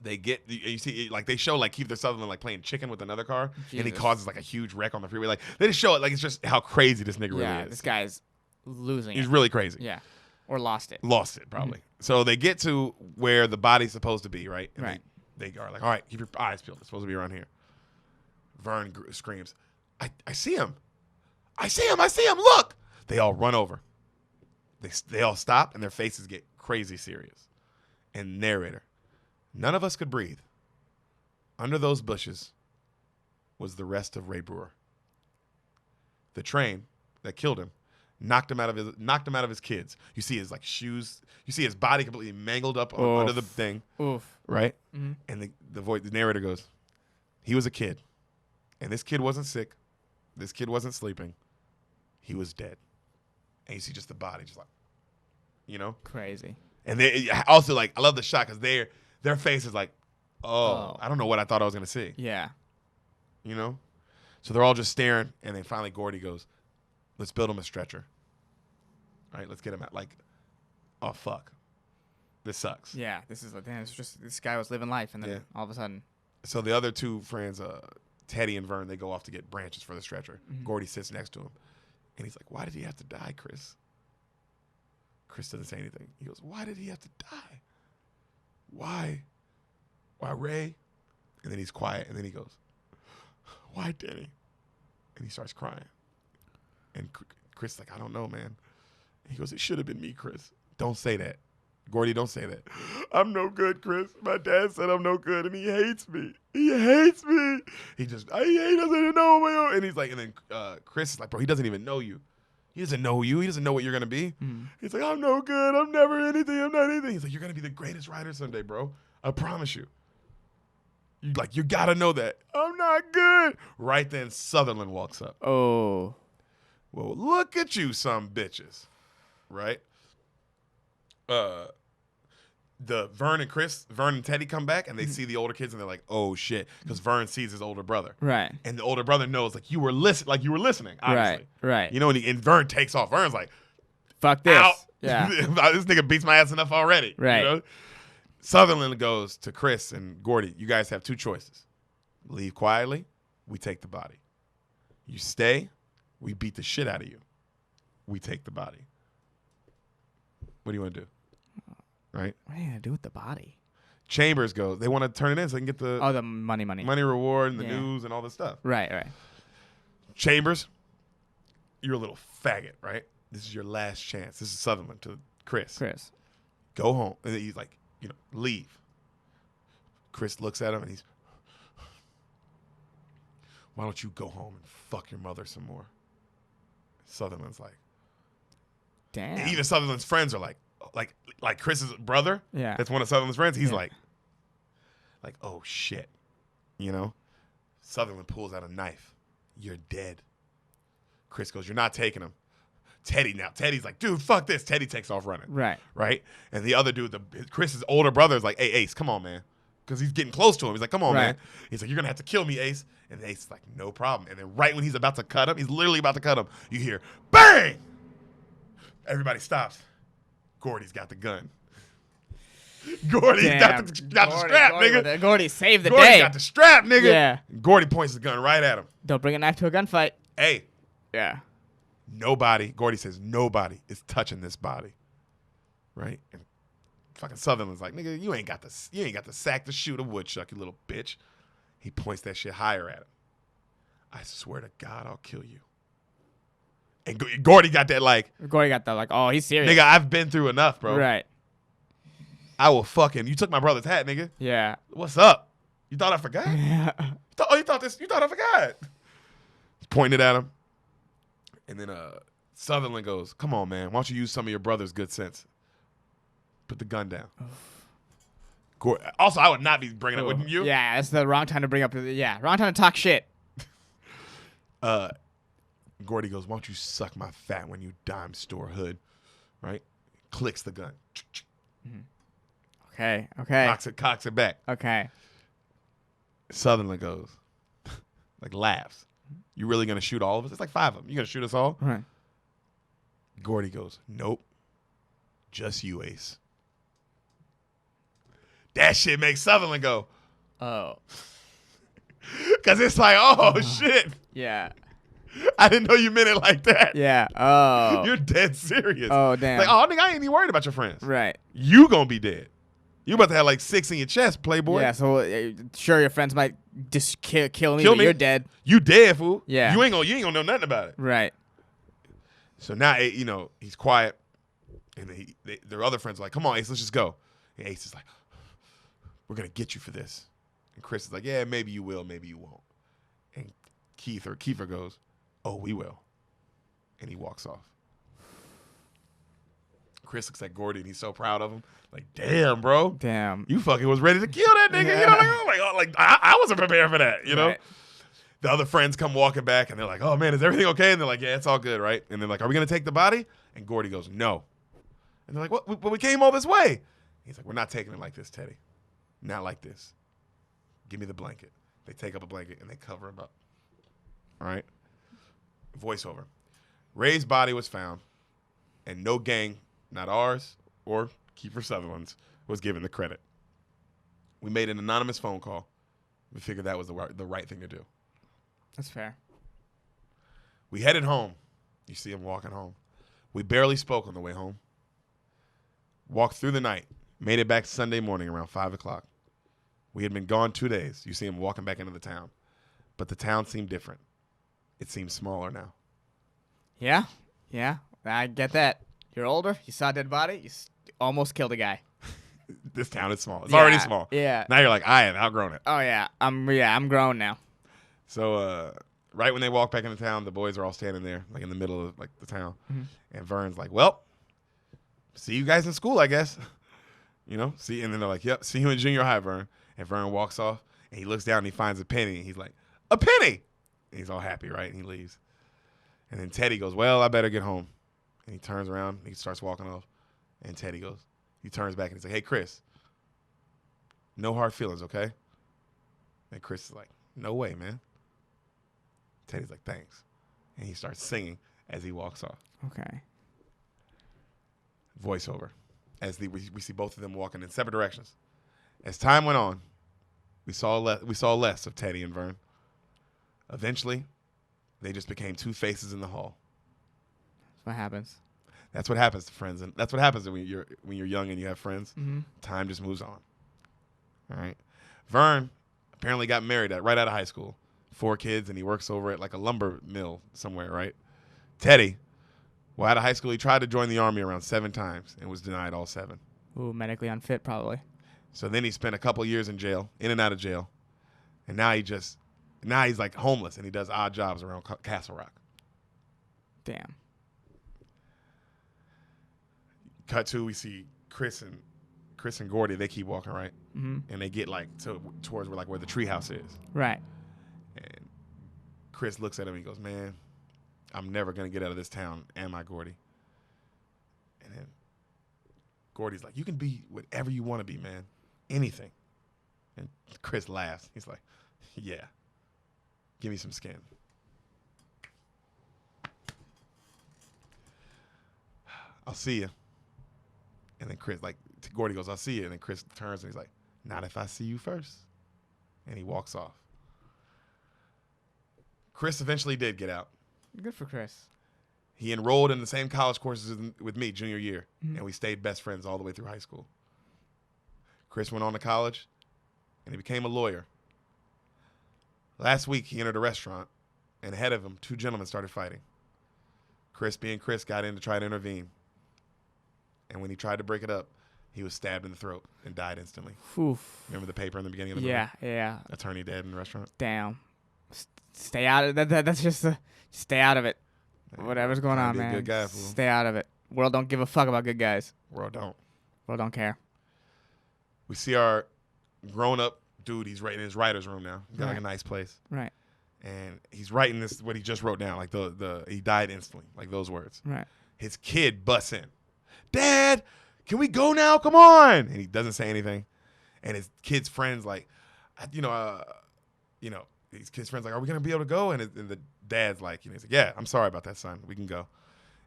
They get, you see, like they show like Kiefer Sutherland like playing chicken with another car,
Jesus.
and he causes like a huge wreck on the freeway. Like they just show it, like it's just how crazy this nigga really is.
This guy's losing
He's
it.
really crazy.
Yeah. Or lost it.
Lost it, probably. So they get to where the body's supposed to be, right? And
right.
They are like, all right, keep your eyes peeled. It's supposed to be around here. Vern screams, I see him. I see him. I see him. Look. They all run over. They all stop, and their faces get crazy serious. And narrator, none of us could breathe. Under those bushes was the rest of Ray Brewer. The train that killed him knocked him out of his kids. You see his like shoes. You see his body completely mangled up under the thing.
Oof.
Right?
Mm-hmm.
And the narrator goes, he was a kid. And this kid wasn't sick. This kid wasn't sleeping. He was dead. And you see just the body, just like, you know?
Crazy.
And they also like, I love the shot because their face is like, oh, I don't know what I thought I was going to see.
Yeah.
You know? So they're all just staring. And then finally Gordy goes, let's build him a stretcher. All right, let's get him out. Like, oh, fuck. This sucks.
Yeah, this is damn. It's just this guy was living life, and then all of a sudden.
So the other two friends, Teddy and Vern, they go off to get branches for the stretcher. Mm-hmm. Gordy sits next to him, and he's like, "Why did he have to die, Chris?" Chris doesn't say anything. He goes, "Why did he have to die? Why? Why, Ray?" And then he's quiet, and then he goes, "Why, Denny?" And he starts crying. And Chris is like, "I don't know, man." He goes, "It should have been me, Chris." Don't say that. Gordy, don't say that. I'm no good, Chris. My dad said I'm no good, and he hates me. He hates me. He doesn't even know me. And he's like, and then Chris is like, bro, he doesn't even know you. He doesn't know you. He doesn't know what you're going to be. Mm. He's like, I'm no good. I'm never anything. I'm not anything. He's like, you're going to be the greatest writer someday, bro. I promise you. You got to know that. I'm not good. Right then, Sutherland walks up.
Oh.
Well, look at you, some bitches. Right? The Vern and Teddy come back, and they see the older kids, and they're like, "Oh shit!" Because Vern sees his older brother,
right?
And the older brother knows, like you were listening, obviously,
right?
You know, and Vern takes off. Vern's like,
"Fuck this!"
Out.
Yeah,
this nigga beats my ass enough already,
right?
You know? Sutherland goes to Chris and Gordy. You guys have two choices: leave quietly, we take the body. You stay, we beat the shit out of you. We take the body. What do you want to do? Right?
What are you gonna do with the body?
Chambers goes, they want to turn it in so they can get the
money
reward and the news and all this stuff.
Right.
Chambers, you're a little faggot, right? This is your last chance. This is Sutherland to Chris. Go home. And he's like, leave. Chris looks at him and he's, why don't you go home and fuck your mother some more? Sutherland's like,
damn.
And even Sutherland's friends are like Chris's brother.
Yeah.
That's one of Sutherland's friends. He's like, oh shit. Sutherland pulls out a knife. You're dead. Chris goes, you're not taking him. Teddy's like, dude, fuck this. Teddy takes off running. Right. And the other dude, Chris's older brother is like, hey, Ace, come on, man. Because he's getting close to him. He's like, come on, man. He's like, you're going to have to kill me, Ace. And Ace is like, no problem. And then right when he's about to cut him, he's literally about to cut him, you hear, bang! Everybody stops. Gordy's got the gun. Gordy's got the strap, nigga.
Gordy saved the
Gordy
day.
Got the strap, nigga.
Yeah.
Gordy points the gun right at him.
Don't bring a knife to a gunfight.
Hey.
Yeah.
Gordy says, nobody is touching this body. Right? And fucking Sutherland's like, nigga, you ain't got the sack to shoot a woodchuck, you little bitch. He points that shit higher at him. I swear to God, I'll kill you. And Gordy got that
oh, he's serious.
Nigga, I've been through enough, bro.
Right.
I will fucking, you took my brother's hat, nigga.
Yeah.
What's up? You thought I forgot?
Yeah.
You thought I forgot? pointed at him. And then Sutherland goes, come on, man. Why don't you use some of your brother's good sense? Put the gun down. Also, I would not be bringing it, wouldn't you?
Yeah, it's the wrong time to bring up. Wrong time to talk shit.
Gordy goes, why don't you suck my fat when you dime store hood? Right? Clicks the gun.
Okay.
Cocks it back.
Okay.
Sutherland goes, like laughs. You really going to shoot all of us? It's like 5 of them. You going to shoot us all?
Right.
Gordy goes, nope. Just you, Ace. That shit makes Sutherland go,
oh.
Because it's like, oh, shit.
Yeah.
I didn't know you meant it like that.
Yeah. Oh.
You're dead serious.
Oh, damn.
Like, oh, nigga, I ain't even worried about your friends.
Right.
You gonna be dead. You about to have like 6 in your chest, playboy.
Yeah, so sure, your friends might just kill me,
Kill
but
me.
you're dead.
You dead, fool.
Yeah.
You ain't gonna know nothing about it.
Right.
So now, he's quiet. And their other friends are like, come on, Ace, let's just go. And Ace is like, we're going to get you for this. And Chris is like, yeah, maybe you will, maybe you won't. And Kiefer goes, oh, we will. And he walks off. Chris looks at Gordy, and he's so proud of him. Like, damn, bro.
Damn.
You fucking was ready to kill that nigga.
Yeah.
You know, like, oh my God, like, I wasn't prepared for that, you know?
Right.
The other friends come walking back, and they're like, oh, man, is everything okay? And they're like, yeah, it's all good, right? And they're like, are we going to take the body? And Gordy goes, no. And they're like, what? But we came all this way. He's like, we're not taking it like this, Teddy. Not like this. Give me the blanket. They take up a blanket, and they cover him up. All right? Voiceover. Ray's body was found, and no gang, not ours or Kiefer Sutherland's, was given the credit. We made an anonymous phone call. We figured that was the right thing to do.
That's fair.
We headed home. You see him walking home. We barely spoke on the way home. Walked through the night. Made it back Sunday morning around 5 o'clock. We had been gone 2 days. You see him walking back into the town. But the town seemed different. It seemed smaller now.
Yeah. Yeah. I get that. You're older. You saw a dead body. You almost killed a guy.
This town is small. It's already small.
Yeah.
Now you're like, I have outgrown it.
Oh, yeah. I'm grown now.
So right when they walk back into town, the boys are all standing there, like in the middle of like the town. Mm-hmm. And Vern's like, well, see you guys in school, I guess. You know, see, and then they're like, yep, see you in junior high, Vern. And Vern walks off, and he looks down, and he finds a penny, and he's like, a penny! And he's all happy, right? And he leaves. And then Teddy goes, well, I better get home. And he turns around, and he starts walking off. And Teddy goes, he turns back, and he's like, hey, Chris, no hard feelings, okay? And Chris is like, no way, man. Teddy's like, thanks. And he starts singing as he walks off.
Okay.
Voiceover. As we see both of them walking in separate directions. As time went on, we saw less of Teddy and Vern. Eventually, they just became two faces in the hall.
That's what happens.
That's what happens to friends, and that's what happens when you're young and you have friends.
Mm-hmm.
Time just moves on. All right. Vern apparently got married right out of high school. 4 kids, and he works over at like a lumber mill somewhere, right? Teddy, well, out of high school, he tried to join the army around 7 times and was denied all 7.
Ooh, medically unfit, probably.
So then he spent a couple years in jail, in and out of jail, and now he's like homeless, and he does odd jobs around Castle Rock.
Damn.
Cut to, we see Chris and Gordy. They keep walking, right?
Mm-hmm.
And they get like towards where the treehouse is.
Right.
And Chris looks at him and he goes, man, I'm never going to get out of this town, am I, Gordy? And then Gordy's like, you can be whatever you want to be, man. Anything. And Chris laughs. He's like, yeah, give me some skin. I'll see you. And then Gordy goes, I'll see you. And then Chris turns and he's like, not if I see you first. And he walks off. Chris eventually did get out.
Good for Chris.
He enrolled in the same college courses with me junior year,
Mm-hmm.
and we stayed best friends all the way through high school. Chris went on to college, and he became a lawyer. Last week, he entered a restaurant, and ahead of him, 2 gentlemen started fighting. Chris, being Chris, got in to try to intervene. And when he tried to break it up, he was stabbed in the throat and died instantly.
Oof.
Remember the paper in the beginning of the movie?
Yeah, yeah.
Attorney dead in the restaurant?
Damn. Stay out of that. That's just stay out of it. Whatever's going on,
Be a
man.
good guy, fool.
Stay out of it. World don't give a fuck about good guys.
World don't.
World don't care.
We see our grown-up dude. He's right in his writer's room now. He's got like a nice place.
Right.
And he's writing this, what he just wrote down. Like he died instantly. Like those words.
Right.
His kid busts in. Dad, can we go now? Come on. And he doesn't say anything. And his kid's friends like, his kid's friends like, are we going to be able to go? And the dad's like, he's like, yeah, I'm sorry about that, son. We can go.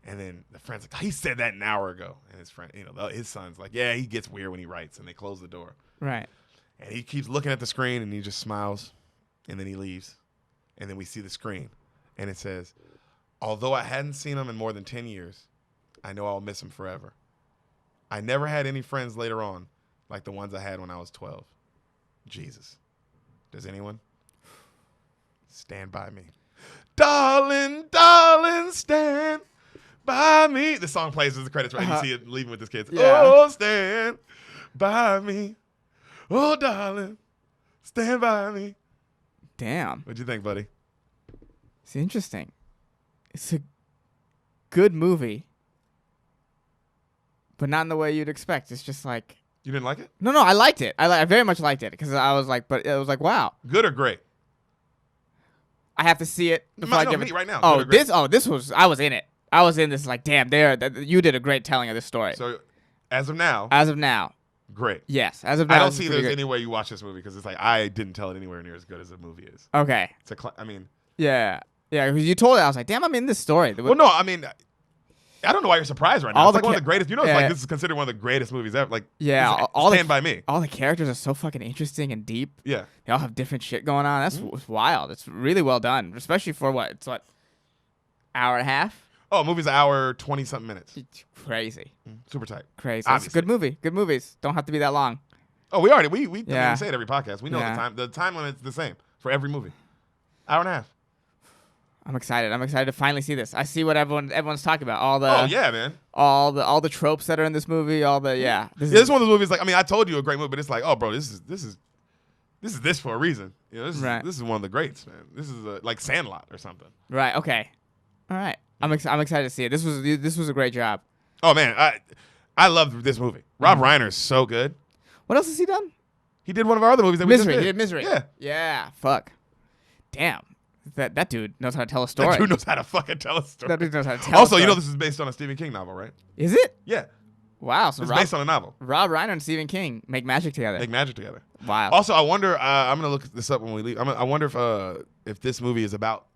And then the friend's like, he said that an hour ago. And his friend, his son's like, yeah, he gets weird when he writes. And they close the door.
Right.
And he keeps looking at the screen and he just smiles. And then he leaves. And then we see the screen. And it says, although I hadn't seen him in more than 10 years, I know I'll miss him forever. I never had any friends later on like the ones I had when I was 12. Jesus. Does anyone? Stand by me. Darling, darling, stand by me. The song plays as the credits, right? You see it leaving with his kids.
Yeah.
Oh, stand by me. Oh, darling, stand by me.
Damn.
What'd you think, buddy?
It's interesting. It's a good movie, but not in the way you'd expect. It's just like...
You didn't like it?
No, I liked it. I very much liked it because I was like, but it was like, wow.
Good or great?
I have to see it before I give
me
it.
right now.
Oh, this was. I was in it. I was in this. Like, damn, you did a great telling of this story.
So, as of now, great.
Yes, as of now.
I don't see there's any way you watch this movie because it's like I didn't tell it anywhere near as good as the movie is.
Okay.
It's
Yeah. Because you told it, I was like, damn, I'm in this story.
Well, no, I mean, I don't know why you're surprised right now. It's like one of the greatest. It's like this is considered one of the greatest movies ever. Like, Stand By Me.
All the characters are so fucking interesting and deep.
Yeah.
They all have different shit going on. That's wild. It's really well done, especially for what? Hour and a half?
Oh, movie's an hour, 20-something minutes.
Crazy.
Super tight.
Crazy. It's a good movie. Good movies. Don't have to be that long.
Oh, we say it every podcast. We know the time. The time limit's the same for every movie. Hour and a half.
I'm excited. I'm excited to finally see this. I see what everyone's talking about.
Man.
All the tropes that are in this movie. This
is one of those movies. Like, I mean, I told you a great movie, but it's like, oh, bro, this is this for a reason. This is one of the greats, man. This is like Sandlot or something.
Right. Okay. All right. I'm excited to see it. This was a great job.
Oh man, I love this movie. Rob Reiner is so good.
What else has he done?
He did one of our other movies that
Misery.
we just did.
He did Misery.
Yeah.
Yeah. Fuck. Damn. That dude knows how to tell a story.
That dude knows how to fucking tell a story.
That dude knows how to tell
Also,
a story.
this is based on a Stephen King novel, right?
Is it?
Yeah.
Wow. So
it's based on a novel.
Rob Reiner and Stephen King make magic together. Wow.
Also, I wonder. I'm gonna look this up when we leave. I wonder if this movie is about,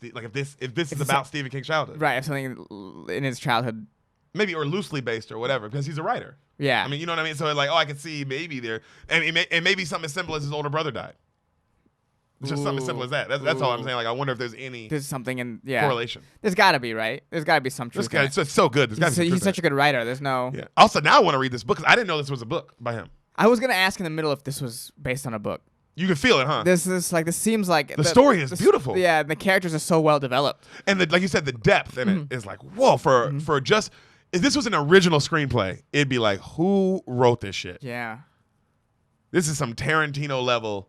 if this is about Stephen King's childhood.
Right. If something in his childhood.
Maybe, or loosely based or whatever, because he's a writer.
Yeah.
I mean, you know what I mean? So like, I can see maybe there, and maybe something as simple as his older brother died. Just something as simple as that. That's all I'm saying. Like, I wonder if there's
something in
correlation.
There's got to be, right? There's got to be some truth.
This guy, it's so good.
He's such a good writer. There's no.
Yeah. Also, now I want to read this book because I didn't know this was a book by him.
I was gonna ask in the middle if this was based on a book.
You can feel it, huh?
This seems like
the story is beautiful.
Yeah, the characters are so well developed.
And like you said, the depth in it is like, whoa, for just. If this was an original screenplay, it'd be like, who wrote this shit?
Yeah.
This is some Tarantino level,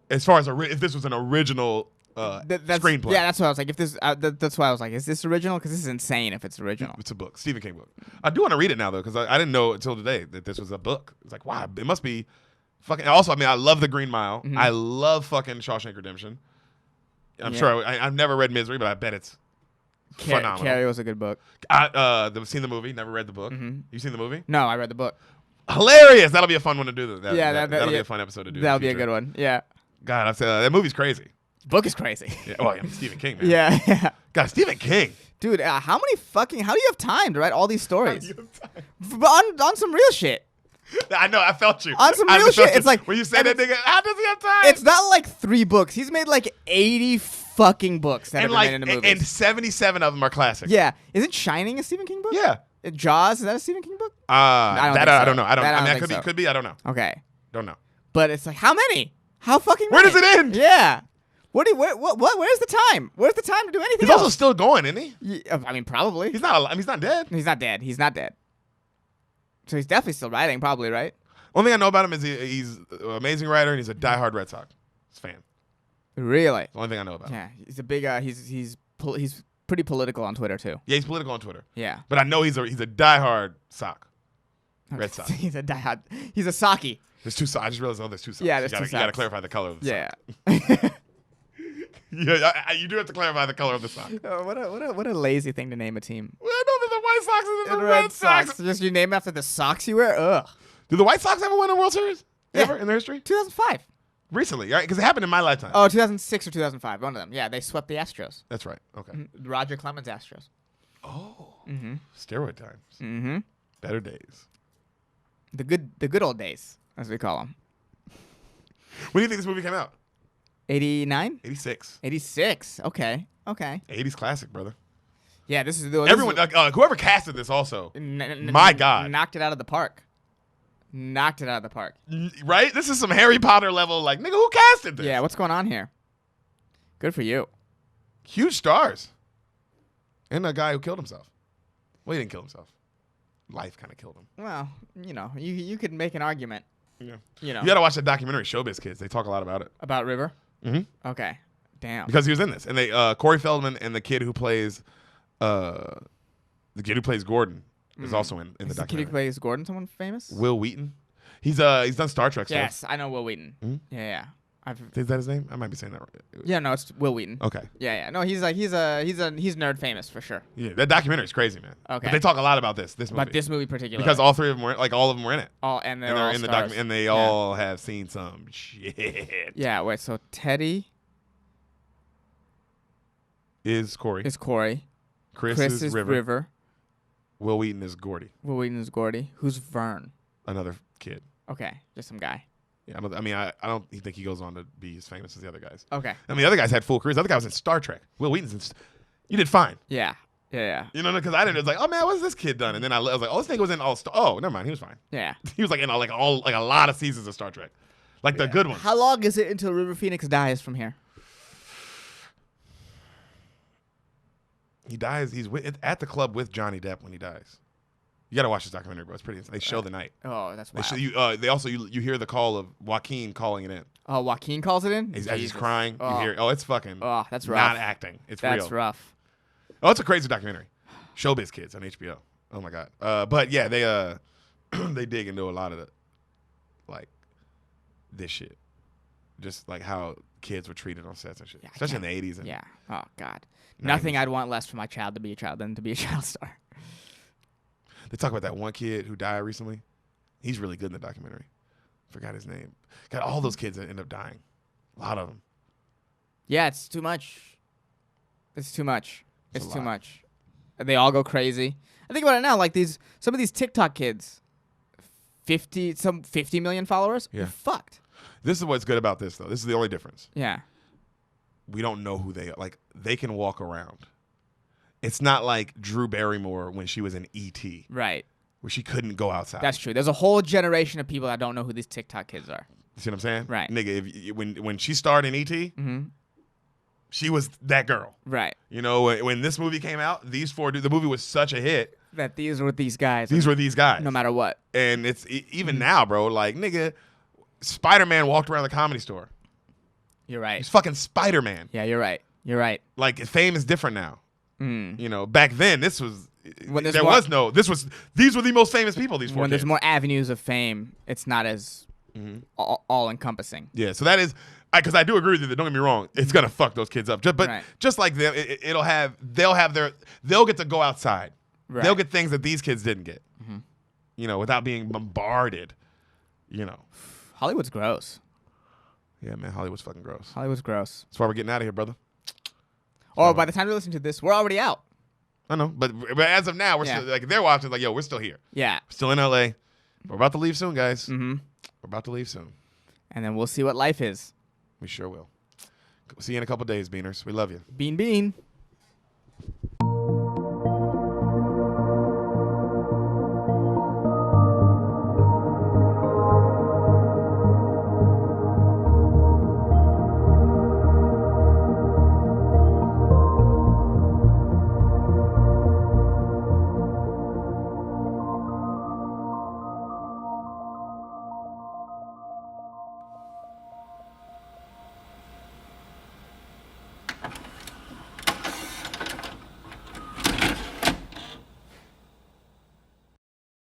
as far as if this was an original screenplay.
Yeah, that's what I was like. If this, that's why I was like, is this original? Because this is insane. If it's original,
it's a book, Stephen King book. I do want to read it now though, because I didn't know until today that this was a book. It's like, wow, it must be fucking. Also, I mean, I love The Green Mile. I love fucking Shawshank Redemption. I'm sure I've never read Misery, but I bet it's. Phenomenal.
Carrie was a good book.
I've seen the movie, never read the book. You seen the movie?
No, I read the book.
Hilarious! That'll be a fun one to do. That'll be a fun episode to do.
That'll be a good one. Yeah.
God, that movie's crazy.
The book is crazy.
Yeah, well, I mean, Stephen King, man.
Yeah.
God, Stephen King.
Dude, how do you have time to write all these stories? on some real shit.
I know, I felt you.
On some real shit. It's like
when you say that nigga, how does he have time?
It's not like 3 books. He's made like 80 fucking books that have been made into movies.
And 77 of them are classics.
Yeah. Isn't Shining a Stephen King book?
Yeah.
Jaws, is that a Stephen King book?
I don't know. I mean, could be. I don't know.
Okay.
Don't know.
But it's like, how many? How fucking
many?
Where
does it end?
Yeah. Where's the time? Where's the time to do anything
else? He's also still going, isn't he?
Yeah, I mean, probably.
He's not alive. He's not dead.
He's not dead. So he's definitely still writing, probably, right?
One thing I know about him is he's an amazing writer and he's a diehard Red Sox fan.
Really?
The only thing I know about him.
Yeah, he's a big. He's pretty political on Twitter too.
Yeah, he's political on Twitter.
Yeah.
But I know he's a diehard sock. Red Sox.
He's a diehard. He's a Socky.
There's two socks. I just realized, there's two socks.
Yeah, there's two
You gotta
socks.
clarify the color of the sock.
Yeah.
Yeah, you do have to clarify the color of the sock.
What a lazy thing to name a team.
Well, I know there's the White Sox and there's
And
the Red Sox.
Just you name after the socks you wear. Ugh.
Did the White Sox ever win a World Series?
Yeah.
Ever in their history?
2005.
Recently, right? Because it happened in my lifetime.
Oh, 2006 or 2005. One of them. Yeah, they swept the Astros.
That's right. Okay.
Roger Clemens Astros.
Oh.
Mm-hmm.
Steroid times.
Mm-hmm.
Better days.
The good old days, as we call them.
When do you think this movie came out?
89?
86.
86. Okay.
80s classic, brother.
Yeah, this is
Everyone, whoever casted this also. My God.
Knocked it out of the park.
Right? This is some Harry Potter level, like, nigga, who casted this?
Yeah, what's going on here? Good for you.
Huge stars. And a guy who killed himself. Well, he didn't kill himself. Life kind of killed him.
Well, you could make an argument.
Yeah.
You
got to watch that documentary, Showbiz Kids. They talk a lot about it.
About River?
Mm-hmm.
Okay. Damn.
Because he was in this. And they Corey Feldman and the kid who plays Gordon is also in the
Is the kid
documentary.
who plays Gordon someone famous?
Will Wheaton. He's done Star Trek stuff.
Yes, I know Will Wheaton.
Mhm.
Yeah.
Is that his name? I might be saying that right.
Yeah, no, it's Will Wheaton.
Okay.
Yeah. No, he's nerd famous for sure.
Yeah, that documentary is crazy, man.
Okay.
But they talk a lot about this movie.
But this movie particularly.
Because all three of them were, all of them were in it.
and
And they're
all
in the
stars.
document, and they
Yeah.
all have seen some shit.
Yeah, wait, so Teddy
Is Corey.
is Corey.
Chris
Chris
is River.
River.
Will Wheaton is Gordy.
Will Wheaton is Gordy. Who's Vern?
Another kid.
Okay, just some guy.
Yeah, I don't think he goes on to be as famous as the other guys.
Okay.
I mean, the other guys had full careers. The other guy was in Star Trek. Will Wheaton's in. You did fine.
Yeah.
You know, because I didn't. It was like, oh man, what's this kid done? And then I was like, oh, this nigga was in all. Oh, never mind. He was fine.
Yeah.
He was like in a lot of seasons of Star Trek, like the good ones.
How long is it until River Phoenix dies from here?
He dies. He's at the club with Johnny Depp when he dies. You gotta watch this documentary, bro. It's pretty. They show the night.
Oh, that's
They
wild.
show you. They also you hear the call of Joaquin calling it in.
Oh, Joaquin calls it in?
As he's
Jesus.
crying,
Oh.
you hear. Oh, it's fucking.
Oh, that's rough.
Not acting. It's
That's
real.
rough.
Oh, it's a crazy documentary. Showbiz Kids on HBO. Oh my god. But yeah, they they dig into a lot of the this shit. Just like how kids were treated on sets and shit.
Yeah, I
Especially in the 80s and
Yeah. Oh God.
90s.
Nothing I'd want less for my child to be a child than to be a child star.
They talk about that one kid who died recently. He's really good in the documentary. Forgot his name. God, all those kids end up dying. A lot of them.
Yeah, it's too much. It's too much.
It's
It's
a
too
lot.
much. They all go crazy. I think about it now, like some of these TikTok kids, 50 million followers.
Yeah.
They're fucked.
This is what's good about this, though. This is the only difference.
Yeah.
We don't know who they are. Like, they can walk around. It's not like Drew Barrymore when she was in E.T.,
Right.
where she couldn't go outside.
That's true. There's a whole generation of people that don't know who these TikTok kids are.
You see what I'm saying?
Right.
Nigga, when she starred in E.T.,
Mm-hmm.
she was that girl.
Right.
You know, when this movie came out, these four dudes, the movie was such a hit.
That these were these guys.
These were these guys.
no matter what.
And it's even now, bro, like, nigga, Spider-Man walked around the Comedy Store.
You're right.
He's fucking Spider-Man.
Yeah, you're right. You're right.
Like, fame is different now.
Mm.
You know, back then, this was,
When there's
these were the most famous people, these four
When
kids.
there's more avenues of fame, it's not as all encompassing.
Yeah, so that is, because I do agree with you that, don't get me wrong, it's going to fuck those kids up. But
Right.
just like them, they'll get to go outside.
Right.
They'll get things that these kids didn't get, you know, without being bombarded, you know.
Hollywood's gross.
Yeah, man, Hollywood's fucking gross.
Hollywood's gross.
That's why we're getting out of here, brother.
Or by the time you listen to this, we're already out.
I know, but as of now, we're
Yeah.
still, like, if they're watching, like, yo, we're still here.
Yeah.
Still in LA. We're about to leave soon, guys.
Mm-hmm.
We're about to leave soon.
And then we'll see what life is.
We sure will. See you in a couple days, Beaners. We love you.
Bean.